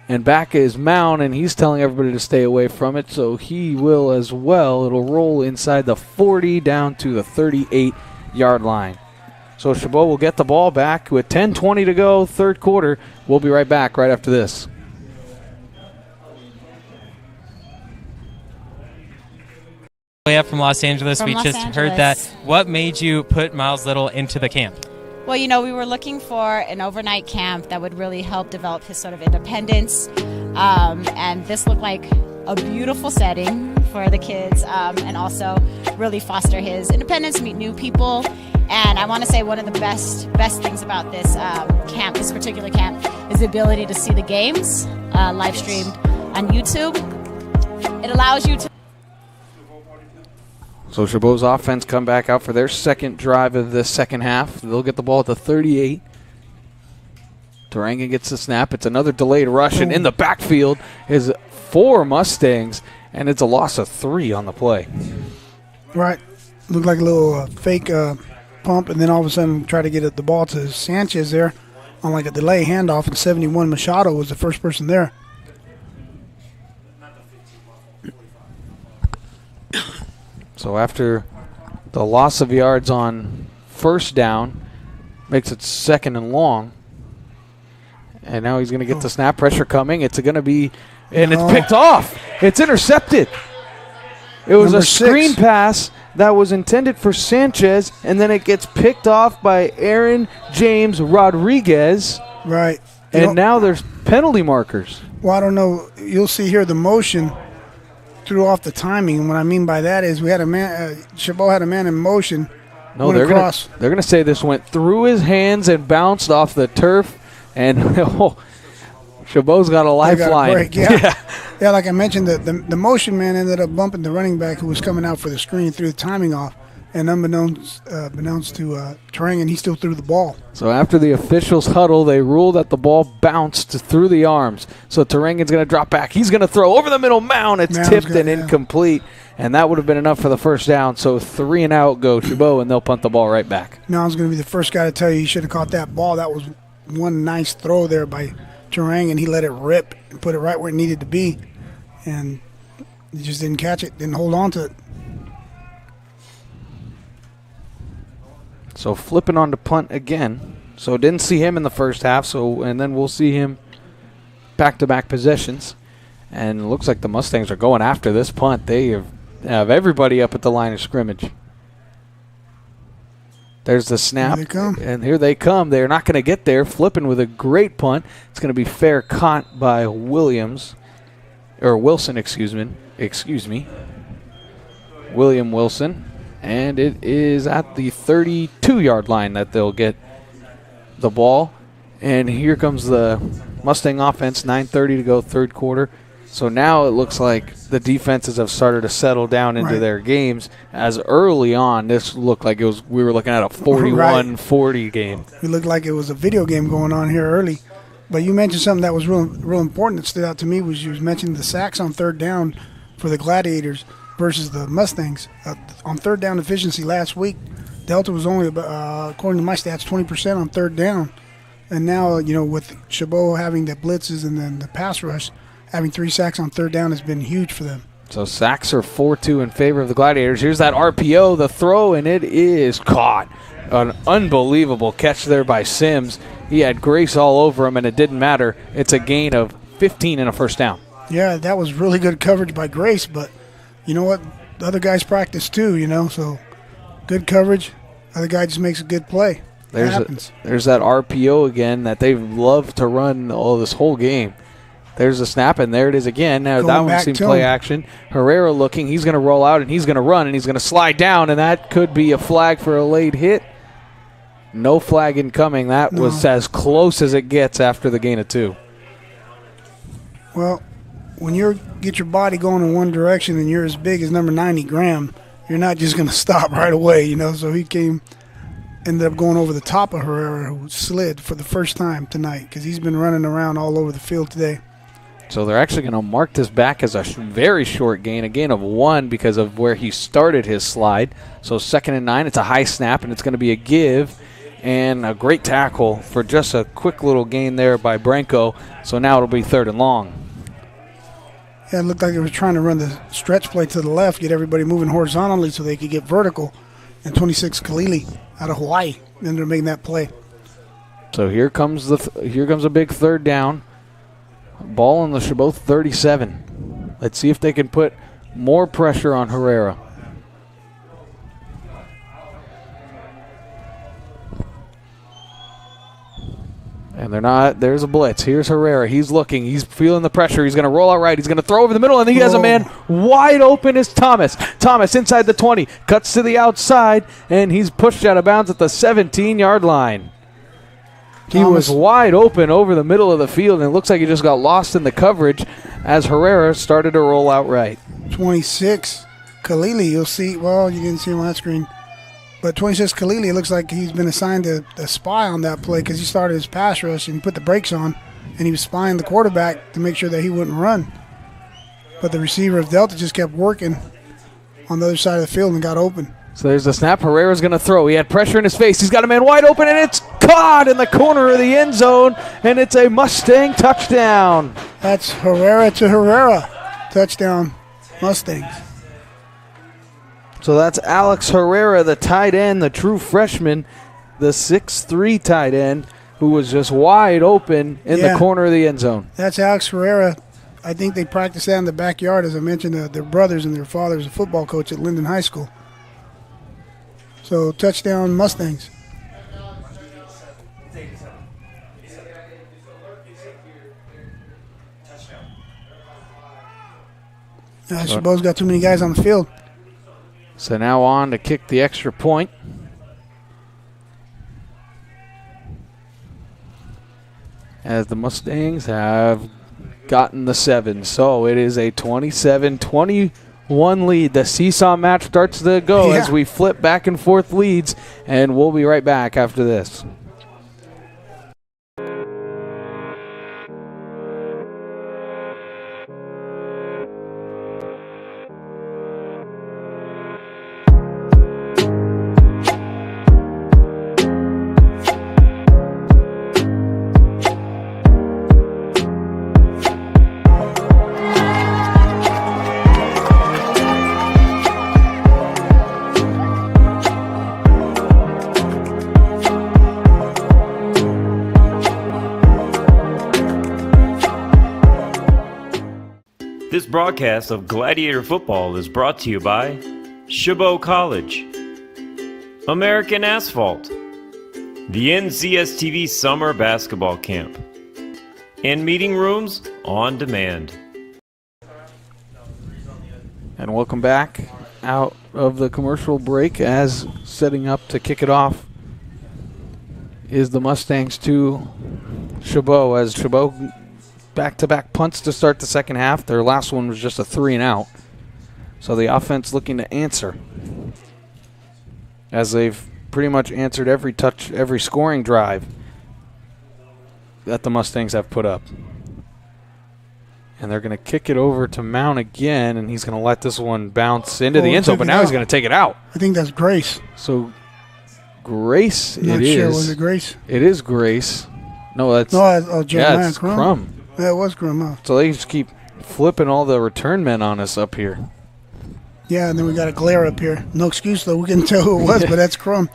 A: and back is Mound, and he's telling everybody to stay away from it, so he will as well. It'll roll inside the 40 down to the 38-yard line. So Chabot will get the ball back with 10:20 to go, 3rd quarter. We'll be right back right after this.
D: Way up from Los Angeles. We just heard that. What made you put Miles Little into the camp?
E: Well, we were looking for an overnight camp that would really help develop his sort of independence. And this looked like a beautiful setting for the kids, and also really foster his independence, meet new people. And I want to say one of the best things about this camp, this particular camp, is the ability to see the games live streamed on YouTube. It allows you to.
A: So Chabot's offense come back out for their 2nd drive of the 2nd half. They'll get the ball at the 38. Tarangan gets the snap. It's another delayed rush, and in the backfield is 4 Mustangs, and it's a loss of 3 on the play.
B: Right. Looked like a little fake pump, and then all of a sudden try to get the ball to Sanchez there on like a delay handoff, and 71 Machado was the first person there.
A: So after the loss of yards on 1st down, makes it 2nd and long. And now he's going to get the snap, pressure coming. It's going to be, and it's picked off. It's intercepted. It was a screen pass that was intended for Sanchez, and then it gets picked off by Aaron James Rodriguez.
B: Right.
A: And now there's penalty markers.
B: Well, I don't know. You'll see here the motion threw off the timing, and what I mean by that is we had a man. Chabot had a man in motion.
A: No, they're gonna say this went through his hands and bounced off the turf, and Chabot's got a lifeline.
B: Yeah, like I mentioned, the motion man ended up bumping the running back who was coming out for the screen, threw the timing off, and unbeknownst to Tarangan, he still threw the ball.
A: So after the officials huddle, they rule that the ball bounced through the arms. So Tarangan's going to drop back. He's going to throw over the middle. Mound. It's tipped and incomplete. And that would have been enough for the 1st down. So 3 and out go Chabot, and they'll punt the ball right back.
B: Mound's going to be the first guy to tell you he should have caught that ball. That was one nice throw there by Tarangan. He let it rip and put it right where it needed to be. And he just didn't catch it, didn't hold on to it.
A: So flipping on to punt again. So didn't see him in the 1st half. And then we'll see him back-to-back possessions. And it looks like the Mustangs are going after this punt. They have everybody up at the line of scrimmage. There's the snap.
B: Here they come.
A: And here they come. They're not going to get there. Flipping with a great punt. It's going to be fair caught by Wilson, excuse me. William Wilson. And it is at the 32-yard line that they'll get the ball. And here comes the Mustang offense, 9:30 to go, 3rd quarter. So now it looks like the defenses have started to settle down into their games. As early on, this looked like we were looking at a 41-40 game.
B: It looked like it was a video game going on here early. But you mentioned something that was real important that stood out to me was you was mentioning the sacks on third down for the Gladiators versus the Mustangs. On third down efficiency last week, Delta was only, according to my stats, 20% on third down. And now, with Chabot having the blitzes and then the pass rush, having 3 sacks on third down has been huge for them.
A: So sacks are 4-2 in favor of the Gladiators. Here's that RPO, the throw, and it is caught. An unbelievable catch there by Sims. He had Grace all over him, and it didn't matter. It's a gain of 15 and a first down.
B: Yeah, that was really good coverage by Grace, but you know what? The other guys practice too, so good coverage. Other guy just makes a good play. That happens.
A: There's that RPO again that they've loved to run this whole game. There's a snap, and there it is again. Now that one seemed play action. Herrera looking. He's going to roll out, and he's going to run, and he's going to slide down, and that could be a flag for a late hit. No flag incoming. That was as close as it gets after the gain of 2.
B: Well, when you get your body going in one direction and you're as big as number 90 Graham, you're not just going to stop right away, So he ended up going over the top of Herrera, who slid for the first time tonight because he's been running around all over the field today.
A: So they're actually going to mark this back as a very short gain, a gain of 1 because of where he started his slide. So 2nd and 9, it's a high snap, and it's going to be a give. And a great tackle for just a quick little gain there by Branco. So now it'll be 3rd and long.
B: Yeah, it looked like they were trying to run the stretch play to the left, get everybody moving horizontally so they could get vertical. And 26 Kalili out of Hawaii ended up making that play.
A: So here comes a big 3rd down. Ball on the Chabot 37. Let's see if they can put more pressure on Herrera. And they're not. There's a blitz. Here's Herrera. He's looking. He's feeling the pressure. He's going to roll out right. He's going to throw over the middle, and he has a man wide open is Thomas. Thomas inside the 20. Cuts to the outside, and he's pushed out of bounds at the 17-yard line. He was wide open over the middle of the field, and it looks like he just got lost in the coverage as Herrera started to roll out right.
B: 26 Kalili, you'll see. Well, you didn't see him on that screen. But 26 Kalili, it looks like he's been assigned a spy on that play because he started his pass rush and he put the brakes on, and he was spying the quarterback to make sure that he wouldn't run. But the receiver of Delta just kept working on the other side of the field and got open.
A: So there's the snap. Herrera's going to throw. He had pressure in his face. He's got a man wide open, and it's caught in the corner of the end zone, and it's a Mustang touchdown.
B: That's Herrera to Herrera. Touchdown, Mustangs.
A: So that's Alex Herrera, the tight end, the true freshman, the 6'3" tight end, who was just wide open in the corner of the end zone.
B: That's Alex Herrera. I think they practiced that in the backyard. As I mentioned, their brothers and their father's a football coach at Linden High School. So touchdown Mustangs. Chabot's got too many guys on the field.
A: So now on to kick the extra point. As the Mustangs have gotten the 7. So it is a 27-21 lead. The seesaw match starts to go as we flip back and forth leads, and we'll be right back after this.
C: This broadcast of Gladiator Football is brought to you by Chabot College, American Asphalt, the NCSTV Summer Basketball Camp, and Meeting Rooms on Demand.
A: And welcome back out of the commercial break. As setting up to kick it off is the Mustangs to Chabot, as Chabot back-to-back punts to start the second half. Their last one was just a 3-and-out. So the offense looking to answer, as they've pretty much answered every scoring drive that the Mustangs have put up. And they're going to kick it over to Mount again, and he's going to let this one bounce into the end zone, but now he's going to take it out.
B: I think that's Grace.
A: So Grace,
B: Not sure. Was it Grace?
A: It is Grace. No, that's
B: Jeremiah
A: it's Crum.
B: Yeah, it was Crum, huh?
A: So they just keep flipping all the return men on us up here.
B: Yeah, and then we got a glare up here. No excuse, though. We couldn't tell who it was, but that's Crum.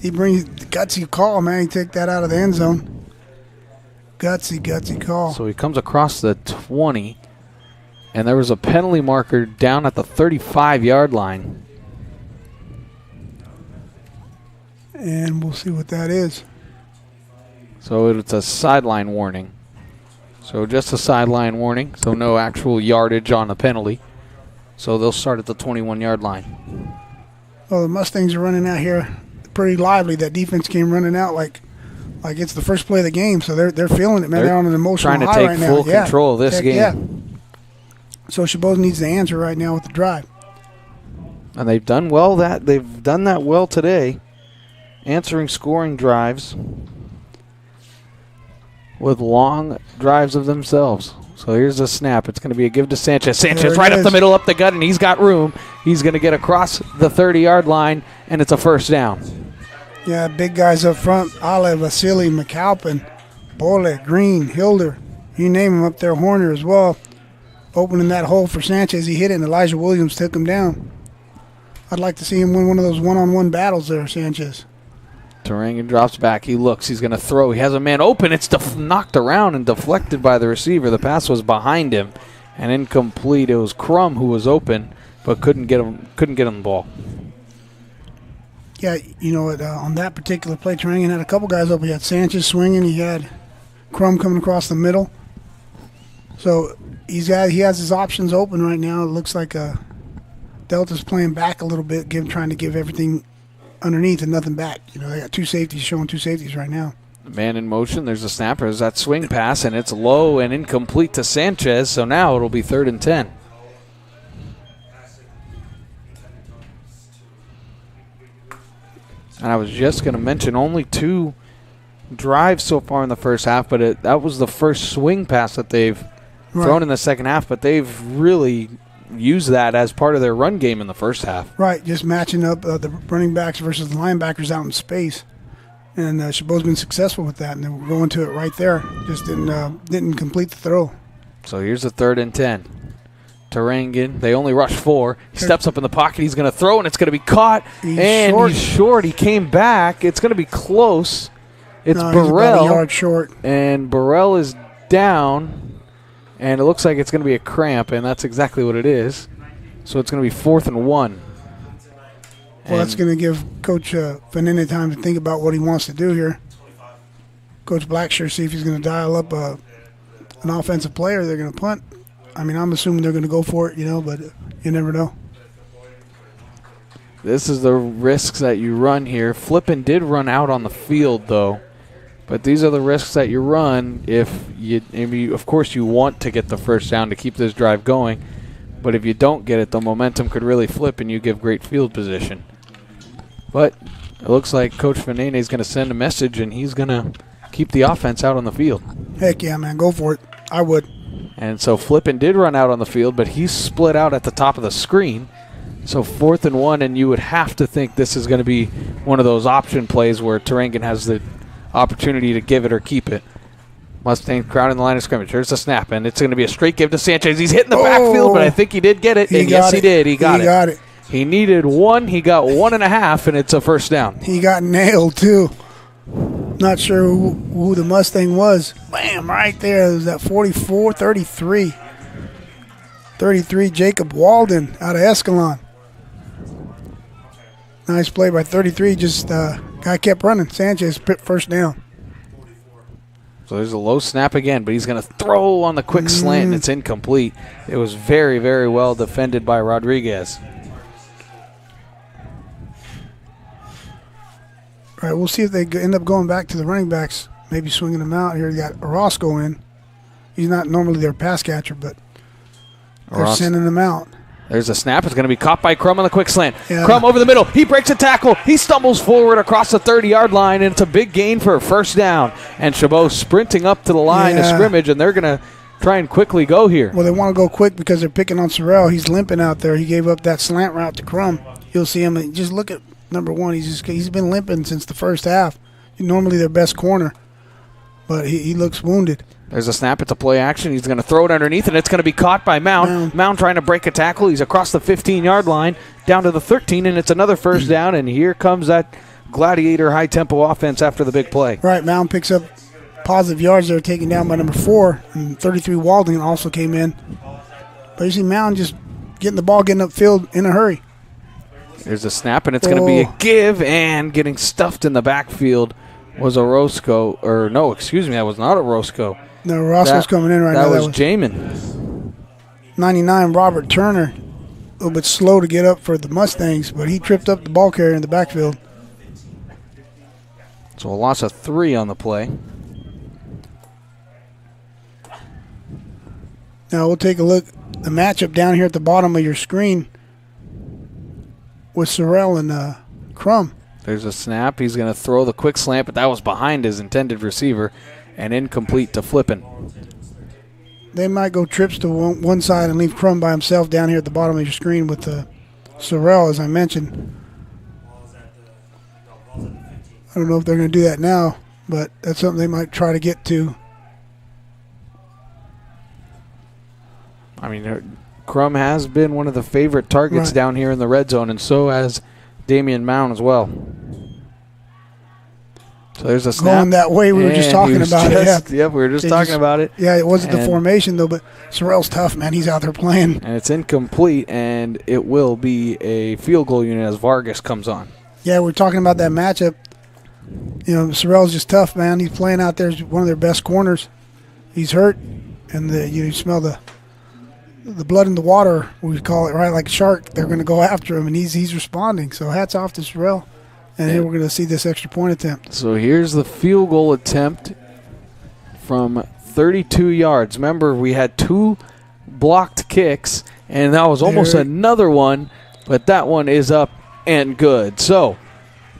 B: He brings the gutsy call, man. He took that out of the end zone. Gutsy call.
A: So he comes across the 20, and there was a penalty marker down at the 35-yard line.
B: And we'll see what that is.
A: So it's a sideline warning. So just a sideline warning, so no actual yardage on the penalty. So they'll start at the 21-yard line.
B: Well, the Mustangs are running out here pretty lively. That defense came running out like it's the first play of the game, so they're feeling it, man. They're on an emotional high right now.
A: Trying to take full control of this game.
B: Yeah. So Chabot needs the answer right now with the drive.
A: And they've done that well today, answering scoring drives with long drives of themselves. So here's a snap. It's going to be a give to Sanchez. Sanchez right up the middle, up the gut, and he's got room. He's going to get across the 30-yard line, and it's a first down.
B: Yeah, big guys up front. Ale, Vasily, McAlpin, Bole, Green, Hilder. You name them up there. Horner as well. Opening that hole for Sanchez. He hit it, and Elijah Williams took him down. I'd like to see him win one of those one-on-one battles there, Sanchez.
A: Tarangan drops back. He looks. He's going to throw. He has a man open. It's knocked around and deflected by the receiver. The pass was behind him and incomplete. It was Crum who was open but couldn't get him the ball.
B: Yeah, you know what? On that particular play, Tarangan had a couple guys open. He had Sanchez swinging. He had Crum coming across the middle. So he has his options open right now. It looks like Delta's playing back a little bit, trying to give everything underneath and nothing back. You know, they got showing two safeties right now.
A: Man in motion. There's a snapper. There's that swing pass, and it's low and incomplete to Sanchez. So now it'll be 3rd and 10. And I was just going to mention only 2 drives so far in the first half, but that was the first swing pass that they've thrown in the second half, but they've really used that as part of their run game in the first half.
B: Right, just matching up the running backs versus the linebackers out in space. And Chabot's been successful with that, and they were going to it right there. Just didn't complete the throw.
A: So here's the 3rd and 10. Tarangan, they only rush 4. He steps up in the pocket. He's going to throw, and it's going to be caught. He's short. He came back. It's going to be close. It's Burrell.
B: He's about a yard short.
A: And Burrell is down, and it looks like it's going to be a cramp, and that's exactly what it is. So it's going to be 4th and 1.
B: Well, that's going to give Coach Vanini time to think about what he wants to do here. Coach Blackshear, see if he's going to dial up an offensive player. They're going to punt. I mean, I'm assuming they're going to go for it, but you never know.
A: This is the risks that you run here. Flippin did run out on the field, though. But these are the risks that you run if of course, you want to get the first down to keep this drive going. But if you don't get it, the momentum could really flip and you give great field position. But it looks like Coach Vanene is going to send a message, and he's going to keep the offense out on the field.
B: Heck yeah, man. Go for it. I would.
A: And so Flippin did run out on the field, but he's split out at the top of the screen. So 4th and 1, and you would have to think this is going to be one of those option plays where Tarangan has the opportunity to give it or keep it. Mustang crowding the line of scrimmage. There's the snap, and it's going to be a straight give to Sanchez. He's hitting the backfield, but I think he did get it. And yes, he did. He got it. He needed 1. He got 1.5, and it's a first down.
B: He got nailed, too. Not sure who the Mustang was. Bam, right there. It was that 44, 33. 33, Jacob Walden out of Escalon. Nice play by 33. Just guy kept running. Sanchez first down.
A: So there's a low snap again, but he's going to throw on the quick slant, and it's incomplete. It was very, very well defended by Rodriguez.
B: All right, we'll see if they end up going back to the running backs, maybe swinging them out here. You got Orozco in. He's not normally their pass catcher, but they're
A: Ross.
B: sending him out.
A: There's a snap. It's going to be caught by Crum on the quick slant.
B: Yeah.
A: Crum over the middle. He breaks a tackle. He stumbles forward across the 30-yard line, and it's a big gain for a first down. And Chabot sprinting up to the line of scrimmage, and they're going to try and quickly go here.
B: Well, they want to go quick because they're picking on Sorrell. He's limping out there. He gave up that slant route to Crum. You'll see him. And just look at number one. He's been limping since the first half. He's normally their best corner, but he looks wounded.
A: There's a snap. It's a play action. He's going to throw it underneath, and it's going to be caught by Mound. Mound trying to break a tackle. He's across the 15-yard line down to the 13, and it's another first down, and here comes that Gladiator high-tempo offense after the big play.
B: Right, Mound picks up positive yards. They're taken down by number 4, and 33 Walding also came in. But you see Mound just getting upfield in a hurry.
A: There's a snap, and it's going to be a give, and getting stuffed in the backfield was Orozco. Or, no, excuse me, that was not Orozco.
B: No, Roscoe's coming in right now.
A: That was Jamin.
B: 99, Robert Turner. A little bit slow to get up for the Mustangs, but he tripped up the ball carrier in the backfield.
A: So a loss of 3 on the play.
B: Now we'll take a look. The matchup down here at the bottom of your screen with Sorrell and Crum.
A: There's a snap. He's going to throw the quick slant, but that was behind his intended receiver and incomplete to Flippin.
B: They might go trips to one side and leave Crum by himself down here at the bottom of your screen with Sorrell, as I mentioned. I don't know if they're going to do that now, but that's something they might try to get to.
A: I mean, Crum has been one of the favorite targets down here in the red zone, and so has Damian Mound as well. So there's a snap.
B: Going that way, we were just talking about it.
A: Yep, we were just talking about it.
B: Yeah, it wasn't the formation, though, but Sorrell's tough, man. He's out there playing.
A: And it's incomplete, and it will be a field goal unit as Vargas comes on.
B: Yeah, we're talking about that matchup. You know, Sorrell's just tough, man. He's playing out there as one of their best corners. He's hurt, and you smell the blood in the water, we call it, right, like a shark. They're going to go after him, and he's responding. So hats off to Sorrell. And here we're going to see this extra point attempt.
A: So here's the field goal attempt from 32 yards. Remember, we had 2 blocked kicks, and that was almost another one, but that one is up and good. So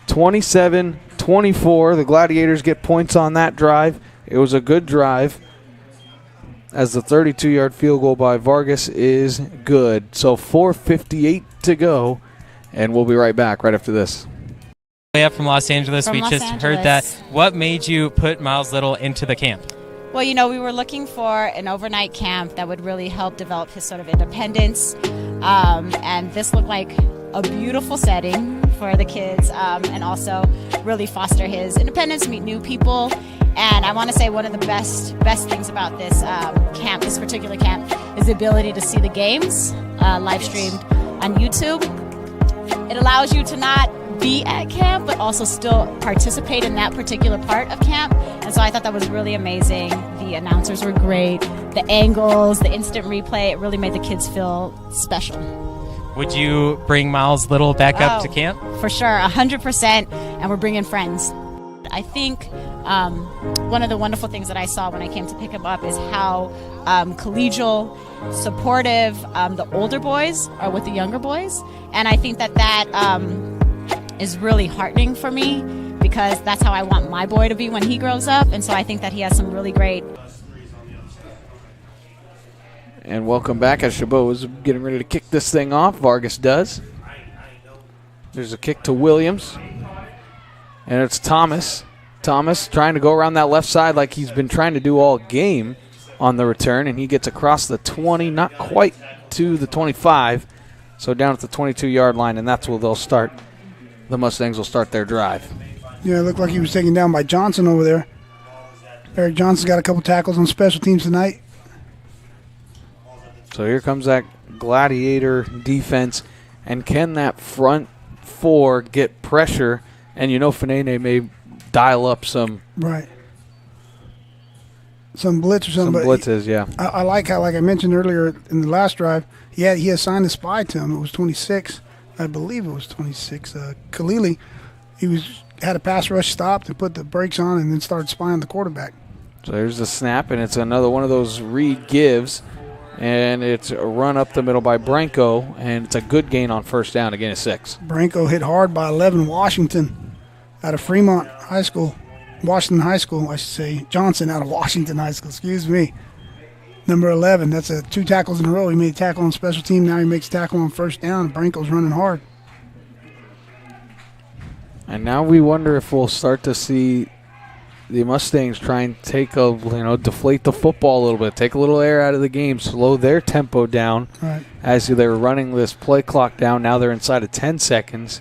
A: 27-24, the Gladiators get points on that drive. It was a good drive, as the 32-yard field goal by Vargas is good. So 4:58 to go, and we'll be right back right after this.
D: Up from Los Angeles. We just heard that. What made you put Miles Little into the camp?
E: Well, you know, we were looking for an overnight camp that would really help develop his sort of independence. And this looked like a beautiful setting for the kids, and also really foster his independence, meet new people. And I want to say one of the best things about this camp, this particular camp, is the ability to see the games live streamed on YouTube. It allows you to not be at camp, but also still participate in that particular part of camp. And so I thought that was really amazing. The announcers were great. The angles, the instant replay, it really made the kids feel special.
D: Would you bring Miles Little back up to camp?
E: For sure, 100%, and we're bringing friends. I think one of the wonderful things that I saw when I came to pick him up is how collegial, supportive the older boys are with the younger boys. And I think that is really heartening for me, because that's how I want my boy to be when he grows up. And so I think that he has some really great.
A: And welcome back as Chabot is getting ready to kick this thing off. Vargas does. There's a kick to Williams. And it's Thomas. Thomas trying to go around that left side like he's been trying to do all game on the return. And he gets across the 20, not quite to the 25. So down at the 22-yard line, and that's where they'll start. The Mustangs will start their drive.
B: Yeah, it looked like he was taken down by Johnson over there. Eric Johnson's got a couple tackles on special teams tonight.
A: So here comes that Gladiator defense. And can that front 4 get pressure? And you know Fanene may dial up some.
B: Right. Some blitz or something.
A: Some blitzes, yeah.
B: I like how, like I mentioned earlier in the last drive, he assigned a spy to him. It was 26. I believe it was 26. Khalili, had a pass rush stopped and put the brakes on and then started spying the quarterback.
A: So there's the snap, and it's another one of those read gives. And it's a run up the middle by Branco, and it's a good gain on first down, again at 6.
B: Branco hit hard by 11 Washington out of Fremont High School. Washington High School, I should say. Johnson out of Washington High School, excuse me. Number 11, that's 2 tackles in a row. He made a tackle on special team, now he makes tackle on first down. Branco's running hard.
A: And now we wonder if we'll start to see the Mustangs try and deflate the football a little bit, take a little air out of the game, slow their tempo down as they're running this play clock down. Now they're inside of 10 seconds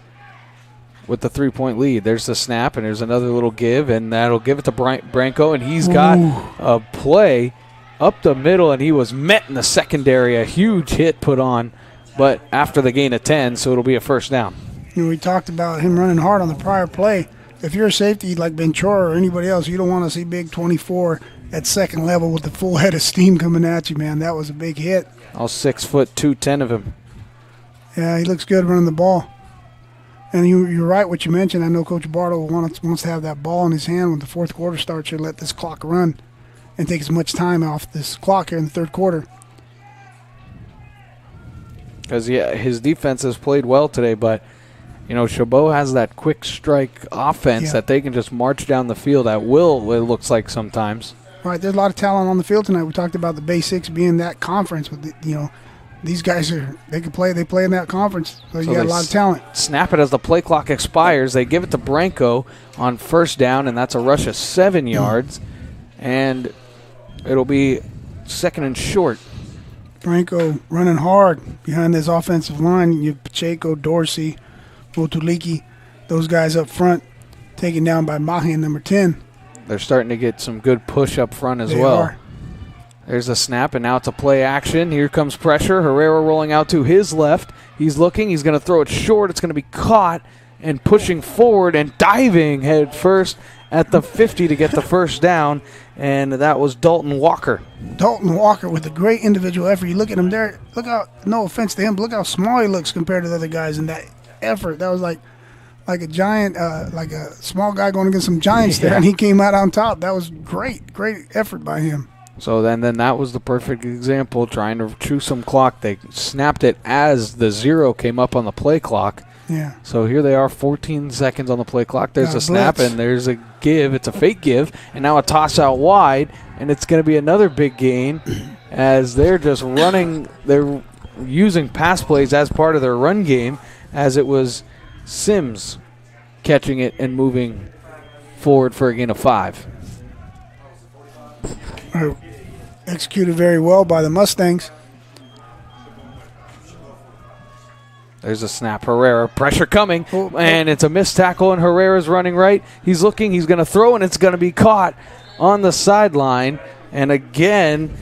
A: with the 3-point lead. There's the snap, and there's another little give, and that'll give it to Branco, and he's got a play up the middle, and he was met in the secondary, a huge hit put on, but after the gain of 10, so it'll be a first down.
B: We talked about him running hard on the prior play. If you're a safety like Ventura or anybody else, you don't want to see big 24 at second level with the full head of steam coming at you, man. That was a big hit.
A: All 6 foot 210 of him.
B: Yeah, he looks good running the ball. And you're right what you mentioned. I know Coach Bartle wants to have that ball in his hand when the fourth quarter starts here, let this clock run and take as much time off this clock here in the third quarter.
A: Because, his defense has played well today, but Chabot has that quick strike offense that they can just march down the field at will, it looks like sometimes.
B: Right, there's a lot of talent on the field tonight. We talked about the Basics being that conference, but these guys they play in that conference, so you got a lot of talent.
A: Snap it as the play clock expires. They give it to Branco on first down, and that's a rush of 7 yards, and it'll be second and short.
B: Branco running hard behind this offensive line. You have Pacheco, Dorsey, Otuliki, those guys up front, taken down by Mahan, number 10.
A: They're starting to get some good push up front as
B: They
A: well.
B: are.
A: There's a snap, and now it's a play action. Here comes pressure. Herrera rolling out to his left. He's looking. He's going to throw it short. It's going to be caught and pushing forward and diving head first at the 50 to get the first down, and that was Dalton Walker.
B: Dalton Walker with a great individual effort. You look at him there. Look how, no offense to him, but look how small he looks compared to the other guys in that effort. That was like a giant, like a small guy going against some giants there, and he came out on top. That was great effort by him.
A: So then that was the perfect example, trying to chew some clock. They snapped it as the 0 came up on the play clock.
B: Yeah.
A: So here they are, 14 seconds on the play clock. There's a snap,
B: blitz.
A: and there's a give. It's a fake give, and now a toss out wide, and it's going to be another big gain as they're just running. They're using pass plays as part of their run game, as it was Sims catching it and moving forward for a gain of 5.
B: Executed very well by the Mustangs.
A: There's a snap. Herrera, pressure coming, and it's a missed tackle, and Herrera's running right. He's looking. He's going to throw, and it's going to be caught on the sideline. And again,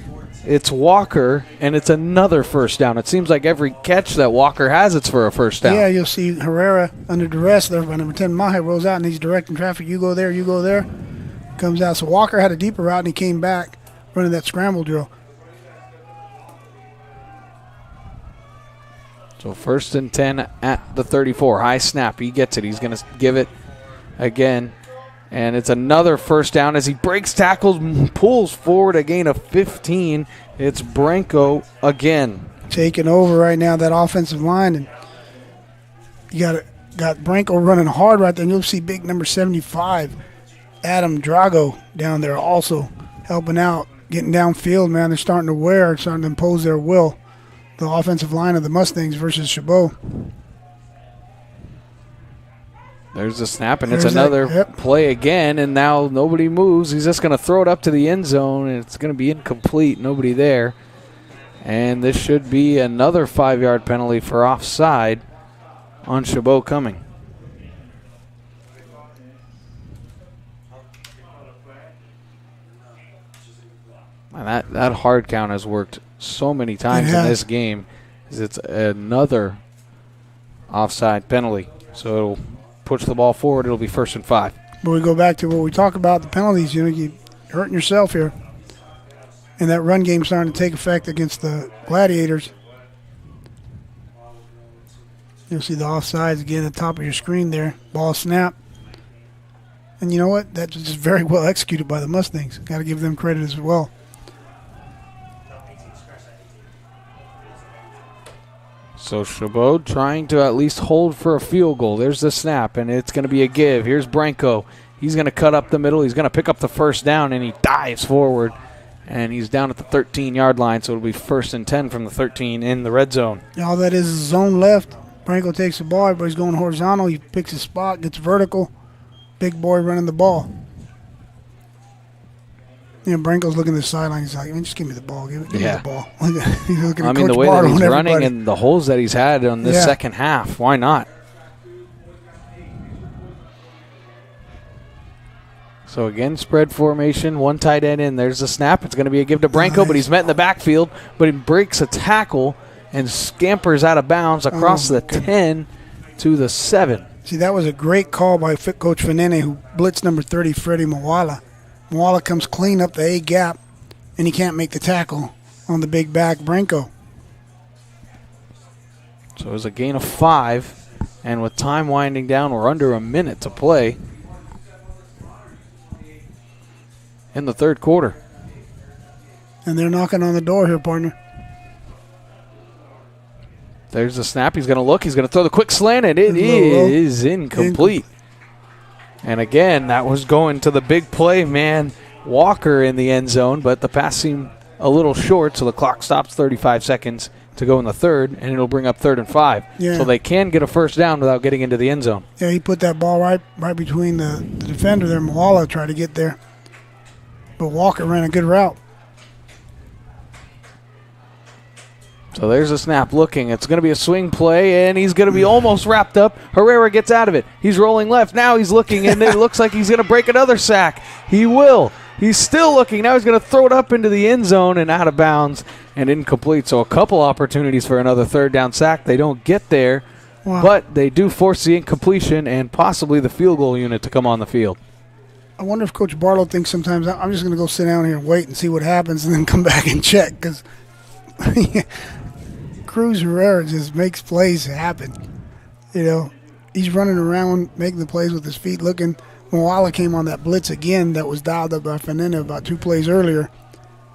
A: it's Walker, and it's another first down. It seems like every catch that Walker has, it's for a first down.
B: Yeah, you'll see Herrera under duress there by number 10. Mahe rolls out, and he's directing traffic. You go there, you go there. Comes out. So Walker had a deeper route, and he came back running that scramble drill.
A: So first and 10 at the 34. High snap. He gets it. He's going to give it again. And it's another first down as he breaks tackles, pulls forward a gain of 15. It's Branco again.
B: Taking over right now, that offensive line. And you got Branco running hard right there. And you'll see big number 75, Adam Drago, down there also helping out, getting downfield, man. They're starting to wear, starting to impose their will. The offensive line of the Mustangs versus Chabot.
A: There's the snap, and it's another play again, and now nobody moves. He's just going to throw it up to the end zone, and it's going to be incomplete. Nobody there. And this should be another 5-yard penalty for offside on Chabot coming. And that hard count has worked so many times in this game. It's another offside penalty. So it'll push the ball forward. It'll be first and 5.
B: But we go back to what we talk about, the penalties. You're hurting yourself here. And that run game starting to take effect against the Gladiators. You'll see the offsides again at the top of your screen there. Ball snap. And you know what? That's just very well executed by the Mustangs. Got to give them credit as well.
A: So Chabot trying to at least hold for a field goal. There's the snap, and it's going to be a give. Here's Branco. He's going to cut up the middle. He's going to pick up the first down, and he dives forward. And he's down at the 13-yard line, so it'll be 1st and 10 from the 13 in the red zone.
B: All that is zone left. Branco takes the ball. Everybody's going horizontal. He picks his spot, gets vertical. Big boy running the ball. Branco's looking at the sideline. He's like, man, just give me the ball. Give me the ball. He's looking at Coach
A: the way
B: Barlow
A: that he's running
B: everybody.
A: and the holes that he's had on this second half, why not? So again, spread formation, one tight end in. There's the snap. It's going to be a give to Branco, but he's met in the backfield, but he breaks a tackle and scampers out of bounds across the 10 to the 7.
B: See, that was a great call by Coach Fanene, who blitzed number 30, Freddie Mwala. Mwala comes clean up the A gap, and he can't make the tackle on the big back Branco.
A: So it was a gain of 5, and with time winding down, we're under a minute to play in the third quarter.
B: And they're knocking on the door here, partner.
A: There's the snap. He's going to look. He's going to throw the quick slant, and it is incomplete. And again, that was going to the big play man, Walker, in the end zone, but the pass seemed a little short, so the clock stops 35 seconds to go in the third, and it'll bring up 3rd and 5.
B: Yeah.
A: So they can get a first down without getting into the end zone.
B: Yeah, he put that ball right between the defender there. Mwala tried to get there, but Walker ran a good route.
A: So there's a snap looking. It's going to be a swing play, and he's going to be almost wrapped up. Herrera gets out of it. He's rolling left. Now he's looking, and it looks like he's going to break another sack. He will. He's still looking. Now he's going to throw it up into the end zone and out of bounds and incomplete. So a couple opportunities for another third down sack. They don't get there, but they do force the incompletion and possibly the field goal unit to come on the field.
B: I wonder if Coach Barlow thinks sometimes I'm just going to go sit down here and wait and see what happens and then come back and check, because Cruz Herrera just makes plays happen. He's running around making the plays with his feet looking. Mwala came on that blitz again that was dialed up by Fanene about 2 plays earlier,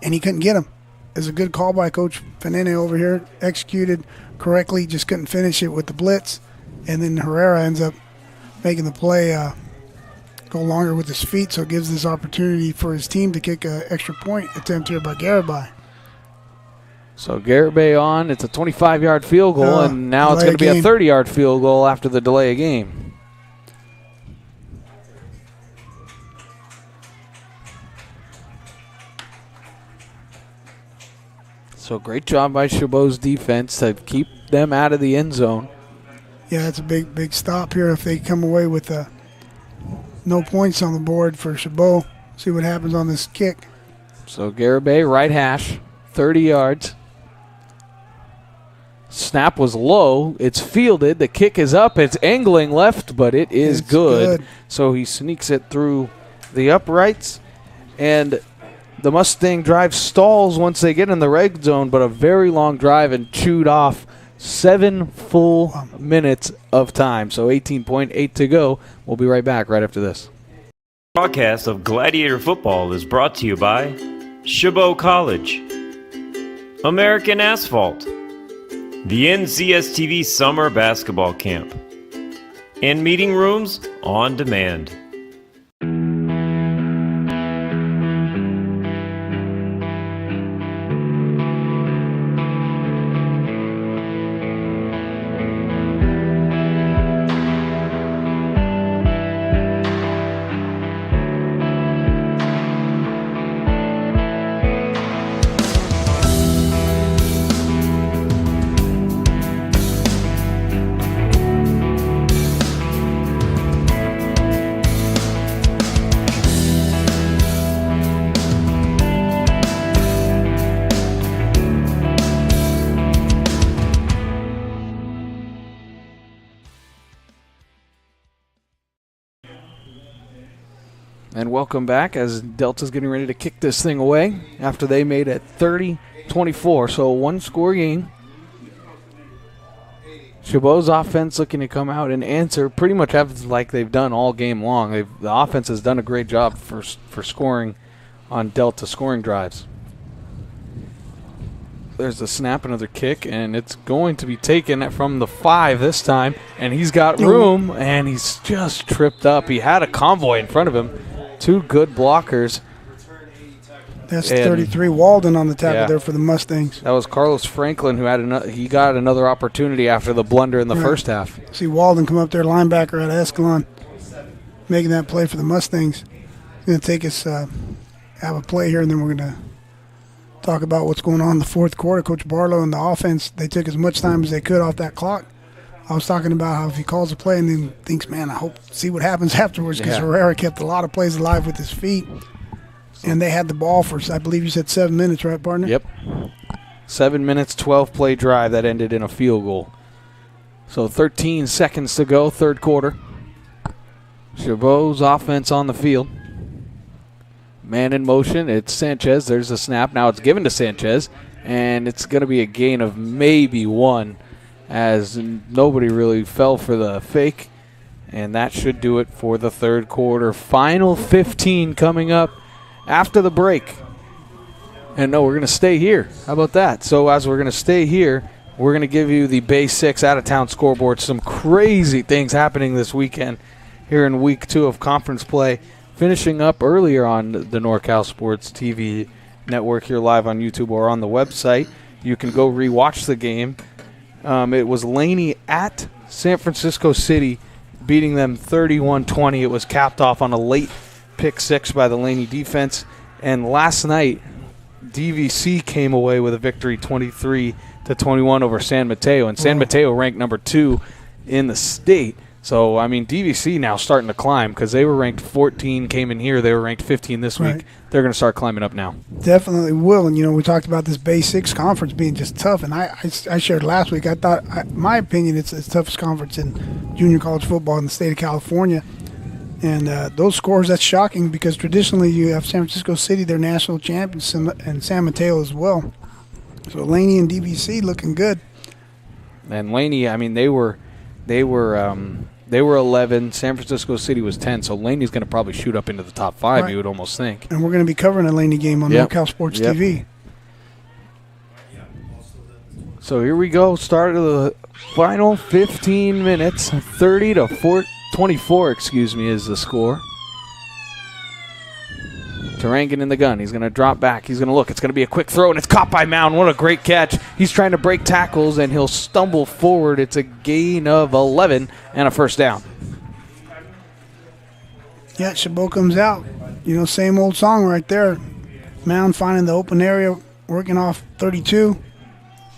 B: and he couldn't get him. It's a good call by Coach Fanene over here, executed correctly, just couldn't finish it with the blitz, and then Herrera ends up making the play go longer with his feet, so it gives this opportunity for his team to kick an extra point attempt here by Garibay.
A: So Garibay on. It's a 25-yard field goal, and now it's going to be a 30-yard field goal after the delay of game. So great job by Chabot's defense to keep them out of the end zone.
B: Yeah, it's a big stop here if they come away with no points on the board for Chabot. See what happens on this kick.
A: So Garibay, right hash, 30 yards. Snap was low. It's fielded. The kick is up. It's angling left, but it's good. So he sneaks it through the uprights. And the Mustang drive stalls once they get in the red zone, but a very long drive and chewed off 7 full minutes of time. So 18.8 to go. We'll be right back right after this.
C: Broadcast of Gladiator Football is brought to you by Chabot College, American Asphalt, the NCSTV Summer Basketball Camp, and Meeting Rooms on Demand.
A: And welcome back as Delta's getting ready to kick this thing away after they made it 30-24. So a one-score game. Chabot's offense looking to come out and answer pretty much like they've done all game long. The offense has done a great job for scoring on Delta scoring drives. There's a snap, another kick, and it's going to be taken from the 5 this time. And he's got room, and he's just tripped up. He had a convoy in front of him. 2 good blockers.
B: That's 33 Walden on the tackle there for the Mustangs.
A: That was Carlos Franklin who got another opportunity after the blunder in the first half.
B: See Walden come up there, linebacker out of Escalon, making that play for the Mustangs. It's going to take us have a play here, and then we're going to talk about what's going on in the fourth quarter. Coach Barlow and the offense, they took as much time as they could off that clock. I was talking about how if he calls a play and then thinks, man, I hope to see what happens afterwards, because Herrera kept a lot of plays alive with his feet. And they had the ball for, I believe you said 7 minutes, right, partner?
A: Yep. 7 minutes, 12-play drive that ended in a field goal. So 13 seconds to go, third quarter. Chabot's offense on the field. Man in motion, it's Sanchez. There's a snap. Now it's given to Sanchez, and it's going to be a gain of maybe 1 as nobody really fell for the fake. And that should do it for the third quarter. Final 15 coming up after the break. And no, we're going to stay here. How about that? So as we're going to stay here, we're going to give you the Bay 6 out-of-town scoreboard. Some crazy things happening this weekend here in week 2 of conference play. Finishing up earlier on the NorCal Sports TV network here live on YouTube or on the website. You can go rewatch the game. It was Laney at San Francisco City beating them 31-20. It was capped off on a late pick 6 by the Laney defense. And last night, DVC came away with a victory 23-21 over San Mateo. And San Mateo ranked number 2 in the state. So, I mean, DVC now starting to climb because they were ranked 14, came in here. They were ranked 15 this week. They're going to start climbing up now.
B: Definitely will. And, you know, we talked about this Bay 6 conference being just tough. And I shared last week, I thought, my opinion, it's the toughest conference in junior college football in the state of California. And those scores, that's shocking because traditionally you have San Francisco City, they're national champions, and San Mateo as well. So Laney and DVC looking good.
A: And Laney, I mean, they were 11. San Francisco City was 10. So Laney's going to probably shoot up into the top 5. You would almost think.
B: And we're going to be covering a Laney game on NorCal Sports TV.
A: So here we go. Start of the final 15 minutes. 24 is the score. Tarangan in the gun. He's going to drop back. He's going to look. It's going to be a quick throw, and it's caught by Mound. What a great catch. He's trying to break tackles, and he'll stumble forward. It's a gain of 11 and a first down.
B: Yeah, Chabot comes out. You know, same old song right there. Mound finding the open area, working off 32.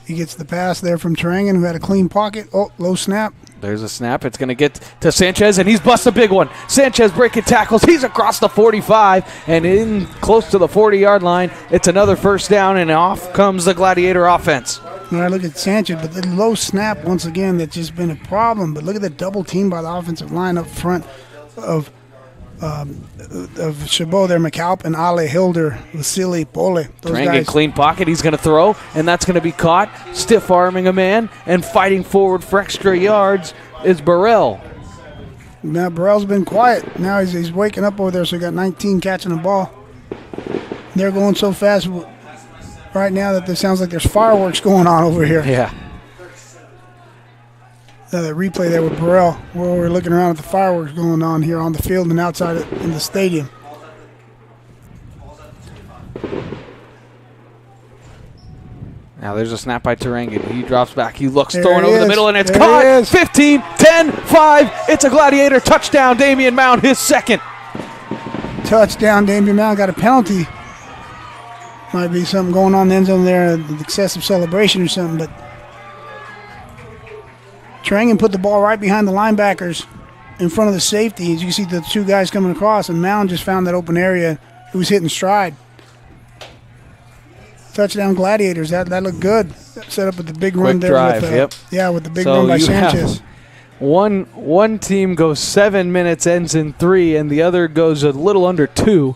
B: He gets the pass there from Tarangan, who had a clean pocket. Oh, low snap.
A: There's a snap. It's going to get to Sanchez, and he's bust a big one. Sanchez breaking tackles. He's across the 45 and in close to the 40-yard line. It's another first down, and off comes the Gladiator offense.
B: When I look at Sanchez, but the low snap, once again, that's just been a problem. But look at the double team by the offensive line up front of Chabot there, McAlpin, Ale, Hilder, Vasily, Pole. Those guys.
A: Clean pocket. He's going to throw, and that's going to be caught. Stiff-arming a man and fighting forward for extra yards is Burrell.
B: Now, Burrell's been quiet. Now he's waking up over there, so he got 19 catching the ball. They're going so fast right now that it sounds like there's fireworks going on over here.
A: Yeah.
B: The replay there with Burrell, where we're looking around at the fireworks going on here on the field and outside in the stadium.
A: Now there's a snap by Tarangan. He drops back. He looks,
B: there
A: throwing over the middle, and it's caught. 15, 10, 5. It's a Gladiator touchdown. Damian Mound, his second.
B: Touchdown. Damian Mound got a penalty. Might be something going on in the end zone there, excessive celebration or something, but Tarangan put the ball right behind the linebackers in front of the safety. As you can see the two guys coming across, and Mound just found that open area. He was hitting stride. Touchdown Gladiators. That looked good. Set up with the big run there.
A: Drive,
B: with the big run by Sanchez.
A: One team goes 7 minutes, ends in 3, and the other goes a little under 2.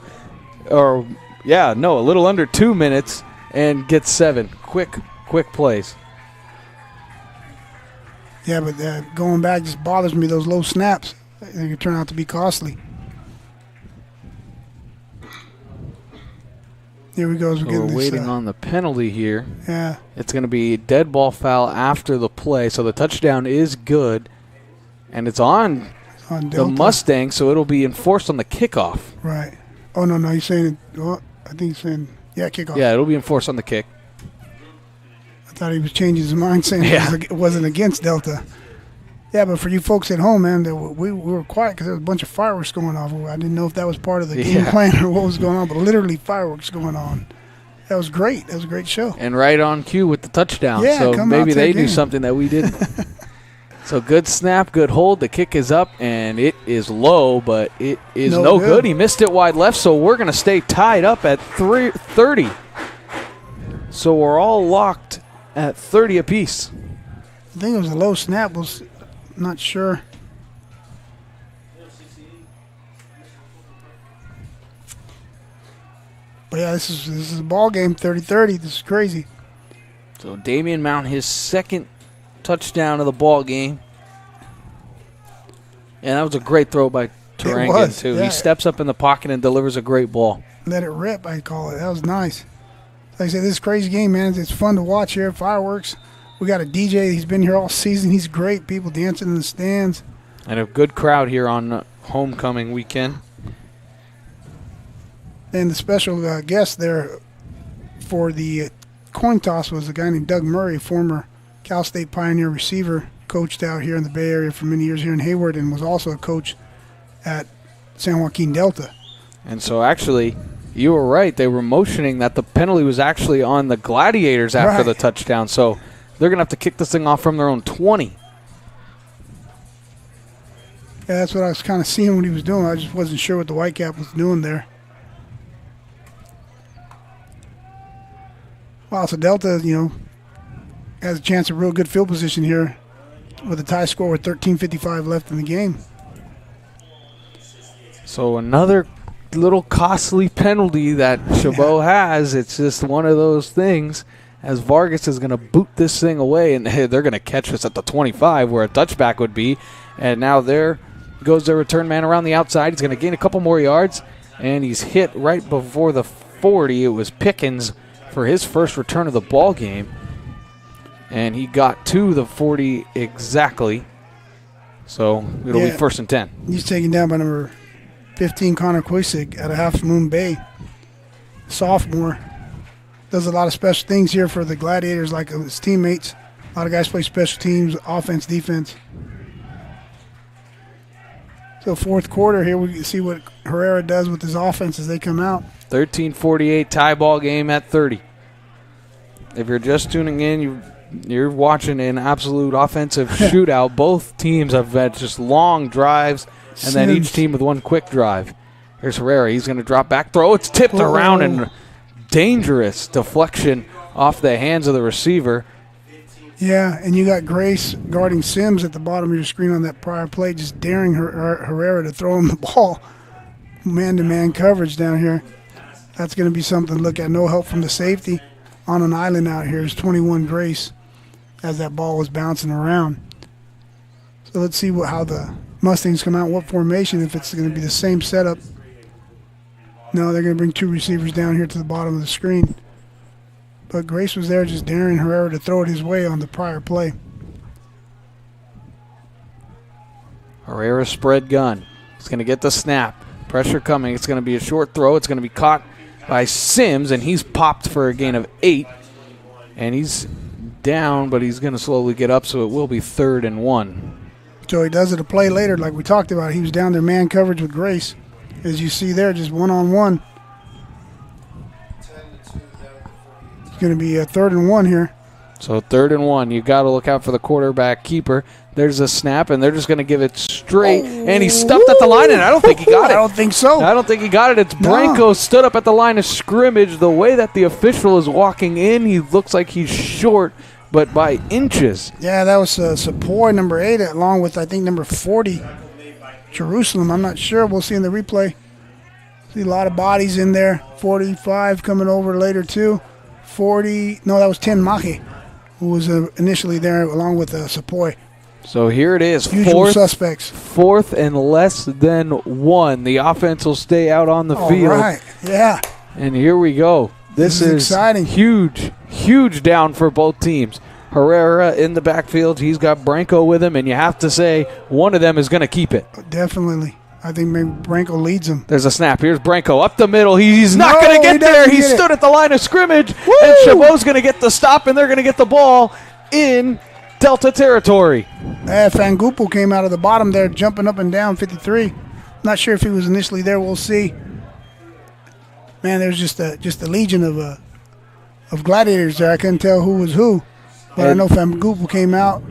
A: A little under 2 minutes and gets 7. Quick plays.
B: Yeah, but going back just bothers me. Those low snaps, they can turn out to be costly. Here we go.
A: So we're waiting on the penalty here.
B: Yeah.
A: It's going to be a dead ball foul after the play, so the touchdown is good, and it's on the Mustang, so it'll be enforced on the kickoff.
B: Right. Oh, no, he's saying, well, I think he's saying, yeah, kickoff.
A: Yeah, it'll be enforced on the kick.
B: I thought he was changing his mind, saying it wasn't against Delta. Yeah, but for you folks at home, man, we were quiet because there was a bunch of fireworks going off. I didn't know if that was part of the game plan or what was going on, but literally fireworks going on. That was great. That was a great show.
A: And right on cue with the touchdown.
B: Yeah,
A: so maybe they knew something that we didn't. So good snap, good hold. The kick is up, and it is low, but it is no good. He missed it wide left, so we're going to stay tied up at 30. So we're all locked at 30 apiece.
B: I think it was a low snap. Not sure. But yeah, this is a ball game, 30-30. This is crazy.
A: So Damian Mount, his second touchdown of the ball game. And that was a great throw by Tarangan, too. Yeah. He steps up in the pocket and delivers a great ball.
B: Let it rip, I call it. That was nice. Like I said, this is a crazy game, man. It's fun to watch here. Fireworks. We got a DJ. He's been here all season. He's great. People dancing in the stands.
A: And a good crowd here on homecoming weekend.
B: And the special guest there for the coin toss was a guy named Doug Murray, former Cal State Pioneer receiver, coached out here in the Bay Area for many years here in Hayward, and was also a coach at San Joaquin Delta.
A: And so actually, you were right. They were motioning that the penalty was actually on the Gladiators after the touchdown. So they're going to have to kick this thing off from their own 20.
B: Yeah, that's what I was kind of seeing what he was doing. I just wasn't sure what the Whitecap was doing there. Wow, so Delta, has a chance of real good field position here with a tie score with 13:55 left in the game.
A: So another little costly penalty that Chabot has. It's just one of those things, as Vargas is going to boot this thing away, and they're going to catch us at the 25 where a touchback would be. And now there goes their return man around the outside. He's going to gain a couple more yards, and he's hit right before the 40. It was Pickens for his first return of the ball game, and he got to the 40 exactly. So it'll be 1st and 10.
B: He's taken down by number 15, Connor Quisick, out of Half Moon Bay. Sophomore. Does a lot of special things here for the Gladiators, like his teammates. A lot of guys play special teams, offense, defense. So fourth quarter here, we can see what Herrera does with his offense as they come out.
A: 13:48 tie ball game at 30. If you're just tuning in, you're watching an absolute offensive shootout. Both teams have had just long drives, and then each team with one quick drive. Here's Herrera. He's going to drop back, throw. It's tipped around, and dangerous deflection off the hands of the receiver.
B: Yeah, and you got Grace guarding Sims at the bottom of your screen on that prior play, just daring Herrera to throw him the ball. Man-to-man coverage down here. That's going to be something to look at. No help from the safety on an island out here. Is 21 Grace as that ball was bouncing around. So let's see how the Mustangs come out, what formation, if it's going to be the same setup. No, they're going to bring two receivers down here to the bottom of the screen. But Grace was there just daring Herrera to throw it his way on the prior play.
A: Herrera spread gun. He's going to get the snap. Pressure coming. It's going to be a short throw. It's going to be caught by Sims, and he's popped for a gain of 8. And he's down, but he's going to slowly get up, so it will be 3rd and 1.
B: So he does it a play later, like we talked about. He was down there man coverage with Grace. As you see there, just one-on-one. It's going to be a 3rd and 1 here.
A: So 3rd and 1. You got to look out for the quarterback keeper. There's a snap, and they're just going to give it straight. And he stuffed at the line, and I don't think he got it.
B: I don't think so.
A: I don't think he got it. It's Branco stood up at the line of scrimmage. The way that the official is walking in, he looks like he's short, but by inches.
B: Yeah, that was Sepoy, number 8, along with, I think, number 40, Jerusalem. I'm not sure. We'll see in the replay. See a lot of bodies in there. 45 coming over later, too. 40. No, that was 10 Mahi, who was initially there along with Sepoy.
A: So here it is,
B: Usual suspects.
A: fourth and less than 1. The offense will stay out on the field.
B: All right, yeah.
A: And here we go. This is
B: exciting.
A: Huge down for both teams. Herrera in the backfield. He's got Branco with him, and you have to say one of them is going to keep it.
B: Definitely. I think maybe Branco leads him.
A: There's a snap. Here's Branco up the middle. He's not going to get
B: he
A: there.
B: doesn't
A: He
B: get it.
A: stood at the line of scrimmage,
B: Woo!
A: and Chabot's going to get the stop, and they're going to get the ball in Delta territory.
B: Fangupo came out of the bottom there, jumping up and down 53. Not sure if he was initially there. We'll see. Man, there's just a legion of gladiators there. I couldn't tell who was who, but I know Fangupo came out.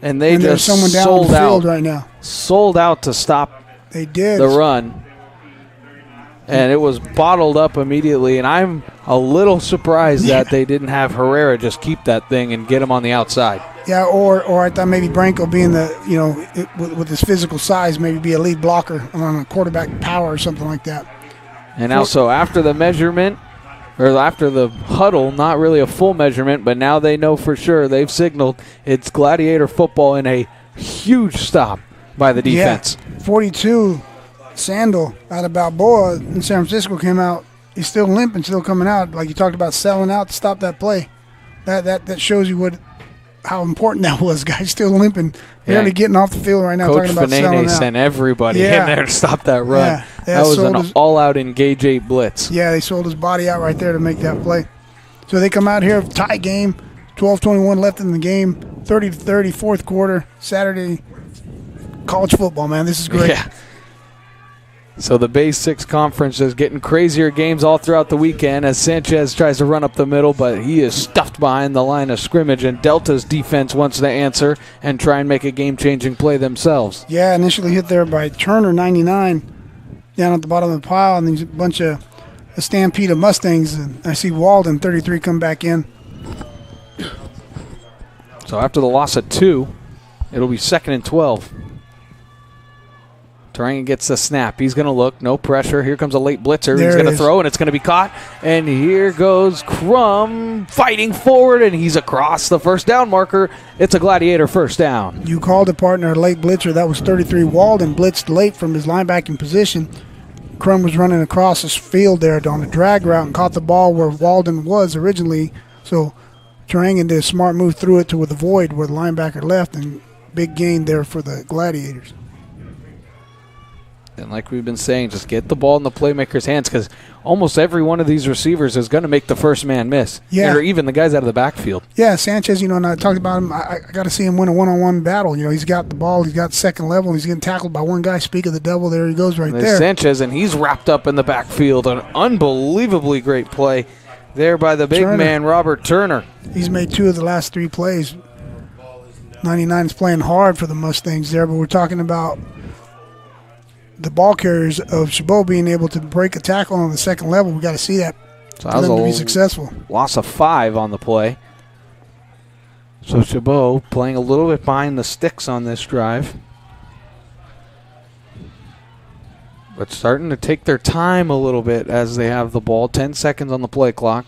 A: And they
B: And there's
A: just
B: someone down
A: sold
B: the field
A: out.
B: right now.
A: Sold out to stop
B: They did.
A: the run. And it was bottled up immediately. And I'm a little surprised that they didn't have Herrera just keep that thing and get him on the outside.
B: Yeah, or I thought maybe Branco being with his physical size, maybe be a lead blocker on a quarterback power or something like that.
A: And now, so after the measurement, or after the huddle, not really a full measurement, but now they know for sure. They've signaled it's Gladiator football in a huge stop by the defense.
B: Yeah, 42, Sandal out of Balboa in San Francisco came out. He's still limping, still coming out. Like you talked about selling out to stop that play. That shows you how important that was. Guys still limping, barely getting off the field right now.
A: Coach
B: talking about selling
A: Fanene
B: out.
A: sent everybody in there to stop that run.
B: Yeah,
A: that was an all-out engage 8 blitz.
B: Yeah, they sold his body out right there to make that play. So they come out here, tie game, 12:21 left in the game, 30-30, fourth quarter, Saturday. College football, man. This is great.
A: Yeah. So the Base 6 Conference is getting crazier games all throughout the weekend as Sanchez tries to run up the middle, but he is stuffed behind the line of scrimmage, and Delta's defense wants to answer and try and make a game-changing play themselves.
B: Yeah, initially hit there by Turner, 99, down at the bottom of the pile, and there's a stampede of Mustangs, and I see Walden, 33, come back in.
A: So after the loss of 2, it'll be 2nd and 12. Turang gets the snap. He's going to look. No pressure. Here comes a late blitzer. He's going to throw, and it's going to be caught. And here goes Crum fighting forward, and he's across the first down marker. It's a Gladiator first down.
B: You called a partner a late blitzer. That was 33. Walden blitzed late from his linebacking position. Crum was running across his field there on a drag route and caught the ball where Walden was originally. So Turang did a smart move, threw it to the void where the linebacker left, and big gain there for the Gladiators.
A: And like we've been saying, just get the ball in the playmaker's hands, because almost every one of these receivers is going to make the first man miss.
B: Yeah.
A: Or even the guys out of the backfield.
B: Yeah, Sanchez, and I talked about him. I got to see him win a one-on-one battle. He's got the ball. He's got second level. He's getting tackled by one guy. Speak of the devil, there he goes right there.
A: Sanchez, and he's wrapped up in the backfield. An unbelievably great play there by the big man, Robert Turner. He's
B: made 2 of the last 3 plays. 99 is playing hard for the Mustangs there, but we're talking about the ball carriers of Chabot being able to break a tackle on the second level. We got to see that
A: for
B: them to be successful.
A: Loss of 5 on the play. So Chabot playing a little bit behind the sticks on this drive, but starting to take their time a little bit as they have the ball. 10 seconds on the play clock.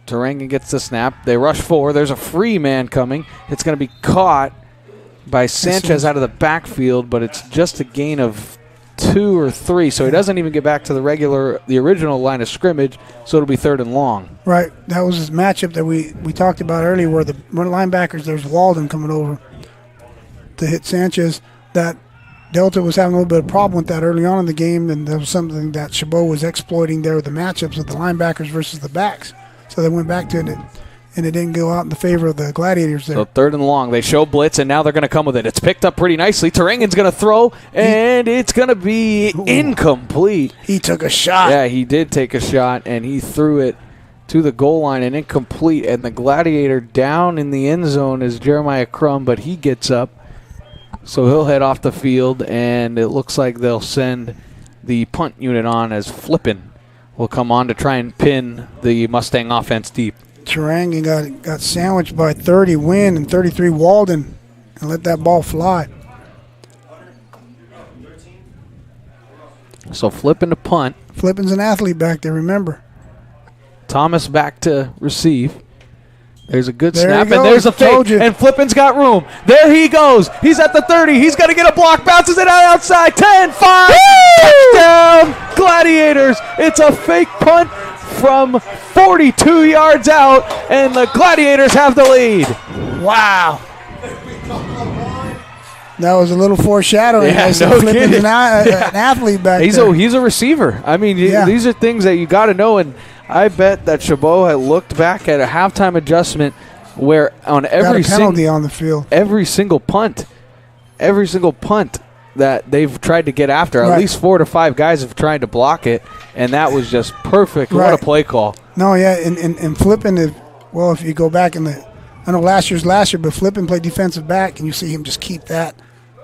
A: Turanga gets the snap. They rush forward. There's a free man coming. It's going to be caught by Sanchez out of the backfield, but it's just a gain of 2 or 3, so he doesn't even get back to the original line of scrimmage, so it'll be 3rd and long.
B: Right. That was his matchup that we talked about earlier, where the linebackers, there's Walden coming over to hit Sanchez. That Delta was having a little bit of problem with that early on in the game, and that was something that Chabot was exploiting there with the matchups of the linebackers versus the backs. So they went back to it, and it didn't go out in the favor of the Gladiators there.
A: So 3rd and long. They show blitz, and now they're going to come with it. It's picked up pretty nicely. Turangen's going to throw, and it's going to be incomplete.
B: He took a shot.
A: Yeah, he did take a shot, and he threw it to the goal line and incomplete. And the Gladiator down in the end zone is Jeremiah Crum, but he gets up. So he'll head off the field, and it looks like they'll send the punt unit on as Flippin will come on to try and pin the Mustang offense deep.
B: Turangen got sandwiched by 30 Wynn and 33 Walden and let that ball fly.
A: So Flippin to punt.
B: Flippin's an athlete back there, remember.
A: Thomas back to receive. There's a good
B: There
A: snap,
B: he
A: and there's a
B: goes. Told
A: fake,
B: you.
A: and Flippin's got room. There he goes. He's at the 30. He's going to get a block, bounces it out outside. 10, 5, touchdown, Gladiators. It's a fake punt from 42 yards out, and the Gladiators have the lead.
B: Wow. That was a little foreshadowing.
A: Yeah,
B: I said
A: no
B: Flippin's
A: kidding.
B: an athlete back
A: He's
B: there.
A: a receiver. I mean,
B: Yeah.
A: these are things that you got to know, and I bet that Chabot had looked back at a halftime adjustment where on
B: Got
A: every
B: a penalty on the field.
A: every single punt that they've tried to get after, at
B: Right.
A: least 4 to 5 guys have tried to block it, and that was just perfect. What a
B: Right.
A: play call.
B: No, yeah, and Flippin, if you go back I know last year, but Flippin played defensive back, and you see him just keep that,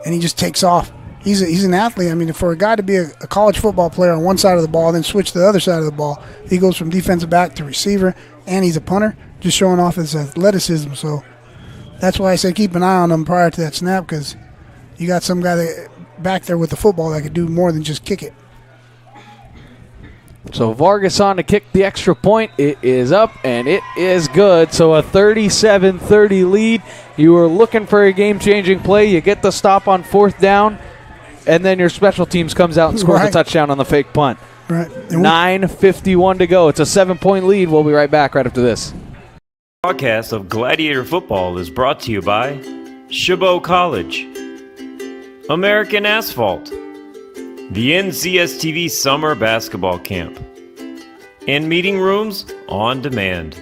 B: and he just takes off. He's an athlete. I mean, for a guy to be a college football player on one side of the ball, then switch to the other side of the ball, he goes from defensive back to receiver, and he's a punter, just showing off his athleticism. So that's why I said keep an eye on him prior to that snap, because you got some guy back there with the football that could do more than just kick it.
A: So Vargas on to kick the extra point. It is up, and it is good. So a 37-30 lead. You were looking for a game-changing play. You get the stop on 4th down, and then your special teams comes out and scores a
B: Right.
A: touchdown on the fake punt.
B: Right. And
A: 9:51 to go. It's a 7-point lead. We'll be right back right after this.
C: Broadcast of Gladiator Football is brought to you by Chabot College, American Asphalt, the NCSTV Summer Basketball Camp, and Meeting Rooms on Demand.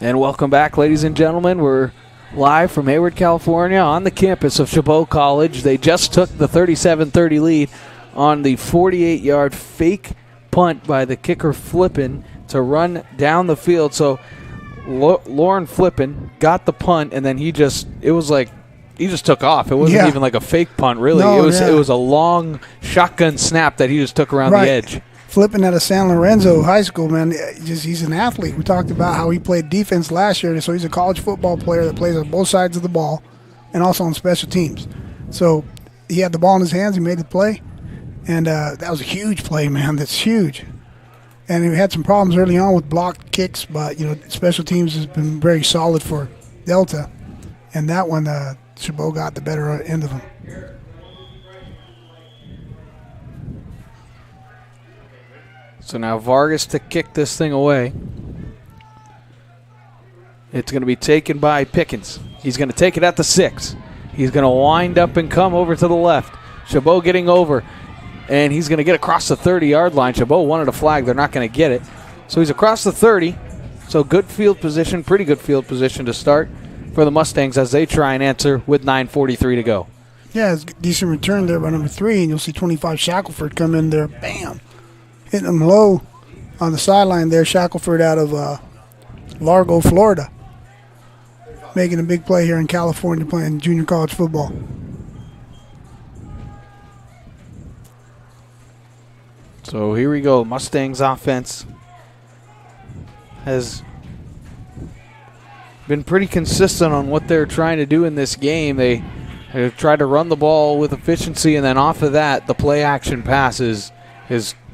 A: And welcome back, ladies and gentlemen. We're live from Hayward, California, on the campus of Chabot College. They just took the 37-30 lead on the 48-yard fake punt by the kicker Flippin to run down the field. So Lauren Flippin got the punt, and then he just took off. It wasn't even like a fake punt, really.
B: No,
A: It was a long shotgun snap that he just took around the edge.
B: Flipping out of San Lorenzo High School, man, he's an athlete. We talked about how he played defense last year, so he's a college football player that plays on both sides of the ball and also on special teams. So he had the ball in his hands. He made the play, and that was a huge play, man. That's huge. And he had some problems early on with blocked kicks, but, special teams has been very solid for Delta. And that one, Chabot got the better end of him.
A: So now Vargas to kick this thing away. It's going to be taken by Pickens. He's going to take it at the 6. He's going to wind up and come over to the left. Chabot getting over, and he's going to get across the 30-yard line. Chabot wanted a flag. They're not going to get it. So he's across the 30. So good field position, pretty good field position to start for the Mustangs as they try and answer with 9:43 to go.
B: Yeah, it's a decent return there by number 3, and you'll see 25 Shackelford come in there. Bam! Hitting them low on the sideline there. Shackelford out of Largo, Florida. Making a big play here in California playing junior college football.
A: So here we go. Mustangs offense has been pretty consistent on what they're trying to do in this game. They have tried to run the ball with efficiency, and then off of that, the play action pass is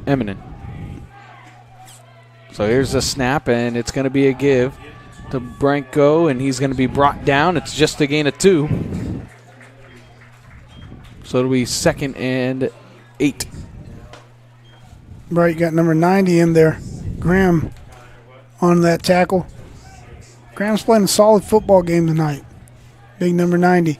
A: imminent. So here's the snap, and it's going to be a give to Branco, and he's going to be brought down. It's just a gain of 2. So it'll be 2nd and 8.
B: Right, you got number 90 in there. Graham on that tackle. Graham's playing a solid football game tonight. Big number 90.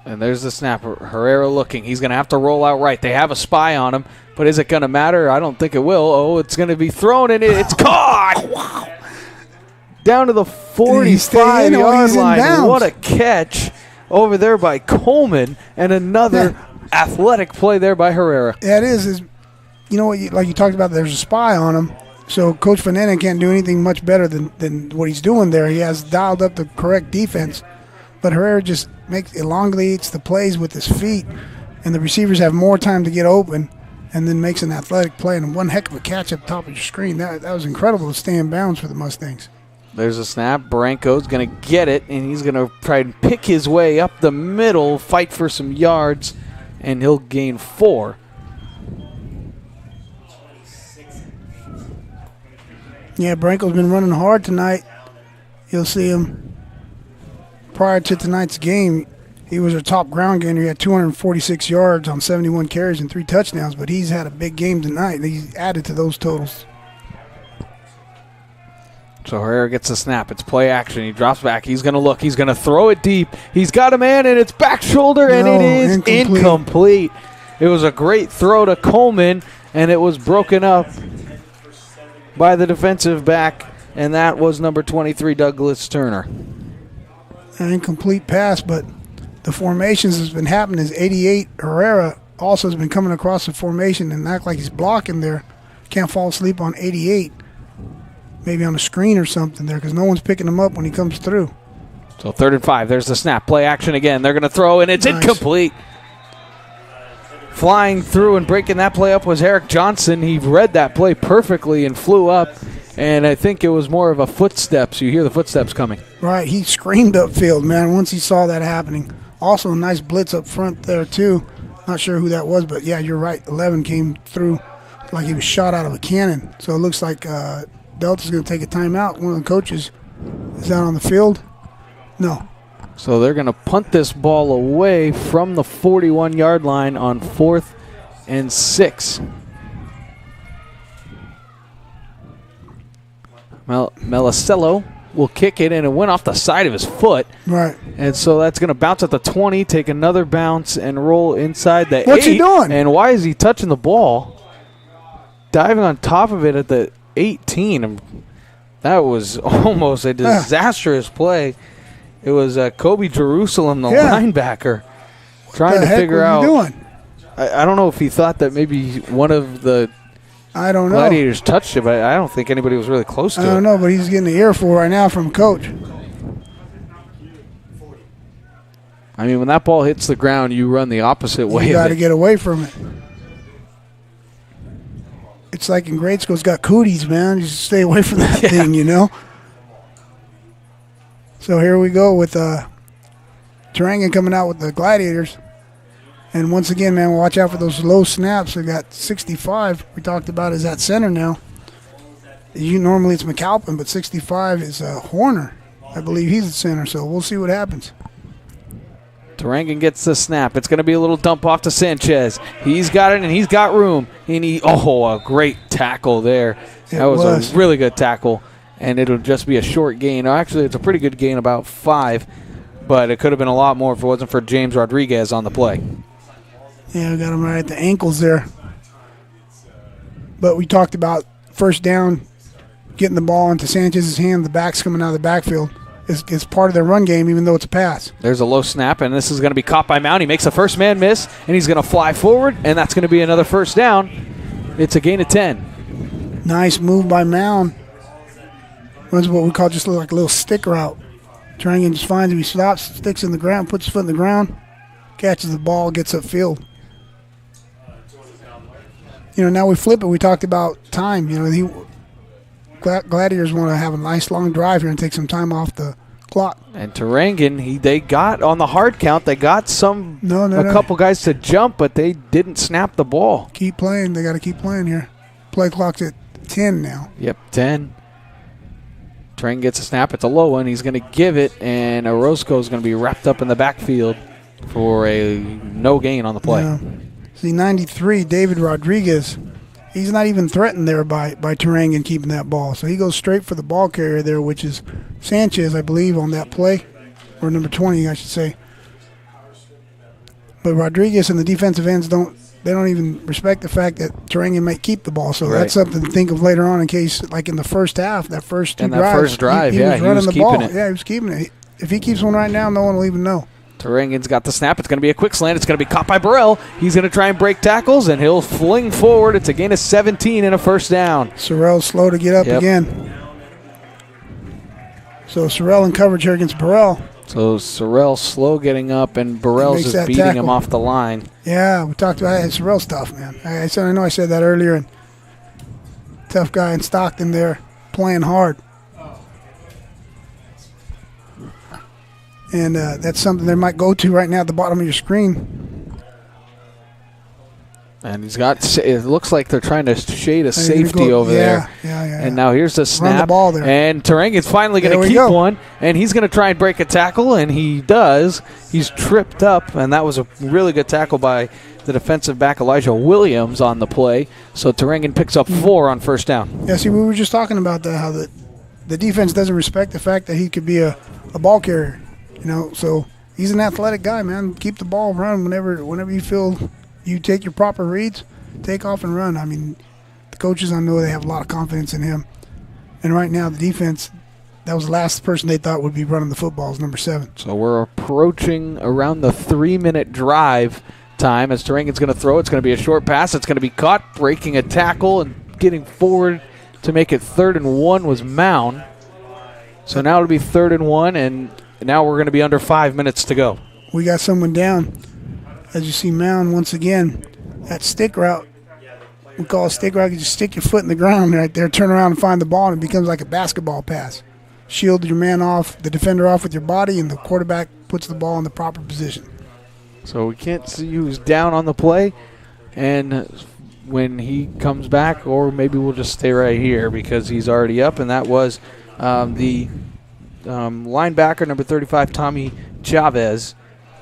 A: And there's the snap. Herrera looking. He's going to have to roll out right. They have a spy on him, but is it going to matter? I don't think it will. Oh, it's going to be thrown, and it's caught! Wow. Down to the 45-yard line. What a catch over there by Coleman, and another athletic play there by Herrera.
B: Yeah, it is. You know what? Like you talked about, there's a spy on him. So Coach Fernandez can't do anything much better than what he's doing there. He has dialed up the correct defense, but Herrera just elongates the plays with his feet, and the receivers have more time to get open, and then makes an athletic play. And one heck of a catch up top of your screen. That was incredible to stay in bounds for the Mustangs.
A: There's a snap. Branco's going to get it, and he's going to try and pick his way up the middle, fight for some yards, and he'll gain 4.
B: Yeah, Branco's been running hard tonight. You'll see him. Prior to tonight's game, he was our top ground gainer. He had 246 yards on 71 carries and 3 touchdowns, but he's had a big game tonight. He's added to those totals.
A: So Herrera gets the snap. It's play action. He drops back. He's going to look. He's going to throw it deep. He's got a man, and it's back shoulder, and it is incomplete. It was a great throw to Coleman, and it was broken up by the defensive back, and that was number 23, Douglas Turner.
B: An incomplete pass, but the formations has been happening is 88. Herrera also has been coming across the formation and act like he's blocking there. Can't fall asleep on 88. Maybe on a screen or something there because no one's picking him up when he comes through.
A: So 3rd and 5. There's the snap. Play action again. They're going to throw, and it's incomplete. Flying through and breaking that play up was Eric Johnson. He read that play perfectly and flew up, and I think it was more of a footsteps. You hear the footsteps coming.
B: Right. He screamed upfield, man, once he saw that happening. Also a nice blitz up front there, too. Not sure who that was, but, yeah, you're right. 11 came through like he was shot out of a cannon. So it looks like Delta's going to take a timeout. One of the coaches is out on the field. No.
A: So they're going to punt this ball away from the 41-yard line on 4th and 6. Melicello will kick it, and it went off the side of his foot.
B: Right.
A: And so that's going to bounce at the 20, take another bounce, and roll inside the 8.
B: What's he doing?
A: And why is he touching the ball? Diving on top of it at the 18. That was almost a disastrous play. It was Kobe Jerusalem, the linebacker, trying to figure out. What are you doing? I don't know if he thought that maybe one of the Gladiators touched it, but I don't think anybody was really close to it.
B: I don't know, but he's getting the earful right now from Coach.
A: I mean, when that ball hits the ground, you run the opposite way.
B: You got to get away from it. It's like in grade school, it's got cooties, man. You just stay away from that thing, you know. So here we go with Turangan coming out with the Gladiators. And once again, man, watch out for those low snaps. They got 65. We talked about is at center now. Normally it's McAlpin, but 65 is Horner. I believe he's at center, so we'll see what happens.
A: Turangan gets the snap. It's going to be a little dump off to Sanchez. He's got it, and he's got room. And a great tackle there. That was a really good tackle. And it'll just be a short gain. Actually, it's a pretty good gain, about 5. But it could have been a lot more if it wasn't for James Rodriguez on the play.
B: Yeah, we got him right at the ankles there. But we talked about first down, getting the ball into Sanchez's hand. The backs coming out of the backfield is part of their run game, even though it's a pass.
A: There's a low snap, and this is going to be caught by Mount. He makes a first man miss, and he's going to fly forward, and that's going to be another first down. It's a gain of 10.
B: Nice move by Mound. Runs what we call just like a little stick route. Turangan just finds him. He stops, sticks in the ground, puts his foot in the ground, catches the ball, gets upfield. Now we flip it. We talked about time. Gladiators want to have a nice long drive here and take some time off the clock.
A: And Turangan, they got on the hard count. They got a couple guys to jump, but they didn't snap the ball.
B: Keep playing. They got to keep playing here. Play clock's at 10 now.
A: Yep, 10. Turangan gets a snap. It's a low one. He's going to give it, and Orozco is going to be wrapped up in the backfield for a no gain on the play.
B: Yeah. See, 93, David Rodriguez. He's not even threatened there by Turangan keeping that ball. So he goes straight for the ball carrier there, which is Sanchez, I believe, on that play. Or number 20, I should say. But Rodriguez and the defensive ends don't even respect the fact that Turangan might keep the ball. So that's something to think of later on in case, like in the first half, that first two drives.
A: That first drive,
B: he was running the
A: keeping
B: ball.
A: it.
B: Yeah, he was keeping it. If he keeps one right now, no one will even know.
A: Turangan's got the snap. It's going to be a quick slant. It's going to be caught by Burrell. He's going to try and break tackles, and he'll fling forward. It's a gain of 17 and a first down.
B: Sorrell's slow to get up again. So Sorrell in coverage here against Burrell.
A: So Sorrell slow getting up, and Burrell's just beating him off the line.
B: Yeah, we talked about it. Sorrell's tough, man. I know I said that earlier. And tough guy in Stockton there, playing hard. And that's something they might go to right now at the bottom of your screen.
A: And he's got, it looks like they're trying to shade a safety over there.
B: Yeah.
A: And now here's the snap.
B: Run the ball there.
A: And Turangan's finally going to keep one. And he's going to try and break a tackle, and he does. He's tripped up, and that was a really good tackle by the defensive back Elijah Williams on the play. So Turangan picks up 4 on first down.
B: Yeah, see, we were just talking about that, how the defense doesn't respect the fact that he could be a ball carrier. So he's an athletic guy, man. Keep the ball, run whenever you feel you take your proper reads, take off and run. I mean, the coaches, I know they have a lot of confidence in him. And right now, the defense, that was the last person they thought would be running the football is number 7.
A: So we're approaching around the 3-minute drive time as Turangan's going to throw. It's going to be a short pass. It's going to be caught, breaking a tackle and getting forward to make it 3rd and 1 was Mound. So now it'll be 3rd and 1, and now we're going to be under 5 minutes to go.
B: We got someone down. As you see Mound once again, that stick route, we call a stick route. You just stick your foot in the ground right there, turn around and find the ball, and it becomes like a basketball pass. Shield your man off, the defender off with your body, and the quarterback puts the ball in the proper position.
A: So we can't see who's down on the play, and when he comes back, or maybe we'll just stay right here because he's already up, and that was the linebacker, number 35, Tommy Chavez,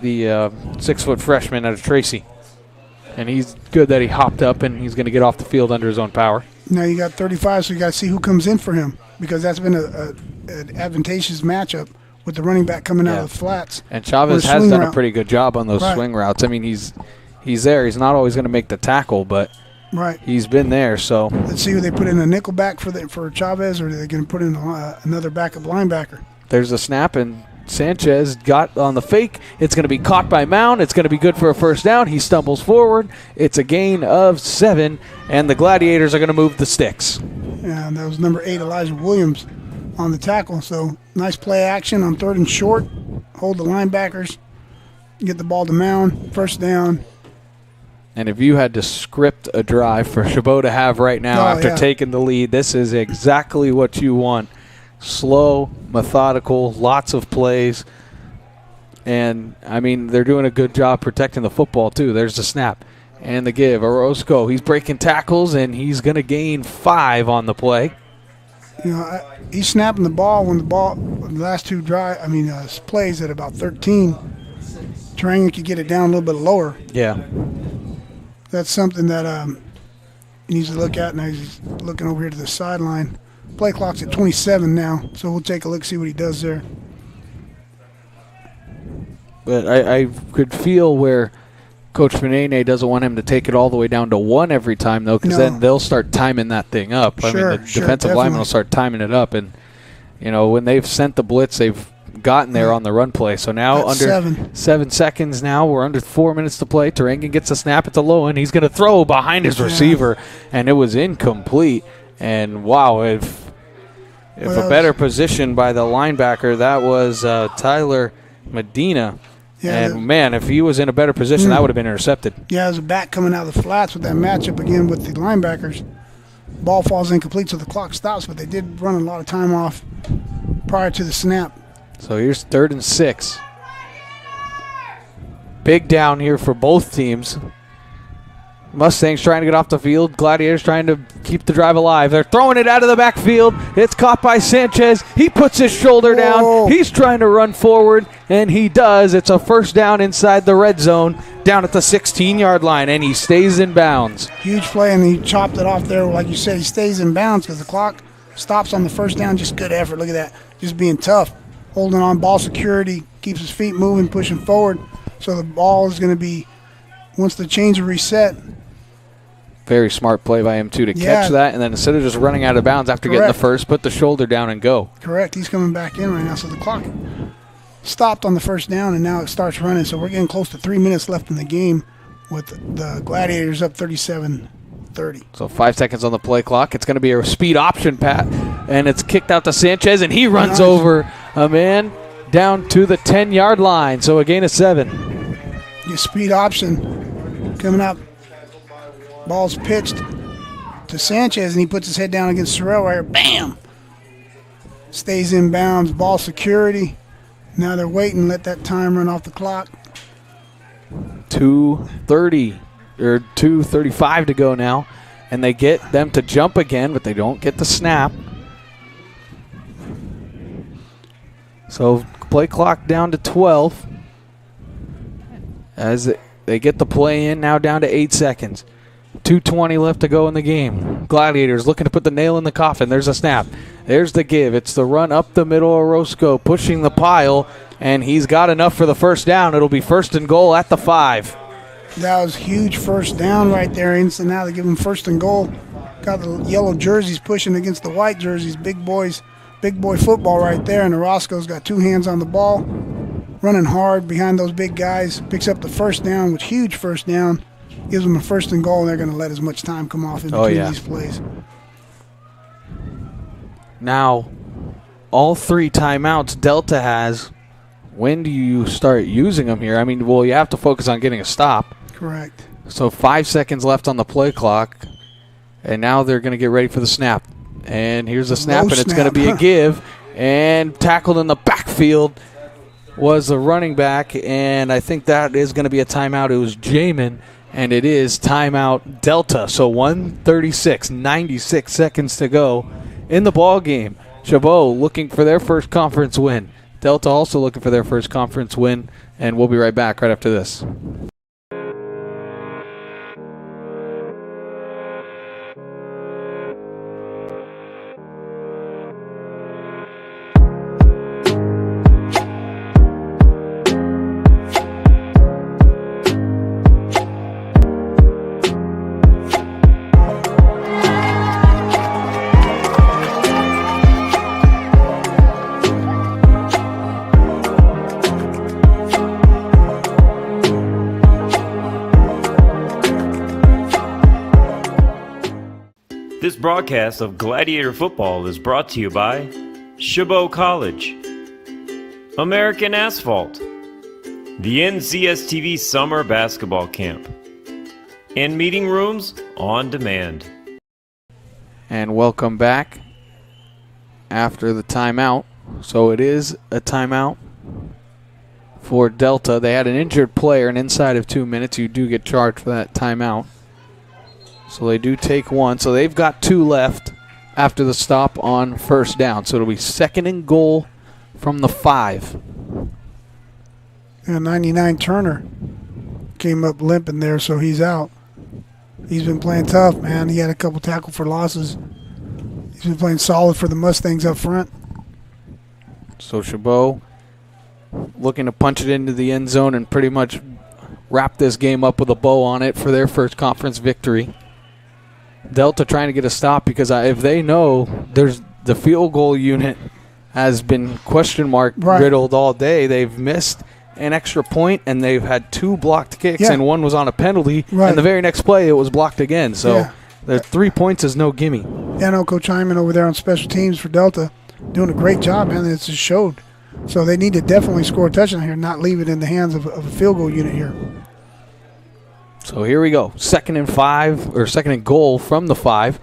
A: the 6-foot freshman out of Tracy. And he's good that he hopped up, and he's going to get off the field under his own power.
B: Now you got 35, so you got to see who comes in for him because that's been an advantageous matchup with the running back coming out of the flats.
A: And Chavez has done a pretty good job on those swing routes. I mean, he's there. He's not always going to make the tackle, but he's been there. So
B: let's see who they put in a nickel back for Chavez, or are they going to put in another backup linebacker?
A: There's a snap, and Sanchez got on the fake. It's going to be caught by Mound. It's going to be good for a first down. He stumbles forward. It's a gain of 7, and the Gladiators are going to move the sticks.
B: Yeah, and that was number 8, Elijah Williams, on the tackle. So nice play action on 3rd and short. Hold the linebackers. Get the ball to Mound. First down.
A: And if you had to script a drive for Chabot to have right now after taking the lead, this is exactly what you want. Slow, methodical, lots of plays. And, I mean, they're doing a good job protecting the football, too. There's the snap and the give. Orozco, he's breaking tackles, and he's going to gain 5 on the play.
B: He's snapping the ball when the last two plays at about 13. Turangan could get it down a little bit lower.
A: Yeah.
B: That's something that he needs to look at. Now he's looking over here to the sideline. Play clock's at 27 now, so we'll take a look, see what he does there.
A: But I could feel where Coach Benene doesn't want him to take it all the way down to 1 every time, though, because then they'll start timing that thing up. I mean, the defensive lineman will start timing it up. And, when they've sent the blitz, they've gotten there on the run play. So now
B: that's
A: under 7 seconds now. We're under 4 minutes to play. Turangan gets a snap at the low end. He's going to throw behind his receiver, and it was incomplete. And, wow, if a better position by the linebacker, that was Tyler Medina. Yeah, and, man, if he was in a better position, that would have been intercepted.
B: Yeah, there's a back coming out of the flats with that matchup again with the linebackers. Ball falls incomplete, so the clock stops, but they did run a lot of time off prior to the snap.
A: So here's 3rd and 6. Big down here for both teams. Mustangs trying to get off the field. Gladiators trying to keep the drive alive. They're throwing it out of the backfield. It's caught by Sanchez. He puts his shoulder down. He's trying to run forward, and he does. It's a first down inside the red zone down at the 16-yard line, and he stays in bounds.
B: Huge play, and he chopped it off there. Like you said, he stays in bounds because the clock stops on the first down. Just good effort. Look at that. Just being tough. Holding on ball security. Keeps his feet moving, pushing forward. So the ball is going to be once the chains are reset.
A: Very smart play by him, too, to
B: Yeah.
A: catch that. And then instead of just running out of bounds after getting the
B: Correct.
A: first, put the shoulder down and go.
B: Correct. He's coming back in right now. So the clock stopped on the first down, and now it starts running. So we're getting close to 3 minutes left in the game with the Gladiators up 37-30.
A: So 5 seconds on the play clock. It's going to be a speed option, Pat. And it's kicked out to Sanchez, and he runs
B: Nice.
A: over a man down to the 10-yard line. So a gain of 7.
B: Your speed option coming up. Ball's pitched to Sanchez, and he puts his head down against Sorrell right here. Bam! Stays in bounds. Ball security. Now they're waiting. Let that time run off the clock.
A: 2:30 or 2:35 to go now. And they get them to jump again, but they don't get the snap. So play clock down to 12. As they get the play in, now down to 8 seconds. 2:20 left to go in the game. Gladiators looking to put the nail in the coffin. There's a snap. There's the give. It's the run up the middle. Orozco pushing the pile, and he's got enough for the first down. It'll be 1st and goal at the 5.
B: That was huge first down right there. Instant now they give them 1st and goal. Got the yellow jerseys pushing against the white jerseys. Big boy football right there. And Orozco's got 2 hands on the ball. Running hard behind those big guys. Picks up the first down with huge first down. Gives them a 1st and goal, and they're going to let as much time come off in between these plays.
A: Now, all 3 timeouts Delta has. When do you start using them here? I mean, well, you have to focus on getting a stop.
B: Correct.
A: So 5 seconds left on the play clock, and now they're going to get ready for the snap. And here's the snap,
B: Low
A: and it's going to
B: snap.
A: be a give. And tackled in the backfield was the running back, and I think that is going to be a timeout. It was Jamin, and it is timeout Delta. So 1:36, 96 seconds to go in the ball game. Chabot looking for their first conference win. Delta also looking for their first conference win, and we'll be right back right after this.
C: This broadcast of Gladiator Football is brought to you by Chabot College, American Asphalt, the NCSTV Summer Basketball Camp, and Meeting Rooms on Demand.
A: And welcome back after the timeout. So it is a timeout for Delta. They had an injured player, and inside of 2 minutes you do get charged for that timeout. So they do take one. So they've got 2 left after the stop on first down. So it'll be 2nd and goal from the 5.
B: And 99 Turner came up limping there, so he's out. He's been playing tough, man. He had a couple tackle for losses. He's been playing solid for the Mustangs up front.
A: So Chabot looking to punch it into the end zone and pretty much wrap this game up with a bow on it for their first conference victory. Delta trying to get a stop because if they know there's the field goal unit has been question mark riddled all day. They've missed an extra point, and they've had 2 blocked kicks, and one was on a penalty. And the very next play, it was blocked again. So the 3 points is no gimme.
B: Yeah, I know Coach Hyman over there on special teams for Delta doing a great job, man. It's just showed. So they need to definitely score a touchdown here, not leave it in the hands of a field goal unit here.
A: So here we go. 2nd and 5, or 2nd and goal from the 5.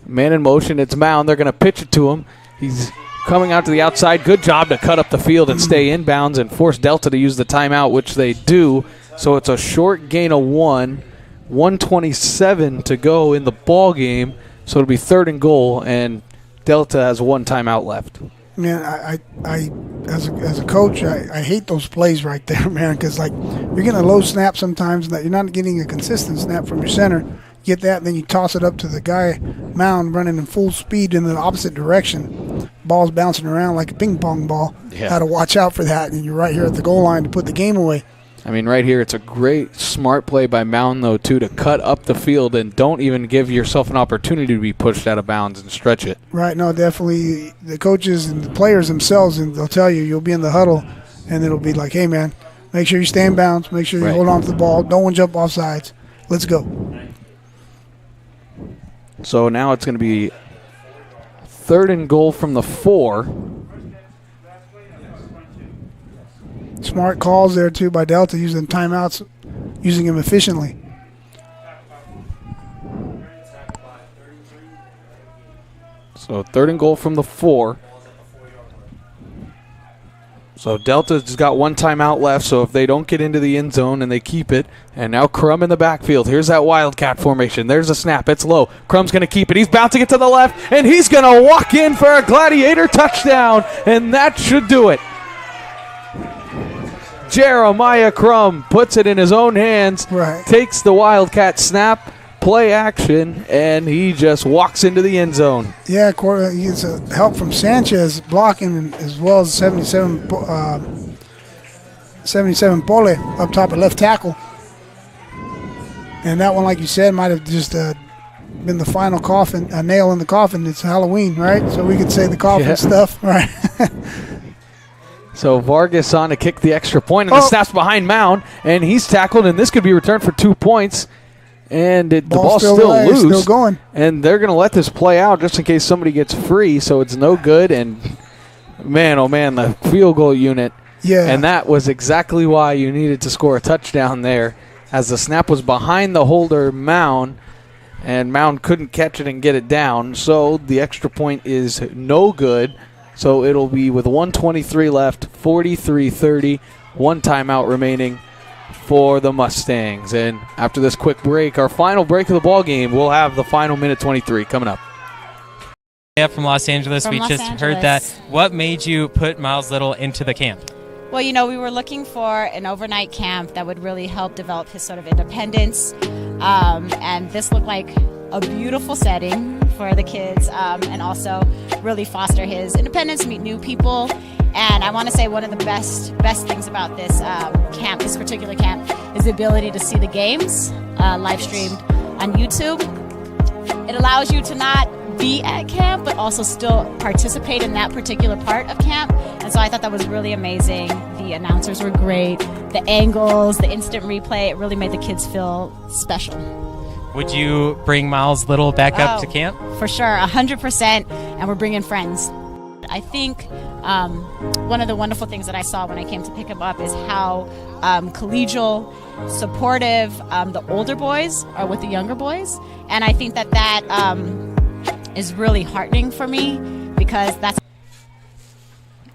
A: Man in motion. It's Mound. They're going to pitch it to him. He's coming out to the outside. Good job to cut up the field and stay inbounds and force Delta to use the timeout, which they do. So it's a short gain of 1. 1:27 to go in the ball game. So it'll be 3rd and goal, and Delta has 1 timeout left.
B: Man, I as a coach, I hate those plays right there, man, because like you're getting a low snap sometimes that you're not getting a consistent snap from your center. You get that, and then you toss it up to the guy Mound running in full speed in the opposite direction. Ball's bouncing around like a ping pong ball.
A: Yeah.
B: How to watch out for that, and you're right here at the goal line to put the game away.
A: I mean, right here, it's a great, smart play by Mound, though, too, to cut up the field and don't even give yourself an opportunity to be pushed out of bounds and stretch it.
B: Right, no, definitely. The coaches and the players themselves, and they'll tell you, you'll be in the huddle, and it'll be like, hey, man, make sure you stay in bounds, make sure you hold on to the ball, don't jump off sides. Let's go.
A: So now it's going to be 3rd and goal from the 4.
B: Smart calls there, too, by Delta, using timeouts, using them efficiently.
A: So 3rd and goal from the 4. So Delta's got 1 timeout left, so if they don't get into the end zone and they keep it, and now Crum in the backfield. Here's that Wildcat formation. There's a snap. It's low. Crum's going to keep it. He's bouncing it to the left, and he's going to walk in for a Gladiator touchdown, and that should do it. Jeremiah Crum puts it in his own hands, takes the Wildcat snap, play action, and he just walks into the end zone.
B: Yeah, he gets help from Sanchez blocking, as well as 77 Pole up top at left tackle. And that one, like you said, might have just been the final coffin, a nail in the coffin. It's Halloween, right? So we could say the coffin stuff, right?
A: So Vargas on to kick the extra point, and the snap's behind Mound, and he's tackled, and this could be returned for 2 points. And the ball's still loose.
B: Still going.
A: And they're going to let this play out just in case somebody gets free, so it's no good. And, man, oh, man, the field goal unit.
B: Yeah.
A: And that was exactly why you needed to score a touchdown there, as the snap was behind the holder, Mound, and Mound couldn't catch it and get it down. So the extra point is no good. So it'll be with 1:23 left, 43-30, 1 timeout remaining for the Mustangs. And after this quick break, our final break of the ball game, we'll have the final minute 23 coming up.
D: Yeah, from Los Angeles. We just heard that. What made you put Miles Little into the camp?
E: Well, you know, we were looking for an overnight camp that would really help develop his sort of independence. And this looked like a beautiful setting for the kids, and also really foster his independence, meet new people. And I want to say one of the best things about this camp, this particular camp, is the ability to see the games live streamed on YouTube. It allows you to not be at camp, but also still participate in that particular part of camp. And so I thought that was really amazing. The announcers were great. The angles, the instant replay, it really made the kids feel special.
D: Would you bring Miles Little back up to camp?
E: For sure, 100%, and we're bringing friends. I think one of the wonderful things that I saw when I came to pick him up is how collegial, supportive the older boys are with the younger boys. And I think that is really heartening for me, because that's...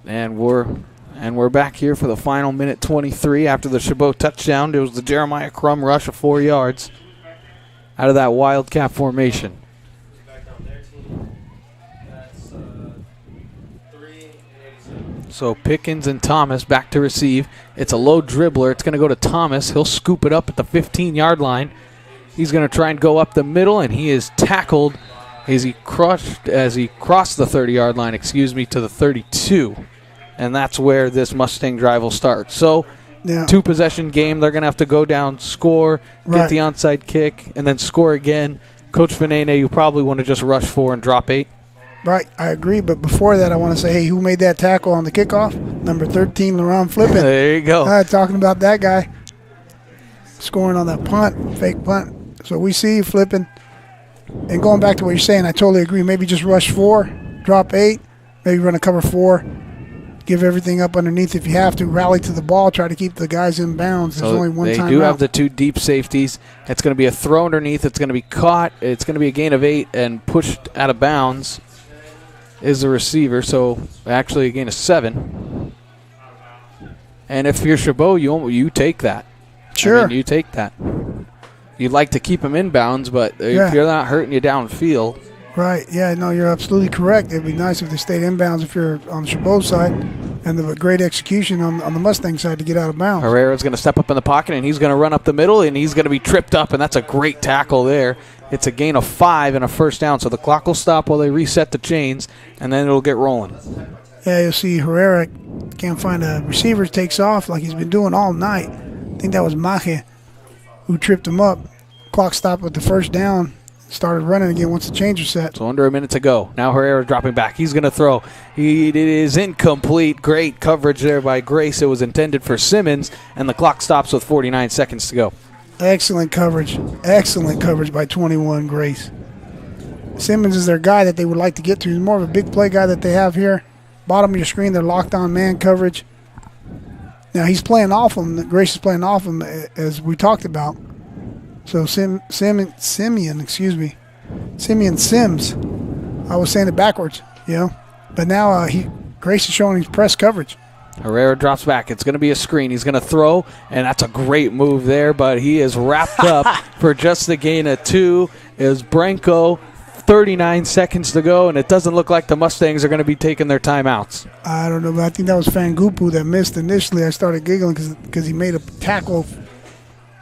A: And we're back here for the final minute 23 after the Chabot touchdown. It was the Jeremiah Crum rush of 4 yards out of that Wildcat formation. So Pickens and Thomas back to receive. It's a low dribbler. It's going to go to Thomas. He'll scoop it up at the 15-yard line. He's going to try and go up the middle, and he is tackled as he crossed the 30-yard line, to the 32. And that's where this Mustang drive will start. So, 2-possession game. They're going to have to go down, score, get the onside kick, and then score again. Coach Venene, you probably want to just rush 4 and drop 8.
B: Right, I agree. But before that, I want to say, hey, who made that tackle on the kickoff? Number 13, LaRon Flippin.
A: There you go.
B: Talking about that guy scoring on that punt, fake punt. So we see Flippin. And going back to what you're saying, I totally agree. Maybe just rush 4, drop 8, maybe run a cover 4, give everything up underneath if you have to, rally to the ball, try to keep the guys in bounds. There's only one time.
A: They do have the 2 deep safeties. It's going to be a throw underneath. It's going to be caught. It's going to be a gain of 8 and pushed out of bounds is the receiver. So actually a gain of 7. And if you're Chabot, you take that.
B: Sure.
A: I mean, you take that. You'd like to keep them in bounds, but if you're not hurting you downfield.
B: Right, yeah, no, you're absolutely correct. It'd be nice if they stayed in bounds if you're on the Chabot side, and the great execution on the Mustang side to get out of bounds.
A: Herrera's going to step up in the pocket, and he's going to run up the middle, and he's going to be tripped up, and that's a great tackle there. It's a gain of 5 and a first down, so the clock will stop while they reset the chains, and then it'll get rolling.
B: Yeah, you'll see Herrera can't find a receiver, takes off like he's been doing all night. I think that was Maje who tripped him up. Clock stopped with the first down. Started running again once the change was set.
A: So under a minute to go. Now Herrera dropping back. He's going to throw. It is incomplete. Great coverage there by Grace. It was intended for Simmons, and the clock stops with 49 seconds to go.
B: Excellent coverage. Excellent coverage by 21 Grace. Simmons is their guy that they would like to get to. He's more of a big play guy that they have here. Bottom of your screen, they're locked on man coverage. Now he's playing off him. Grace is playing off him, as we talked about. So Simeon Sims. I was saying it backwards, But now Grace is showing his press coverage.
A: Herrera drops back. It's going to be a screen. He's going to throw, and that's a great move there, but he is wrapped up for just the gain of 2. Is Branco. 39 seconds to go, and it doesn't look like the Mustangs are going to be taking their timeouts.
B: I don't know, but I think that was Fangupu that missed initially. I started giggling because he made a tackle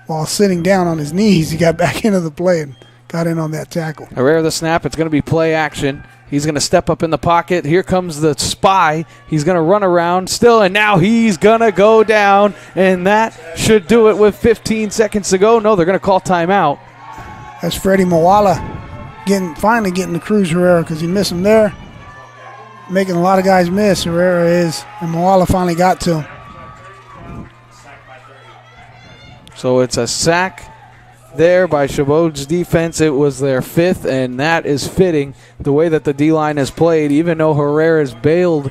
B: while sitting down on his knees. He got back into the play and got in on that tackle.
A: Herrera the snap. It's going to be play action. He's going to step up in the pocket. Here comes the spy. He's going to run around still, and now he's going to go down, and that should do it with 15 seconds to go. No, they're going to call timeout.
B: That's Freddie Moala finally getting to cruise Herrera because he missed him there. Making a lot of guys miss, Herrera is, and Moala finally got to him.
A: So it's a sack there by Chabot's defense. It was their 5th, and that is fitting the way that the D-line has played. Even though Herrera's bailed,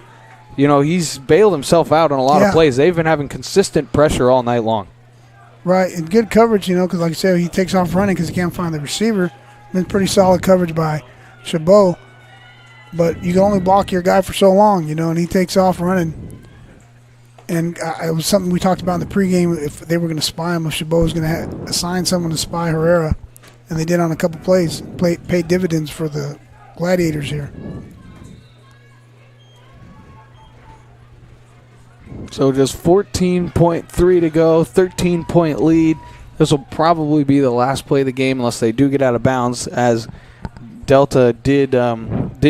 A: he's bailed himself out on a lot of plays. They've been having consistent pressure all night long.
B: Right, and good coverage, because like I said, he takes off running because he can't find the receiver. Been pretty solid coverage by Chabot, but you can only block your guy for so long, and he takes off running. And it was something we talked about in the pregame, if they were going to spy him, if Chabot was going to assign someone to spy Herrera, and they did on a couple plays, paid dividends for the Gladiators here.
A: So just 14.3 to go, 13-point lead. This will probably be the last play of the game unless they do get out of bounds, as Delta did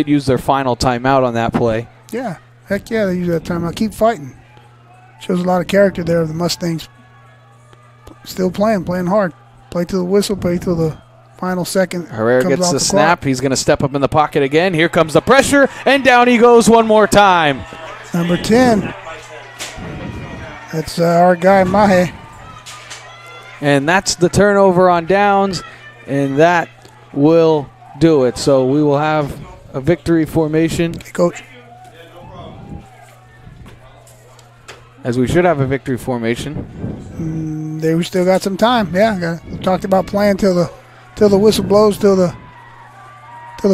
A: use their final timeout on that play.
B: Yeah, heck yeah, they use that timeout. Keep fighting. Shows a lot of character there of the Mustangs. Still playing hard. Play to the whistle, play till the final second.
A: Herrera gets the snap. He's going to step up in the pocket again. Here comes the pressure, and down he goes one more time.
B: Number 10. That's our guy, Maje.
A: And that's the turnover on downs, and that will do it. So we will have a victory formation.
B: Hey, Coach.
A: As we should have a victory formation.
B: They still got some time. Yeah, talked about playing till the whistle blows, till the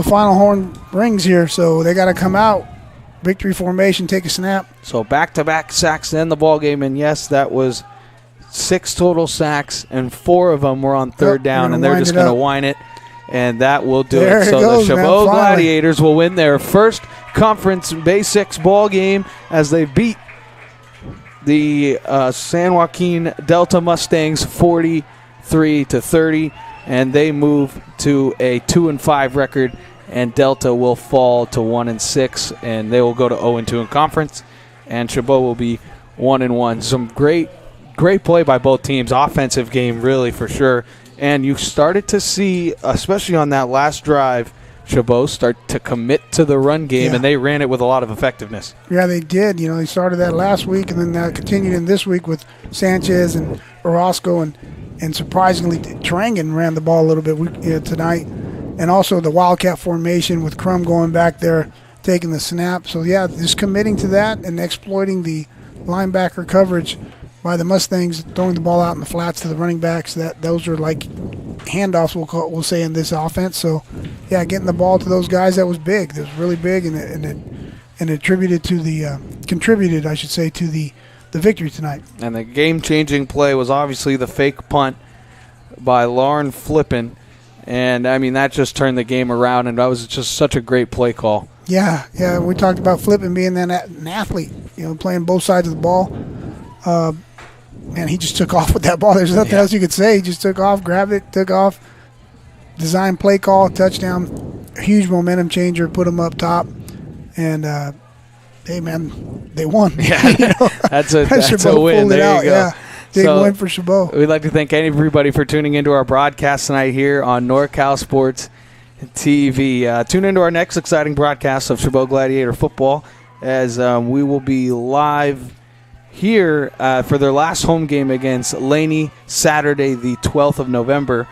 B: final horn rings here. So they got to come out. Victory formation, take a snap.
A: So back-to-back sacks to end the ball game, and yes, that was 6 total sacks, and 4 of them were on third down, and they're just going to whine it, and that will do it. So the Chabot Gladiators will win their first conference Basics ball game as they beat the San Joaquin Delta Mustangs 43-30, and they move to a 2-5 record, and Delta will fall to 1-6, and they will go to 0-2 in conference, and Chabot will be 1-1. Some great play by both teams. Offensive game, really, for sure. And you started to see, especially on that last drive, Chabot start to commit to the run game, and they ran it with a lot of effectiveness.
B: Yeah, they did. They started that last week, and then that continued in this week with Sanchez and Orozco, and surprisingly, Trangan ran the ball a little bit tonight. And also the Wildcat formation with Crum going back there, taking the snap. So, yeah, just committing to that and exploiting the linebacker coverage by the Mustangs, throwing the ball out in the flats to the running backs. Those are like handoffs, we'll say, in this offense. So, yeah, getting the ball to those guys, that was big. That was really big, and it contributed to the victory tonight.
A: And the game-changing play was obviously the fake punt by Lauren Flippin. And, I mean, that just turned the game around, and that was just such a great play call.
B: Yeah, we talked about Flippin being an athlete, playing both sides of the ball. And he just took off with that ball. There's nothing else you could say. He just took off, grabbed it, took off, designed play call, touchdown, huge momentum changer, put him up top. And, hey, man, they won.
A: Yeah, that's a win. There you go.
B: Yeah. Big win for Chabot.
A: We'd like to thank everybody for tuning into our broadcast tonight here on NorCal Sports TV. Tune into our next exciting broadcast of Chabot Gladiator football as we will be live here for their last home game against Laney Saturday, the 12th of November,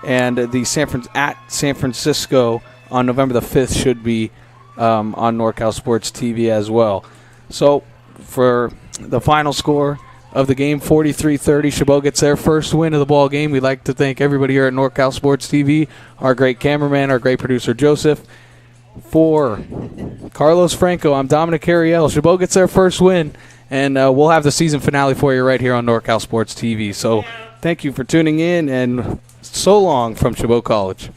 A: and the at San Francisco on November the 5th should be on NorCal Sports TV as well. So for the final score of the game, 43-30, Chabot gets their first win of the ball game. We'd like to thank everybody here at NorCal Sports TV, our great cameraman, our great producer Joseph. For Carlos Franco, I'm Dominic Ariel. Chabot gets their first win, and we'll have the season finale for you right here on NorCal Sports TV. So thank you for tuning in, and so long from Chabot College.